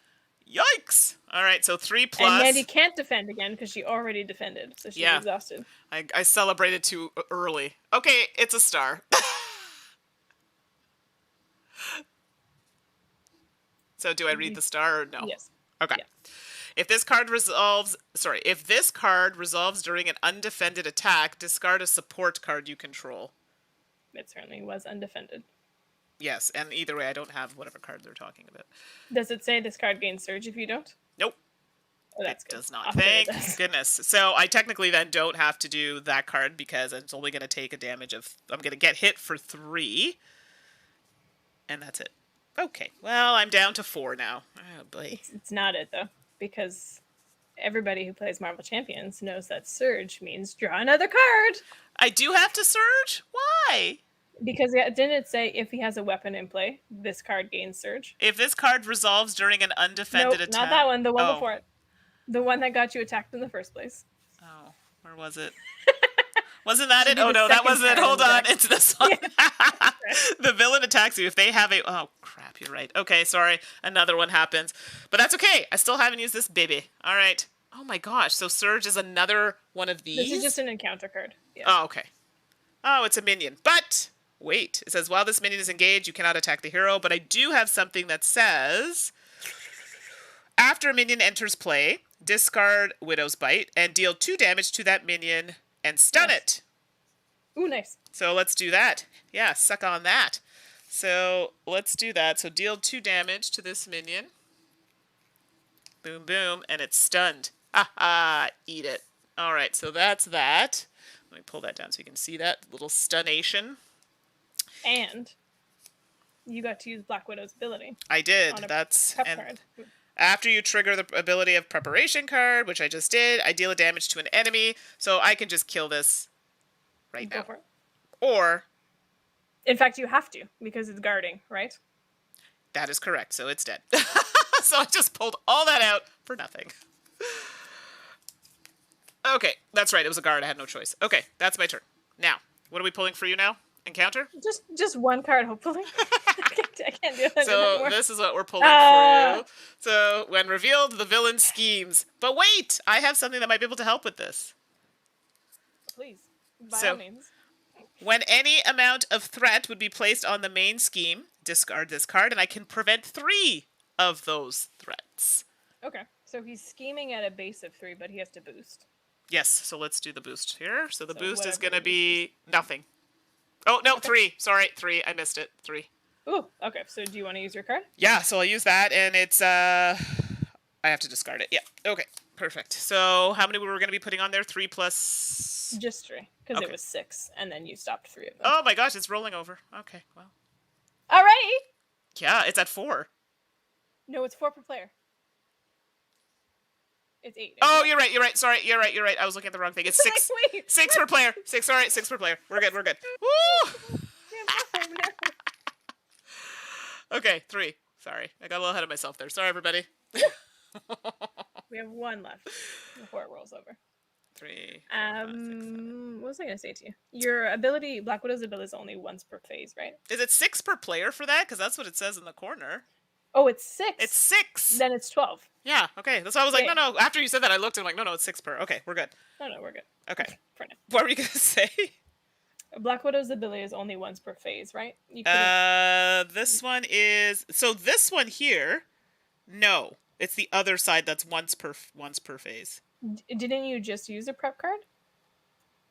Yikes! All right, so 3 plus. And Mandi can't defend again because she already defended, so she's exhausted. I celebrated too early. Okay, it's a star. So do I read the star or no? Yes. Okay. Yeah. If this card resolves during an undefended attack, discard a support card you control. It certainly was undefended. Yes, and either way, I don't have whatever card they're talking about. Does it say this card gains Surge if you don't? Nope. Oh, that's it good. does not. Thank goodness. So I technically then don't have to do that card because it's only going to take a damage of... I'm going to get hit for 3. And that's it. Okay. Well, I'm down to 4 now. Oh, boy. It's not it, though. Because everybody who plays Marvel Champions knows that Surge means draw another card. I do have to Surge? Why? Because didn't it say if he has a weapon in play, this card gains Surge? If this card resolves during an undefended attack... not that one. The one before it. The one that got you attacked in the first place. Oh, where was it? Wasn't that it? Oh, no, that wasn't it. Hold on. It's this one. The villain attacks you if they have a... Oh, crap. You're right. Okay, sorry. Another one happens. But that's okay. I still haven't used this baby. All right. Oh, my gosh. So Surge is another one of these? This is just an encounter card. Yeah. Oh, okay. Oh, it's a minion. But... Wait, it says, while this minion is engaged, you cannot attack the hero, but I do have something that says, after a minion enters play, discard Widow's Bite and deal 2 damage to that minion and stun it. Ooh, nice. So let's do that. Yeah, suck on that. So let's do that. So deal 2 damage to this minion. Boom, boom, and it's stunned. Ha ha! Eat it. All right, so that's that. Let me pull that down so you can see that little stunnation. And you got to use Black Widow's ability. I did. On a That's prep and card. after you trigger the ability of preparation card, which I just did, I deal a damage to an enemy, so I can just kill this right Go now. for it. Or in fact, you have to because it's guarding, right? that is correct. So it's dead. So I just pulled all that out for nothing. Okay, that's right. It was a guard. I had no choice. Okay, that's my turn. Now, what are we pulling for you now? Encounter? Just one card, hopefully. I can't do that So anymore. this is what we're pulling for you. So when revealed, the villain schemes. But wait, I have something that might be able to help with this. Please, by all means. When any amount of threat would be placed on the main scheme, discard this card, and I can prevent 3 of those threats. Okay, so he's scheming at a base of 3, but he has to boost. Yes, so let's do the boost here. So the boost is whatever going to the be nothing. Oh, no, 3. Sorry, 3. I missed it. 3. Ooh, okay, so do you want to use your card? Yeah, so I'll use that, and it's, I have to discard it. Yeah, okay, perfect. So how many were we going to be putting on there? 3 plus... Just 3, because it was 6, and then you stopped 3 of them. Oh my gosh, it's rolling over. Okay, well. Alrighty! Yeah, it's at 4. No, it's 4 per player. It's 8. Oh, you're right. Sorry, you're right. I was looking at the wrong thing. It's 6. 6 per player. 6, all right, 6 per player. We're good. Woo! Okay, 3. Sorry, I got a little ahead of myself there. Sorry, everybody. We have 1 left before it rolls over. 3. 4, 5, 6, 7. What was I going to say to you? Your ability, Black Widow's ability is only once per phase, right? Is it 6 per player for that? Because that's what it says in the corner. Oh, it's 6. It's 6. Then it's 12. Yeah. Okay. That's why I was like, no. After you said that, I looked and I'm like, no, it's 6 per. Okay, we're good. No, we're good. Okay. For now. What were you gonna say? Black Widow's ability is only once per phase, right? This one is this one here. No, it's the other side that's once per phase. Didn't you just use a prep card?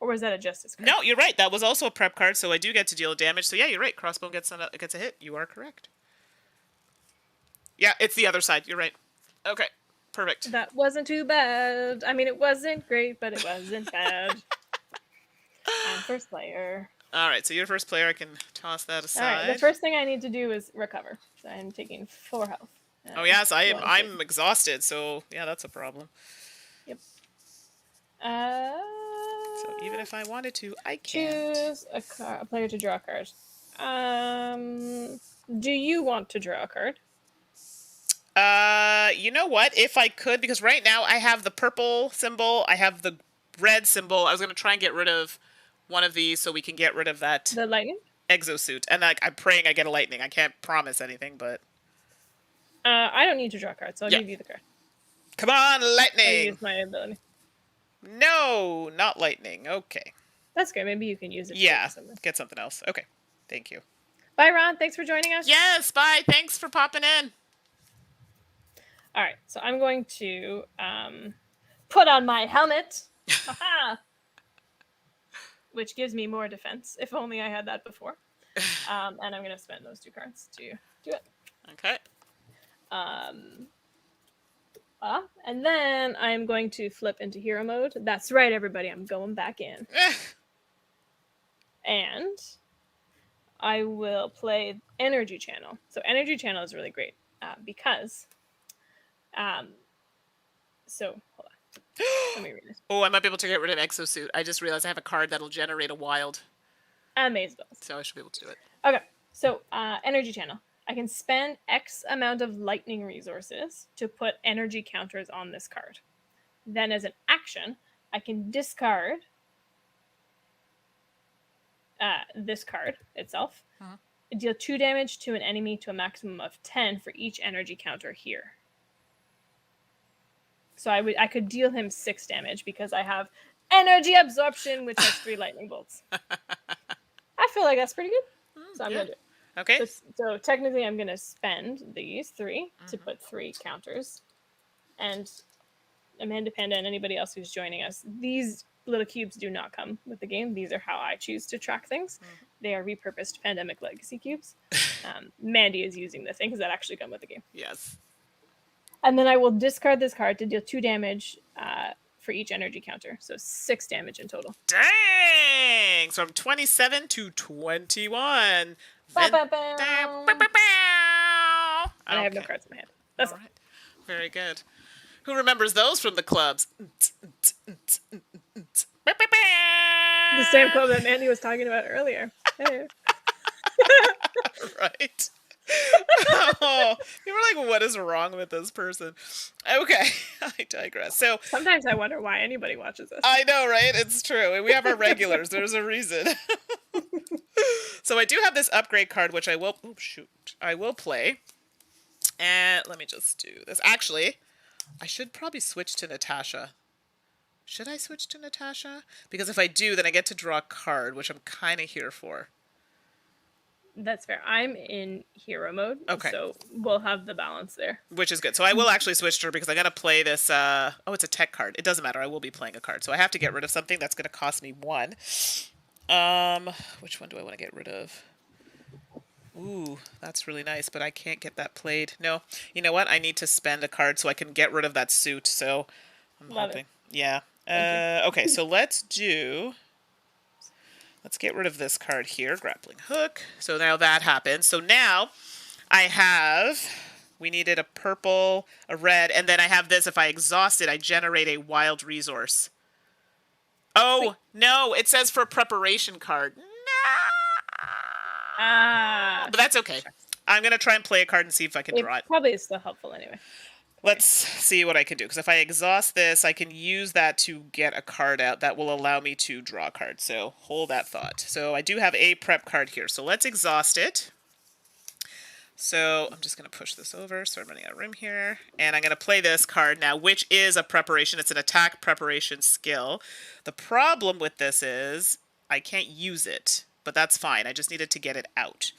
Or was that a justice card? No, you're right. That was also a prep card, so I do get to deal damage. So yeah, you're right. Crossbow gets a hit. You are correct. Yeah, it's the other side. You're right. Okay, perfect. That wasn't too bad. I mean, it wasn't great, but it wasn't bad. I'm first player. All right, so you're first player. I can toss that aside. All right, the first thing I need to do is recover. So I'm taking 4 health. Oh yes, I'm exhausted. So yeah, that's a problem. Yep. So even if I wanted to, I can't. Choose a player to draw a card. Do you want to draw a card? You know what? If I could, because right now I have the purple symbol, I have the red symbol. I was gonna try and get rid of one of these so we can get rid of that. The lightning? Exosuit. And I'm praying I get a lightning. I can't promise anything, but I don't need to draw a card, so I'll give you the card. Come on, lightning! I use my ability. No, not lightning. Okay. That's good. Maybe you can use it. Yeah, get something else. Okay. Thank you. Bye, Ron. Thanks for joining us. Yes, bye. Thanks for popping in. All right, so I'm going to put on my helmet, which gives me more defense. If only I had that before. And I'm going to spend those 2 cards to do it. Okay. And then I'm going to flip into hero mode. That's right, everybody. I'm going back in. And I will play Energy Channel. So Energy Channel is really great because... so hold on. Let me read this. Oh, I might be able to get rid of Exosuit. I just realized I have a card that'll generate a wild. Amazeballs. So I should be able to do it. Okay. So Energy Channel. I can spend X amount of lightning resources to put energy counters on this card. Then as an action, I can discard this card itself. Deal 2 damage to an enemy to a maximum of 10 for each energy counter here. So I could deal him 6 damage because I have energy absorption, which has 3 lightning bolts. I feel like that's pretty good. So I'm going to do it. Okay. So technically I'm going to spend these 3 to put 3 counters. And Amanda Panda and anybody else who's joining us, these little cubes do not come with the game. These are how I choose to track things. They are repurposed Pandemic Legacy cubes. Mandi is using the things that actually come with the game. Yes. And then I will discard this card to deal 2 damage for each energy counter. So 6 damage in total. Dang! So from 27 to 21. And I have no cards in my hand. That's all. Right. Very good. Who remembers those from the clubs? The same club that Mandi was talking about earlier. Hey. Right. Oh, you were like, what is wrong with this person? Okay, I digress. So sometimes I wonder why anybody watches this. I know, right? It's true. We have our regulars. There's a reason. So I do have this upgrade card, which I will. Oh, shoot. I will play. And let me just do this. Actually, I should probably switch to Natasha. Should I switch to Natasha? Because if I do, then I get to draw a card, which I'm kind of here for. That's fair. I'm in hero mode, so we'll have the balance there. Which is good. So I will actually switch to her because I got to play this. Oh, it's a tech card. It doesn't matter. I will be playing a card. So I have to get rid of something that's going to cost me 1. Which one do I want to get rid of? Ooh, that's really nice, but I can't get that played. No, you know what? I need to spend a card so I can get rid of that suit. So I'm hoping. Yeah. Okay, so let's get rid of this card here, Grappling Hook. So now that happens. So now we needed a purple, a red, and then I have this. If I exhaust it, I generate a wild resource. Oh, wait. No, it says for preparation card. No. But that's okay. I'm going to try and play a card and see if I can draw it. Probably is still helpful anyway. Let's see what I can do. Because if I exhaust this, I can use that to get a card out that will allow me to draw a card. So hold that thought. So I do have a prep card here. So let's exhaust it. So I'm just going to push this over. So I'm running out of room here. And I'm going to play this card now, which is a preparation. It's an attack preparation skill. The problem with this is I can't use it. But that's fine. I just needed to get it out.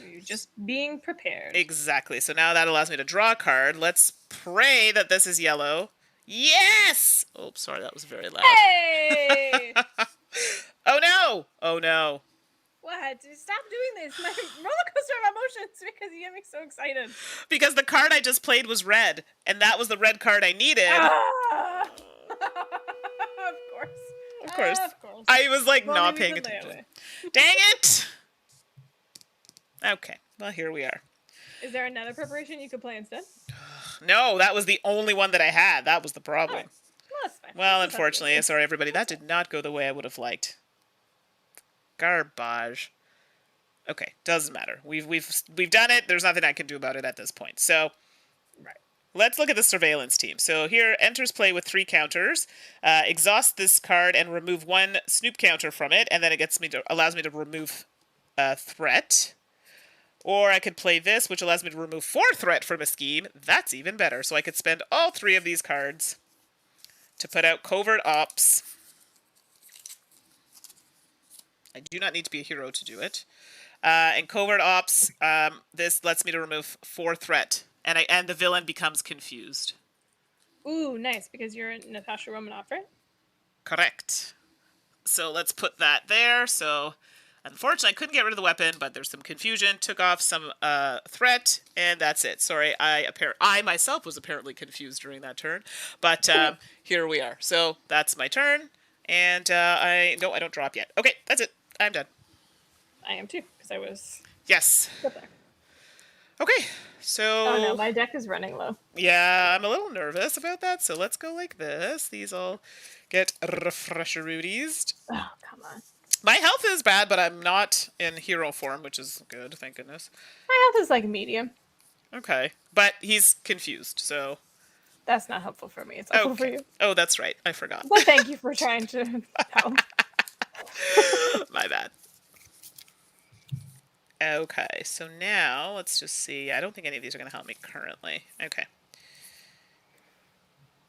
You're just being prepared. Exactly. So now that allows me to draw a card. Let's pray that this is yellow. Yes! Oh, sorry. That was very loud. Hey! Oh, no! Oh, no. What? Stop doing this. My roller coaster of emotions because you get me so excited. Because the card I just played was red. And that was the red card I needed. Of course. Of course. Of course. I was like not paying attention. Dang it! Okay, well here we are. Is there another preparation you could play instead? No, that was the only one that I had. That was the problem. Oh, well, that's fine. Well, unfortunately, sorry everybody, that did not go the way I would have liked. Garbage. Okay, doesn't matter. We've done it. There's nothing I can do about it at this point. So, right. Let's look at the surveillance team. So here, enters play with 3 counters. Exhaust this card and remove 1 Snoop counter from it, and then it allows me to remove a threat. Or I could play this, which allows me to remove 4 threat from a scheme. That's even better. So I could spend all 3 of these cards to put out Covert Ops. I do not need to be a hero to do it. And Covert Ops, this lets me to remove 4 threat. And the villain becomes confused. Ooh, nice, because you're Natasha Romanoff, right? Correct. So let's put that there. So, unfortunately, I couldn't get rid of the weapon, but there's some confusion. Took off some threat, and that's it. Sorry, I myself was apparently confused during that turn. But here we are. So that's my turn. And I don't drop yet. Okay, that's it. I'm done. I am too, because I was... Yes. Good there. Okay, so... Oh no, my deck is running low. Yeah, I'm a little nervous about that, so let's go like this. These all get refresher-roodies. Oh, come on. My health is bad, but I'm not in hero form, which is good, thank goodness. My health is like medium. Okay, but he's confused, so... That's not helpful for me, it's helpful for you. Oh, that's right, I forgot. But thank you for trying to help. My bad. Okay, so now, let's just see. I don't think any of these are going to help me currently. Okay.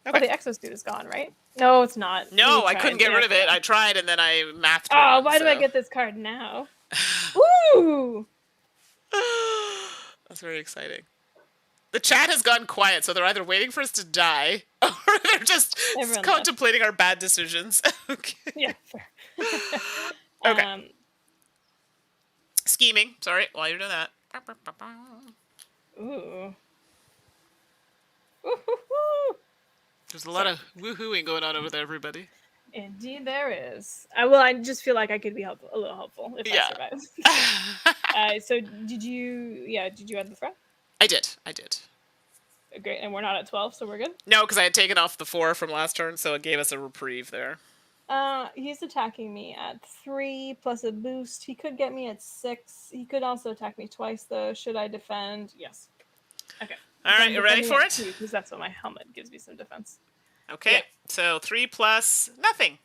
Oh, the exosuit is gone, right? No, it's not. No, I couldn't get rid of it. I tried, and then I mathed it. Oh, why do I get this card now? Ooh! That's very exciting. The chat has gone quiet, so they're either waiting for us to die or they're just Everyone contemplating our bad decisions. Okay. Yeah, fair. Okay. Scheming. Sorry, while you're doing that. Ooh. Woo-hoo-hoo. There's a lot of woohooing going on over there, everybody. Indeed, there is. I just feel like I could be a little helpful if I survive. So did you add the threat? I did. Great, and we're not at 12, so we're good? No, because I had taken off the 4 from last turn, so it gave us a reprieve there. He's attacking me at 3 plus a boost. He could get me at 6. He could also attack me twice, though. Should I defend? Yes. Okay. All right, you ready for it? Because that's what my helmet gives me some defense. Okay, yeah. So 3 plus nothing.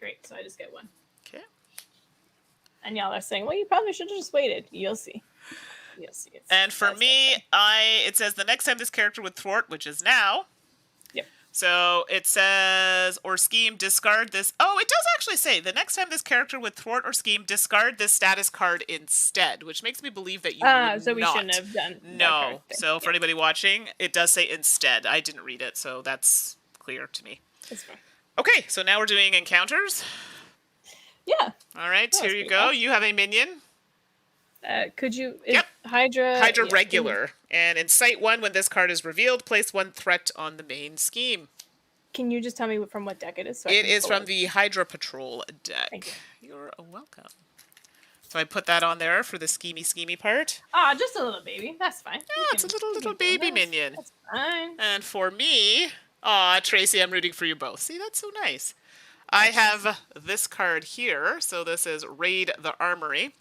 Great, so I just get 1. Okay. And y'all are saying, well, you probably should have just waited. You'll see. You'll see. And for me, it says the next time this character would thwart, which is now. Yep. So it says, or scheme, discard this. Oh, it does actually say, the next time this character would thwart or scheme, discard this status card instead, which makes me believe that you would so we not. Shouldn't have done No. So for anybody watching, it does say instead. I didn't read it, so that's clear to me. That's fine. Okay, so now we're doing encounters. Yeah. All right, here you go. You have a minion. Could you... Yep. Hydra regular. And in Site 1, when this card is revealed, place 1 threat on the main scheme. Can you just tell me from what deck it is? So it is from the Hydra Patrol deck. Thank you. You're welcome. So I put that on there for the schemy part. Just a little baby. That's fine. Yeah, it's a little baby minion. That's fine. And for me... Tracy, I'm rooting for you both. See, that's so nice. I have this card here. So this is Raid the Armory.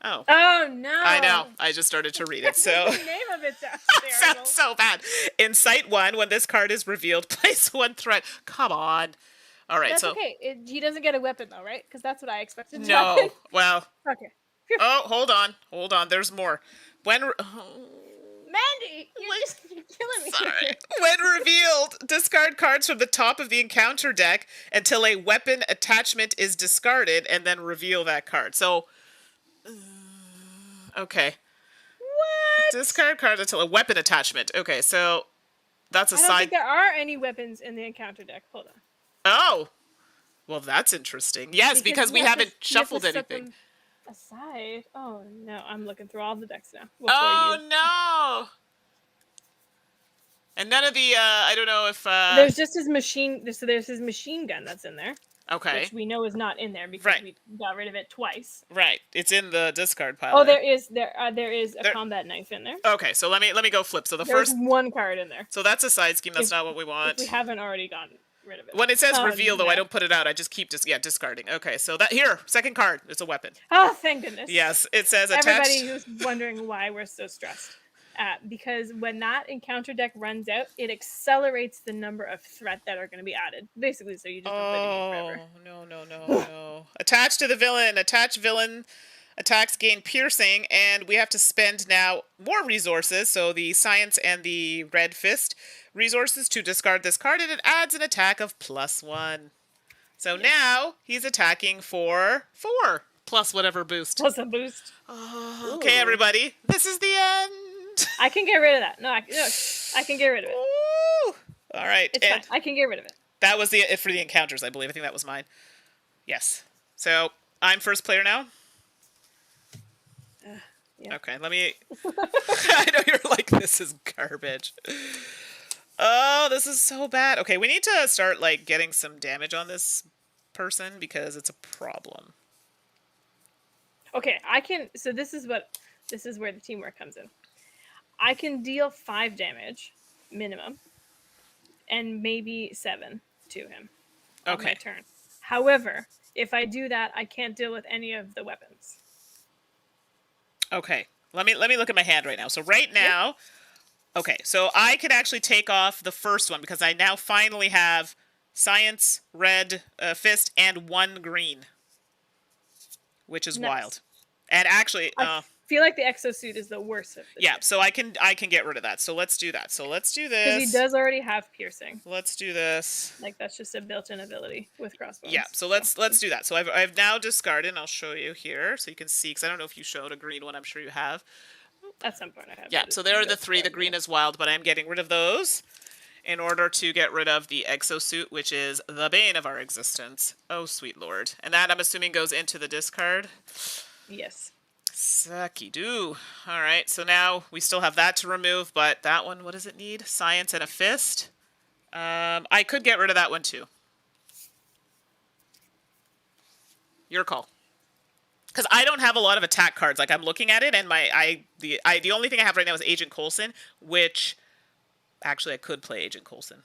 Oh. Oh, no. I know. I just started to read it. So the name of it sounds so bad. In Site 1, when this card is revealed, place 1 threat. Come on. All right. That's okay. He doesn't get a weapon, though, right? Because that's what I expected to happen. No. Well. Okay. Oh, hold on. There's more. Mandi, you're killing me. Sorry. When revealed, discard cards from the top of the encounter deck until a weapon attachment is discarded, and then reveal that card. So, okay. What? Discard cards until a weapon attachment. Okay, so that's a side. I don't think there are any weapons in the encounter deck. Hold on. Oh, well, that's interesting. Yes, because we haven't shuffled anything. Aside. Oh no, I'm looking through all the decks now. No! And none of the I don't know if there's just his machine. So there's his machine gun that's in there. Okay. Which we know is not in there because we got rid of it twice. Right. It's in the discard pile. Oh, there is a combat knife in there. Okay, so let me go flip. So there's first 1 card in there. So that's a side scheme. That's not what we want. If we haven't already gotten rid of it. When it says reveal, though, I don't put it out. I just keep discarding. Okay, so that here, second card. It's a weapon. Oh, thank goodness. Yes, it says attached. Everybody who's wondering why we're so stressed. Because when that encounter deck runs out, it accelerates the number of threat that are going to be added. Basically, so you just don't play the game forever. No. Attached to the villain. Attached villain attacks gain piercing, and we have to spend now more resources. So the science and the red fist resources to discard this card, and it adds an attack of +1. So now he's attacking for 4 plus whatever boost. Plus a boost. Oh, okay, everybody. This is the end. I can get rid of that. No, I can get rid of it. Ooh. All right. It's fine. I can get rid of it. That was it for the encounters, I believe. I think that was mine. Yes. So I'm first player now. Yeah. Okay, let me... I know you're like, this is garbage. Oh, this is so bad. Okay, we need to start, getting some damage on this person because it's a problem. Okay, I can... So this is where the teamwork comes in. I can deal 5 damage, minimum, and maybe 7 to him on my turn. However, if I do that, I can't deal with any of the weapons. Okay, let me look at my hand right now. So right now, okay, so I can actually take off the first one because I now finally have science, red fist, and 1 green, which is wild. And actually, I feel like the exosuit is the worst of the two. So I can get rid of that. So let's do that. So let's do this. Because he does already have piercing. Let's do this. That's just a built-in ability with crossbones. Yeah. So let's do that. So I've now discarded. And I'll show you here so you can see because I don't know if you showed a green one. I'm sure you have. At some point I have. Yeah, so there are the three. The green is wild, but I'm getting rid of those in order to get rid of the exosuit, which is the bane of our existence. Oh, sweet lord. And that, I'm assuming, goes into the discard. Yes. Sucky doo. All right, so now we still have that to remove, but that one, what does it need? Science and a fist. I could get rid of that one too. Your call. Because I don't have a lot of attack cards. Like, I'm looking at it, and the only thing I have right now is Agent Coulson, which actually I could play Agent Coulson.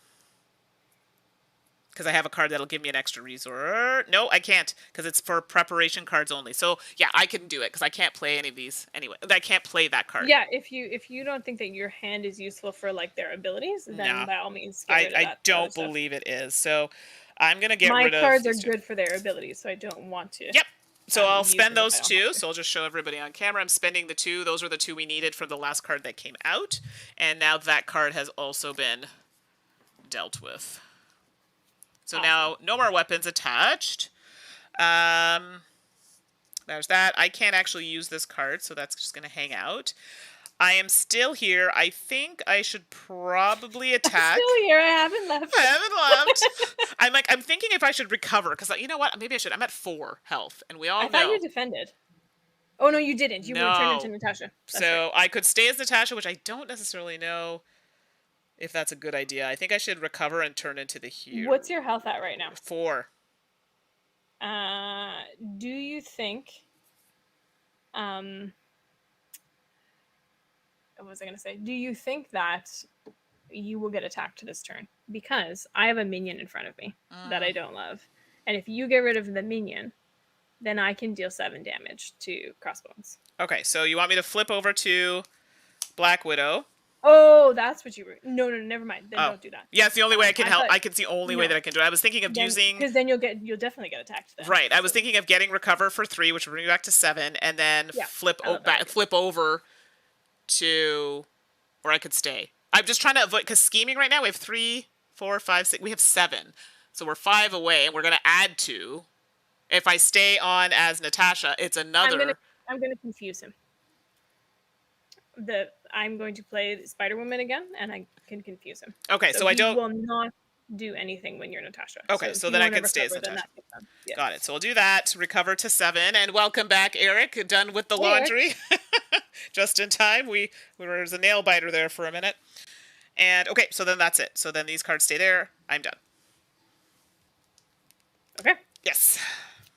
Because I have a card that'll give me an extra resource. No, I can't, because it's for preparation cards only. So, yeah, I can do it, because I can't play any of these anyway. I can't play that card. Yeah, if you don't think that your hand is useful for, like, their abilities, then by all means, get rid of that. I don't believe it is. So, I'm going to get rid of... My cards are good for their abilities, so I don't want to. Yep. So I'll spend those two. So I'll just show everybody on camera. I'm spending the two. Those are the two we needed from the last card that came out. And now that card has also been dealt with. So now no more weapons attached. There's that. I can't actually use this card, so that's just going to hang out. I am still here. I think I should probably attack. I'm still here. I haven't left. I'm thinking if I should recover, because you know what? Maybe I should. I'm at 4 health, and we all know. I thought you defended. Oh, no, you didn't. You were turned into Natasha. So I could stay as Natasha, which I don't necessarily know if that's a good idea. I think I should recover and turn into the hero. What's your health at right now? 4. Do you think... what was I going to say? Do you think that you will get attacked this turn? Because I have a minion in front of me that I don't love. And if you get rid of the minion, then I can deal 7 damage to Crossbones. Okay, so you want me to flip over to Black Widow? Oh, that's what you were... No, never mind. Then don't do that. Yeah, it's the only way I can help. It's the only way that I can do it. I was thinking of using... Because then you'll definitely get attacked then. Right, I was thinking of getting Recover for 3, which will bring me back to 7, and then flip over to... Or I could stay. I'm just trying to avoid... Because scheming right now, we have 3, 4, 5, 6... We have 7. So we're 5 away, and we're going to add 2. If I stay on as Natasha, it's another... I'm going to confuse him. I'm going to play Spider-Woman again, and I can confuse him. Okay, so I don't... He will not do anything when you're Natasha. Okay, so then I can stay as Natasha. Yeah. Got it. So we'll do that. Recover to 7, and welcome back, Eric. Done with the laundry. Just in time. There was a nail biter there for a minute. And, okay, so then that's it. So then these cards stay there. I'm done. Okay. Yes.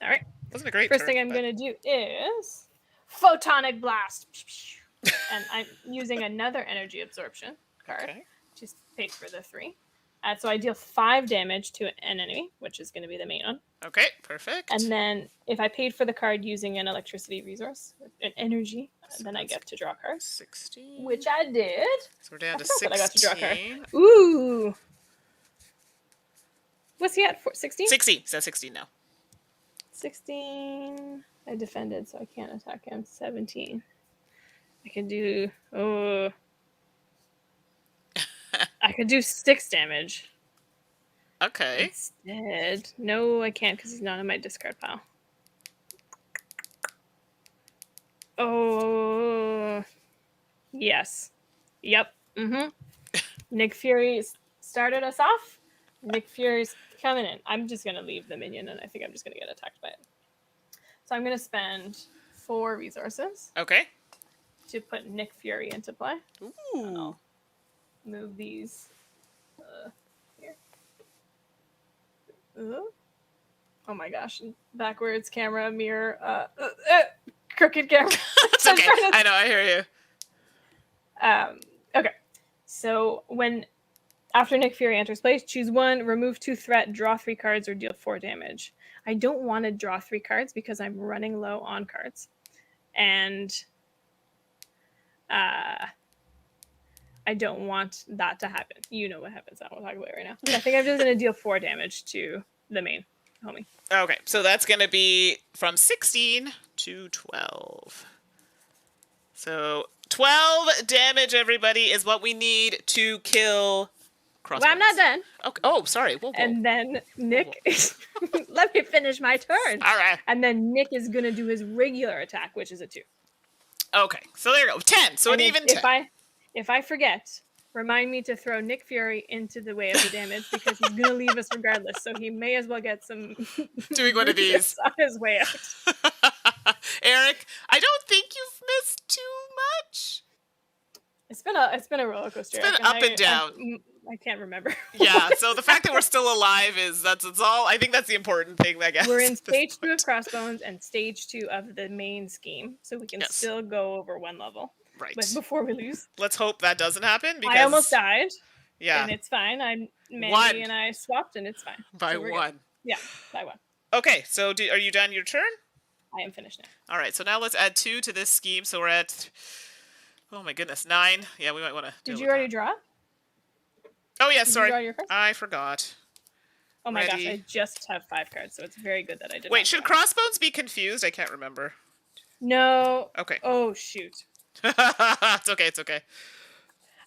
All right. Wasn't a great First thing I'm going to do is Photonic Blast. And I'm using another energy absorption card. Just paid for the 3. So I deal 5 damage to an enemy, which is going to be the main one. Okay, perfect. And then if I paid for the card using an electricity resource, an energy, then I get to draw a card. 16. Which I did. So we're down to 16. I got to draw a card. Ooh. What's he at? 16? 16. He's at 16 now. 16. I defended, so I can't attack him. 17. I could do... I could do 6 damage. Okay. Instead. No, I can't because he's not in my discard pile. Oh. Yes. Yep. Nick Fury started us off. Nick Fury's coming in. I'm just going to leave the minion, and I think I'm just going to get attacked by it. So I'm going to spend 4 resources. Okay. To put Nick Fury into play. Ooh. Move these here. Oh my gosh. Backwards camera, mirror, crooked camera. It's okay. I know, I hear you. Okay. So after Nick Fury enters place, choose 1, remove 2 threat, draw 3 cards, or deal 4 damage. I don't want to draw 3 cards because I'm running low on cards. And I don't want that to happen. You know what happens. I won't talk about it right now. I think I'm just going to deal 4 damage to the main homie. Okay, so that's going to be from 16 to 12. So 12 damage, everybody, is what we need to kill Crossbones. Well, I'm not done. Okay. Oh, sorry. Whoa. And then Nick... Let me finish my turn. All right. And then Nick is going to do his regular attack, which is a 2. Okay, so there you go. 10. So And an even 10. if I forget, remind me to throw Nick Fury into the way of the damage because he's gonna leave us regardless. So he may as well get some Doing one of these on his way out. Eric, I don't think you've missed too much. It's been a roller coaster. It's been up and down. I can't remember. Yeah, so the fact that we're still alive that's all. I think that's the important thing, I guess. We're in stage 2 of Crossbones and stage 2 of the main scheme, so we can still go over one level. Right. But before we lose. Let's hope that doesn't happen because I almost died. Yeah. And it's fine. Mandi and I swapped and it's fine. By so one. Good. Yeah, by one. Okay, so are you done your turn? I am finished now. All right, so now let's add 2 to this scheme. So we're at, oh my goodness, 9. Yeah, we might want to. Did you already draw? Oh yeah, sorry. Did you draw your cards? I forgot. Oh my gosh, I just have 5 cards, so it's very good that I did. Wait, should Crossbones be confused? I can't remember. No. Okay. Oh shoot. It's okay. It's okay.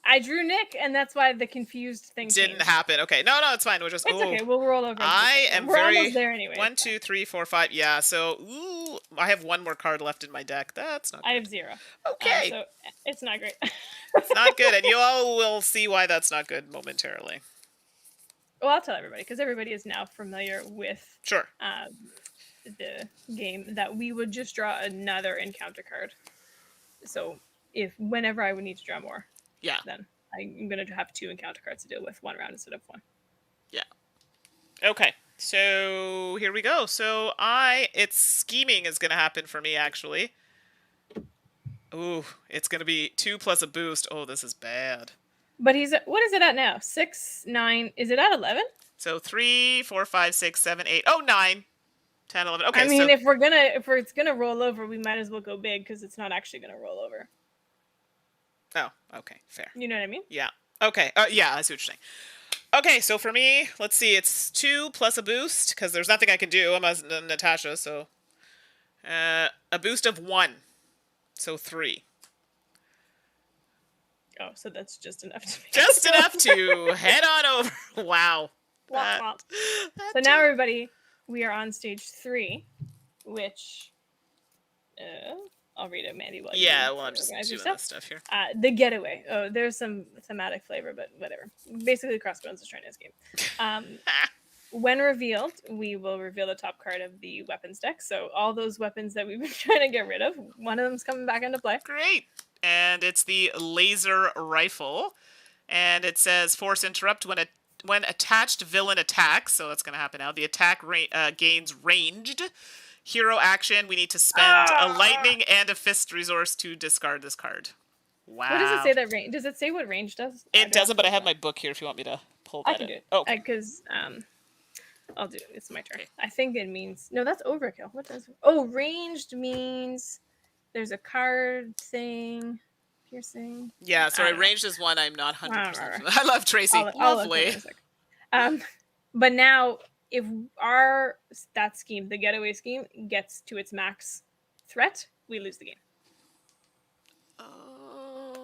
I drew Nick, and that's why the confused thing didn't happen. Okay, no, it's fine. We'll just. It's okay. We'll roll over. We're almost there anyway. 1, 2, 3, 4, 5. Yeah. So, I have 1 more card left in my deck. That's not. I have 0. Okay. So it's not great. It's not good, and you all will see why that's not good momentarily. Well, I'll tell everybody because everybody is now familiar with. Sure. The game that we would just draw another encounter card. So whenever I would need to draw more. Yeah. Then I'm going to have 2 encounter cards to deal with 1 round instead of 1. Yeah. Okay. So here we go. So it's scheming is going to happen for me, actually. Ooh, it's going to be 2 plus a boost. Oh, this is bad. But what is it at now? 6, 9. Is it at 11? So 3, 4, 5, 6, 7, 8. Oh, 9. 10, 11. Okay. I mean, if it's gonna roll over, we might as well go big because it's not actually gonna roll over. Oh, okay, fair. You know what I mean? Yeah. Okay. Yeah, I see what you're saying. Okay, so for me, let's see. It's 2 plus a boost because there's nothing I can do. I'm as Natasha, so a boost of 1, so 3. Oh, so that's just enough to make just enough to head on over. Wow. So now, everybody, we are on stage 3, which I'll read it, Mandi. Well, I'm just doing this stuff here. The getaway. Oh, there's some thematic flavor, but whatever. Basically, Crossbones is trying his game. When revealed, we will reveal the top card of the weapons deck. So all those weapons that we've been trying to get rid of, one of them's coming back into play. Great. And it's the laser rifle. And it says force interrupt when attached villain attacks. So that's going to happen now. The attack gains ranged. Hero action, we need to spend a lightning and a fist resource to discard this card. Wow. What does it say that range? Does it say what range does? It doesn't, but I have my book here if you want me to pull that I can do it. Oh. Because I'll do it. It's my turn. Okay. I think it means... No, that's overkill. What does... Oh, ranged means there's a card thing. Piercing. Yeah, sorry. Ranged is one I'm not 100%. I love Tracy. Lovely. But now... If our stat scheme, the getaway scheme, gets to its max threat, we lose the game.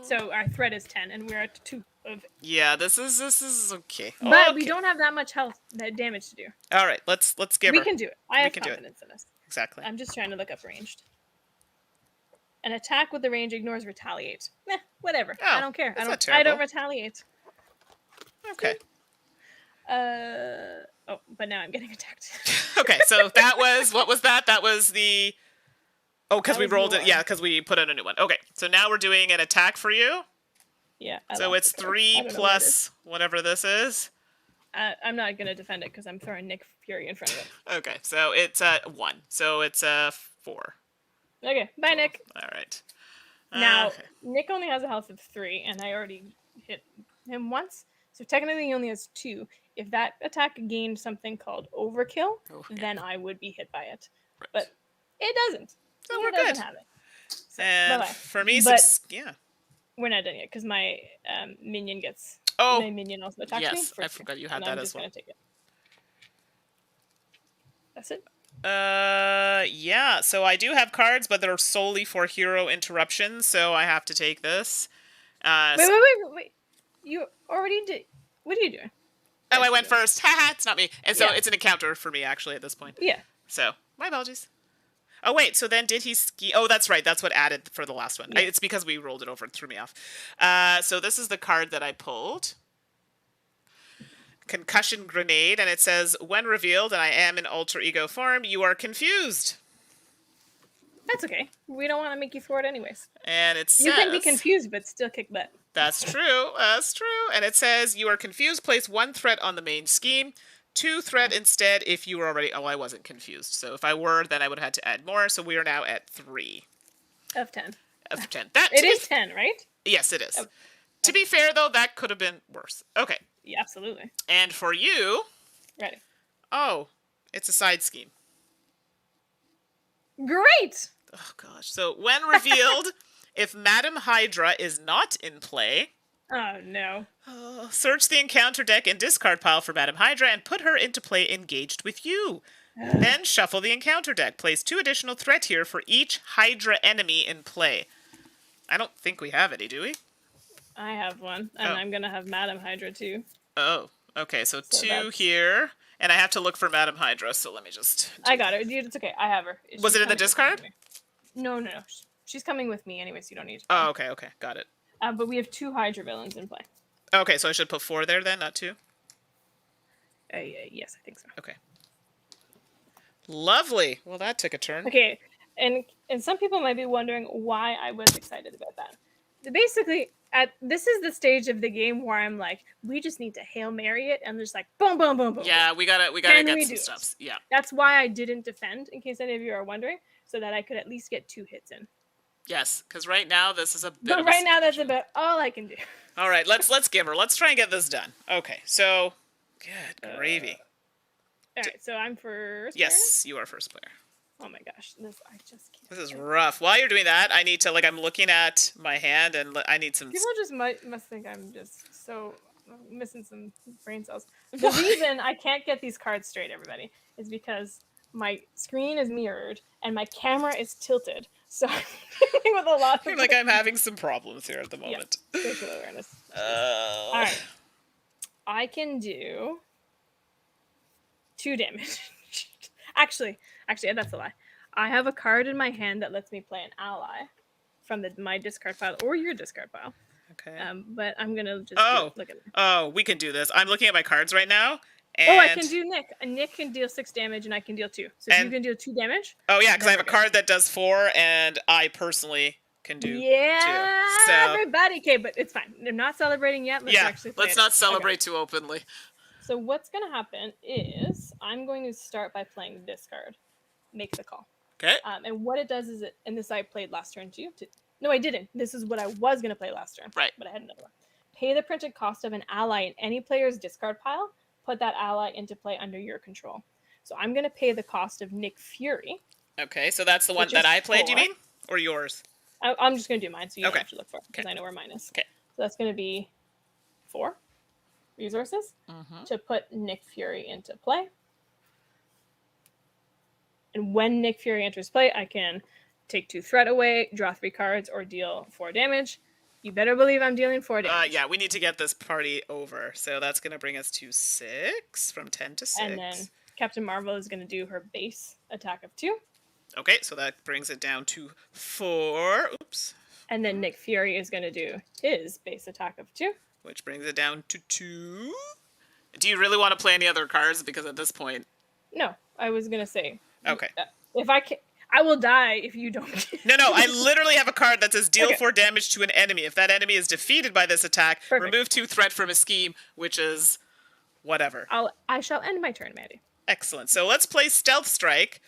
So our threat is 10, and we're at 2 of it. Yeah, this is okay. But we don't have that much damage to do. All right, let's give her. We can do it. I have confidence in us. Exactly. I'm just trying to look up ranged. An attack with the range ignores retaliate. Whatever. I don't care. I don't retaliate. Okay. Oh, but now I'm getting attacked. Okay, so what was that? That was the... Oh, because we rolled it. Yeah, because we put in a new one. Okay, so now we're doing an attack for you. Yeah. So it's 3 plus whatever this is. I'm not going to defend it because I'm throwing Nick Fury in front of it. Okay, so it's 1. So it's 4. Okay, bye, Nick. All right. Now, Nick only has a health of 3, and I already hit him once. So technically he only has 2. If that attack gained something called overkill, then I would be hit by it. Right. But it doesn't. So we're good. Have it. So, and for me, yeah. We're not done yet because my minion gets... Oh! My minion also attacks me. Yes, I forgot you had that as well. I'm just going to take it. That's it? Yeah. So I do have cards, but they're solely for hero interruptions, so I have to take this. Wait. You already did. What are you doing? Oh, I went first. Haha, it's not me. And so it's an encounter for me, actually, at this point. Yeah. So, my apologies. Oh, wait, so then did he ski? Oh, that's right. That's what added for the last one. Yeah. It's because we rolled it over. It threw me off. So this is the card that I pulled. Concussion Grenade, and it says, when revealed, and I am in alter ego form, you are confused. That's okay. We don't want to make you throw it anyways. And it says... You can be confused, but still kick butt. That's true. That's true. And it says, you are confused. Place 1 threat on the main scheme. 2 threat instead if you were already... Oh, I wasn't confused. So if I were, then I would have had to add more. So we are now at 3. Of 10. Of 10. It is 10, right? Yes, it is. To be fair, though, that could have been worse. Okay. Yeah, absolutely. And for you... Ready. Oh, it's a side scheme. Great! Oh, gosh. So when revealed, if Madam Hydra is not in play... Oh, no. Search the encounter deck and discard pile for Madam Hydra and put her into play engaged with you. Then shuffle the encounter deck. Place 2 additional threat here for each Hydra enemy in play. I don't think we have any, do we? I have one, and I'm going to have Madam Hydra too. Oh, okay. So 2 here, and I have to look for Madam Hydra, so let me just... I got her. Dude, it's okay. I have her. Was it in the discard? No. She's coming with me anyway, so you don't need to. Oh, okay. Got it. But we have 2 Hydra villains in play. Okay, so I should put 4 there then, not 2? Yes, I think so. Okay. Lovely. Well, that took a turn. Okay, and some people might be wondering why I was excited about that. Basically, this is the stage of the game where I'm like, we just need to Hail Mary it, and just like, boom, boom, boom, boom. Yeah, we gotta get some stuff. Yeah. That's why I didn't defend, in case any of you are wondering, so that I could at least get 2 hits in. Yes, because right now this is a bit. But right now that's about all I can do. All right, let's give her. Let's try and get this done. Okay, so good gravy. All right, so I'm first. Yes, you are first player. Oh my gosh, I just can't. This is rough. While you're doing that, I need to I'm looking at my hand and I need some. People just must think I'm just so missing some brain cells. The reason I can't get these cards straight, everybody, is because my screen is mirrored and my camera is tilted. So I'm dealing with a lot of... I'm having some problems here at the moment. Yeah, spatial awareness. All right. I can do 2 damage. Actually, that's a lie. I have a card in my hand that lets me play an ally from my discard pile or your discard pile. Okay. But I'm going to just look at it. Oh, we can do this. I'm looking at my cards right now. And... I can do Nick. Nick can deal 6 damage, and I can deal 2. So you can deal 2 damage. Oh, yeah, because I have a card that does 4, and I personally can do 2. So... everybody. Okay, but it's fine. They're not celebrating yet. Let's not celebrate too openly. So what's going to happen is I'm going to start by playing this card. Make the call. Okay. And what it does is and this I played last turn too. No, I didn't. This is what I was going to play last turn. Right. But I had another one. Pay the printed cost of an ally in any player's discard pile. Put that ally into play under your control. So I'm going to pay the cost of Nick Fury. Okay, so that's the one that I played, 4. You mean? Or yours? I'm just going to do mine, so you don't have to look for it, because I know where mine is. Okay. So that's going to be 4 resources to put Nick Fury into play. And when Nick Fury enters play, I can take 2 threat away, draw 3 cards, or deal 4 damage. You better believe I'm dealing 4 damage. Yeah, we need to get this party over. So that's going to bring us to 6, from 10 to 6. And then Captain Marvel is going to do her base attack of 2. Okay, so that brings it down to 4. Oops. And then Nick Fury is going to do his base attack of 2. Which brings it down to 2. Do you really want to play any other cards? Because at this point... No, I was going to say... Okay. If I can... I will die if you don't. No, I literally have a card that says deal 4 damage to an enemy. If that enemy is defeated by this attack, remove 2 threat from a scheme, which is whatever. I shall end my turn, Mandi. Excellent. So let's play Stealth Strike.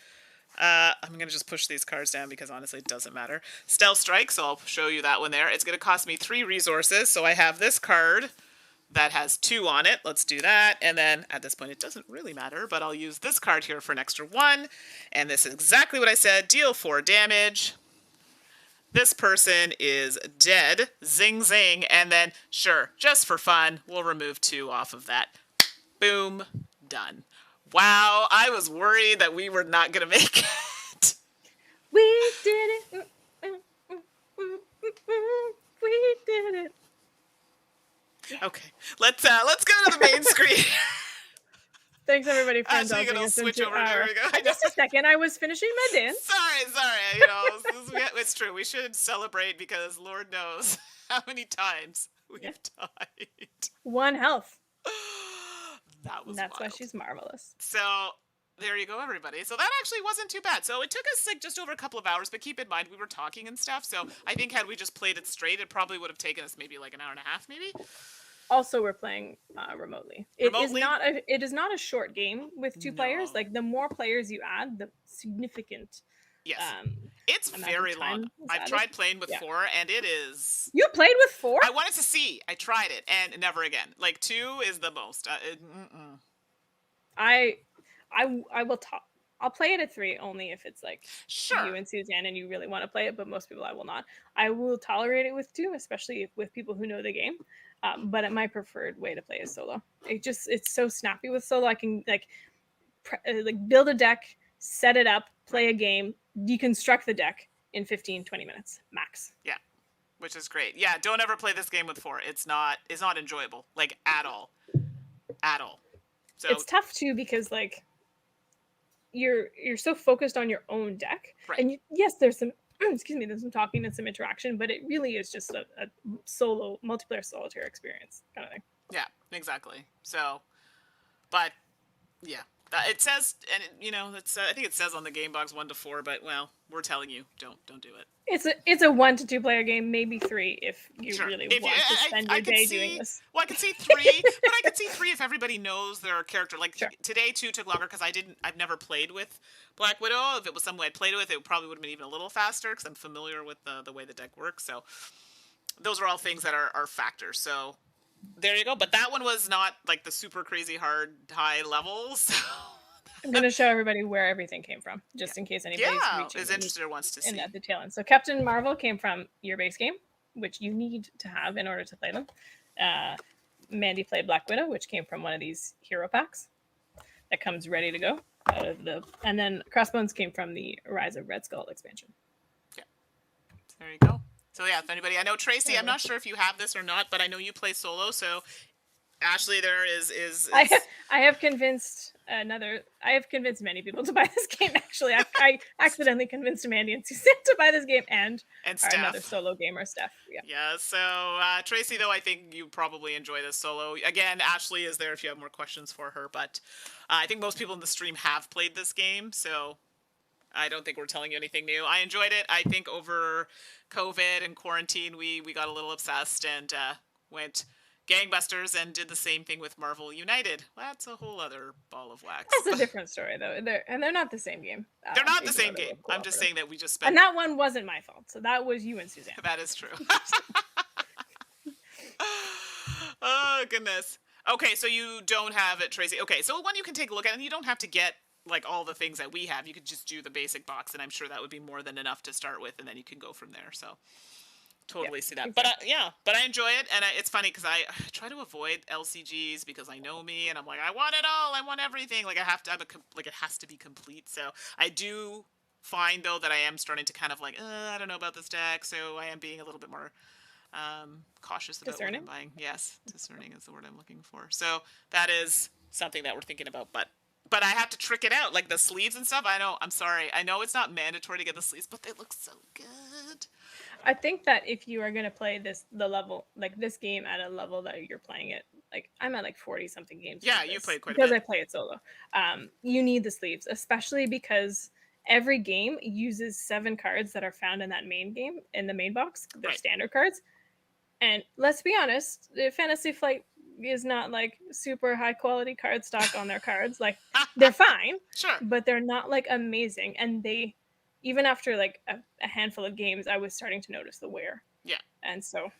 I'm going to just push these cards down because honestly it doesn't matter. Stealth Strike, so I'll show you that one there. It's going to cost me 3 resources. So I have this card that has 2 on it. Let's do that. And then at this point, it doesn't really matter, but I'll use this card here for an extra 1. And this is exactly what I said. Deal 4 damage. This person is dead. Zing, zing. And then, sure, just for fun, we'll remove 2 off of that. Boom. Done. Wow, I was worried that we were not going to make it. We did it. We did it. Okay, let's go to the main screen. Thanks everybody for so you're gonna switch over. There we go. Just a second, I was finishing my dance. Sorry. sorry. You know, it's true. We should celebrate because Lord knows how many times we've died. 1 health. That was That's why wild. she's marvelous. So there you go, everybody. So that actually wasn't too bad. So it took us like just over a couple of hours, but keep in mind we were talking and stuff. So I think had we just played it straight, it probably would have taken us maybe like an hour and a half, maybe. Also, we're playing remotely. It is not a short game with 2 players. Like the more players you add, the significant. Yes. It's very long. I've tried playing with 4, and it is. You played with 4? I wanted to see. I tried it, and never again. Like 2 is the most. I will talk. I'll play it at 3 only if it's like sure. you and Suzanne and you really want to play it, but most people I will not. I will tolerate it with 2, especially with people who know the game. But my preferred way to play is solo. It's so snappy with solo. I can like build a deck, set it up, play a game, deconstruct the deck in 15-20 minutes max. Yeah, which is great. Yeah, don't ever play this game with 4. It's not enjoyable, like at all. So it's tough too because like you're so focused on your own deck, right. And yes, there's some there's some talking and some interaction, but it really is just a solo multiplayer solitaire experience kind of thing. Yeah, exactly. So, but yeah, it says, and you know, it's I think it says on the game box 1 to 4, but well, we're telling you, don't do it. It's a 1 to 2 player game, maybe 3 if you really want to spend your day doing this. Well, I could see 3, but I could see 3 if everybody knows their character. Like today, 2 took longer because I've never played with Black Widow. If it was someone I'd played with, it probably would have been even a little faster because I'm familiar with the way the deck works. So those are all things that are factors. So there you go. But that one was not like the super crazy hard high levels. I'm going to show everybody where everything came from, just in case anybody's is interested or wants to see. At the tail end. So Captain Marvel came from your base game, which you need to have in order to play them. Mandi played Black Widow, which came from one of these hero packs that comes ready to go. And then Crossbones came from the Rise of Red Skull expansion. Yeah. There you go. So yeah, if anybody, I know Tracy, I'm not sure if you have this or not, but I know you play solo, so Ashley there is I have convinced many people to buy this game. Actually, I accidentally convinced Mandi and Suzanne to buy this game and another solo gamer, Steph. Yeah. So Tracy, though, I think you probably enjoy this solo. Again, Ashley is there if you have more questions for her, but I think most people in the stream have played this game, so I don't think we're telling you anything new. I enjoyed it. I think over COVID and quarantine, we got a little obsessed and went gangbusters and did the same thing with Marvel United. That's a whole other ball of wax. That's a different story, though. They're not the same game. They're not the same game. I'm just saying that we just spent... And that one wasn't my fault. So that was you and Suzanne. That is true. Oh, goodness. Okay, so you don't have it, Tracy. Okay, so one you can take a look at, and you don't have to get like all the things that we have. You could just do the basic box, and I'm sure that would be more than enough to start with, and then you can go from there. So totally see that. Exactly. But I enjoy it, and it's funny because I try to avoid LCGs because I know me, and I'm like, I want it all, I want everything. Like I have to have it has to be complete. So I do find though that I am starting to kind of like, I don't know about this deck, so I am being a little bit more cautious about what I'm buying. Yes, discerning is the word I'm looking for. So that is something that we're thinking about, but I have to trick it out, like the sleeves and stuff. I know, I'm sorry. I know it's not mandatory to get the sleeves, but they look so good. I think that if you are going to play this game at a level that you're playing it, like I'm at like 40 something games. Yeah, you played quite a bit. Because I play it solo. You need the sleeves, especially because every game uses 7 cards that are found in that main game, in the main box. They're standard cards. And let's be honest, the Fantasy Flight is not like super high quality card stock on their cards. Like they're fine, sure, but they're not like amazing. And they, even after like a handful of games, I was starting to notice the wear. Yeah. And so,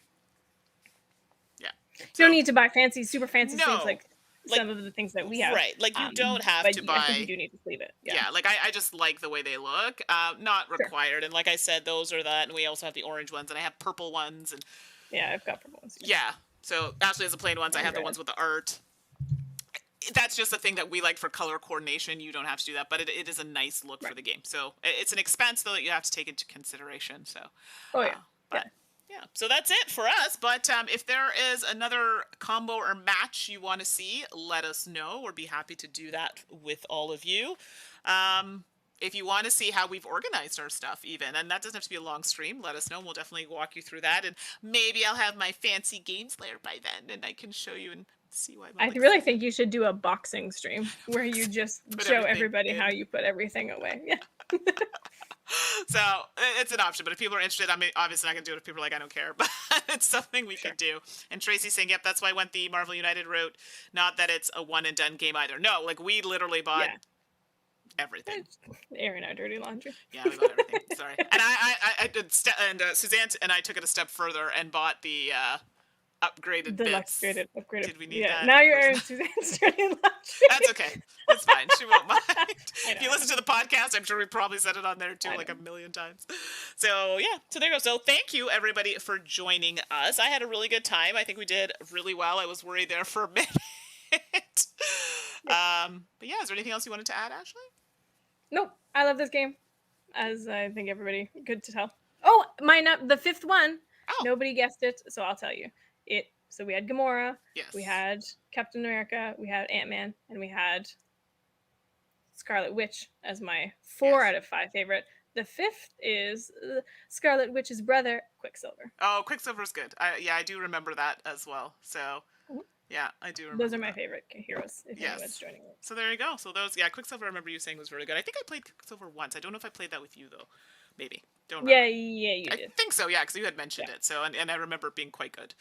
yeah, you don't need to buy super fancy things like some of the things that we have. Right. Like you don't have to buy. I think you do need to sleeve it. Yeah. Like I just like the way they look. Not required. Sure. And like I said, those are that. And we also have the orange ones, and I have purple ones. And yeah, I've got purple ones too. Yeah. So Ashley has the plain ones. I have the ones with the art. That's just a thing that we like for color coordination. You don't have to do that, but it is a nice look for the game. So it's an expense though that you have to take into consideration. So. Oh yeah. Yeah, so that's it for us. But if there is another combo or match you want to see, let us know. We'll be happy to do that with all of you. if you want to see how we've organized our stuff even, and that doesn't have to be a long stream, let us know and we'll definitely walk you through that. And maybe I'll have my fancy games layer by then and I can show you and see why I really think you should do a boxing stream where you just show everybody how you put everything away. Yeah. So it's an option, but if people are interested, I'm obviously not going to do it if people are like, I don't care, but it's something we could do. And Tracy's saying, yep, that's why I went the Marvel United route. Not that it's a one and done game either. No, like we literally bought everything. Airing our dirty laundry. Yeah, we bought everything. Sorry. And I did, and Suzanne and I took it a step further and bought the upgraded bits. Upgraded. Did we need that? Now you're airing Suzanne's dirty laundry. That's okay. It's fine. She won't mind. If you listen to the podcast, I'm sure we probably said it on there too, like a million times. So yeah, so there you go. So thank you everybody for joining us. I had a really good time. I think we did really well. I was worried there for a minute. But yeah, is there anything else you wanted to add, Ashley? Nope. I love this game, as I think everybody could to tell. Oh, the fifth one. Oh. Nobody guessed it, so I'll tell you. So we had Gamora, we had Captain America, we had Ant-Man, and we had Scarlet Witch as my 4 out of 5 favorite. The fifth is Scarlet Witch's brother, Quicksilver. Oh, Quicksilver's good. I do remember that as well. So, yeah, I do remember those are my favorite heroes, if anyone's joining me. So there you go. So Quicksilver, I remember you saying was really good. I think I played Quicksilver once. I don't know if I played that with you, though. Maybe. Don't remember. Yeah, you did. I think so, because you had mentioned it. So, and I remember it being quite good.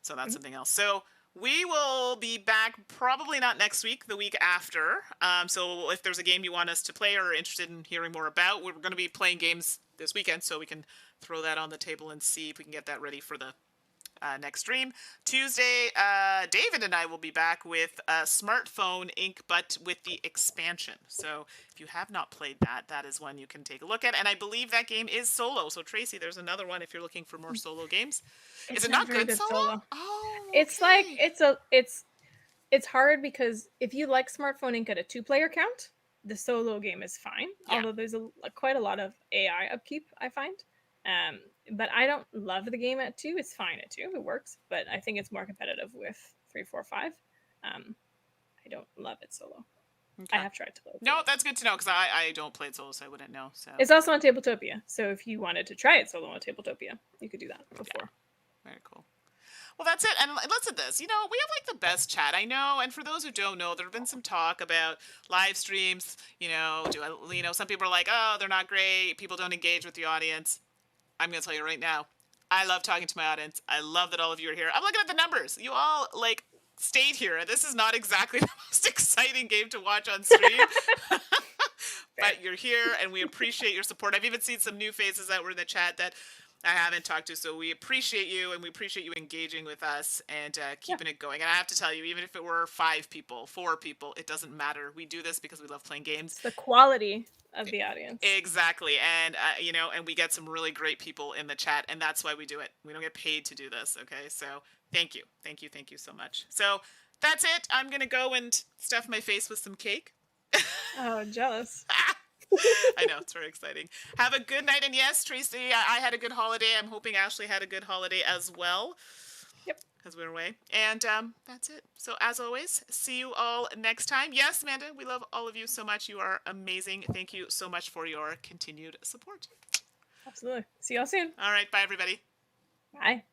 So that's something else. So we will be back probably not next week, the week after. So if there's a game you want us to play or are interested in hearing more about, we're going to be playing games this weekend, so we can throw that on the table and see if we can get that ready for the next stream. Tuesday, David and I will be back with Smartphone Inc., but with the expansion. So if you have not played that, that is one you can take a look at. And I believe that game is solo. So Tracy, there's another one if you're looking for more solo games. Is it not good solo? Oh, okay. It's like it's hard because if you like Smartphone Inc. at a 2-player count, the solo game is fine. Yeah. Although there's quite a lot of AI upkeep, I find. But I don't love the game at 2. It's fine at 2. It works. But I think it's more competitive with 3, 4, 5. I don't love it solo. Okay. I have tried to play it. No, that's good to know because I don't play it solo, so I wouldn't know. So it's also on Tabletopia. So if you wanted to try it solo on Tabletopia, you could do that before. Yeah. Very cool. Well, that's it. And listen to this. We have like the best chat. I know. And for those who don't know, there have been some talk about live streams. Some people are like, oh, they're not great. People don't engage with the audience. I'm going to tell you right now, I love talking to my audience. I love that all of you are here. I'm looking at the numbers. You all, stayed here. This is not exactly the most exciting game to watch on stream. But you're here, and we appreciate your support. I've even seen some new faces that were in the chat that I haven't talked to, so we appreciate you, and we appreciate you engaging with us and keeping it going. And I have to tell you, even if it were 5 people, 4 people, it doesn't matter. We do this because we love playing games. It's the quality of the audience. Exactly. And, and we get some really great people in the chat, and that's why we do it. We don't get paid to do this, okay? So thank you. Thank you. Thank you so much. So that's it. I'm going to go and stuff my face with some cake. Oh, jealous. I know, it's very exciting. Have a good night, and yes, Tracy, I had a good holiday. I'm hoping Ashley had a good holiday as well. Yep. Because we were away. And that's it. So as always, see you all next time. Yes, Amanda, we love all of you so much. You are amazing. Thank you so much for your continued support. Absolutely. See y'all soon. All right, bye everybody. Bye.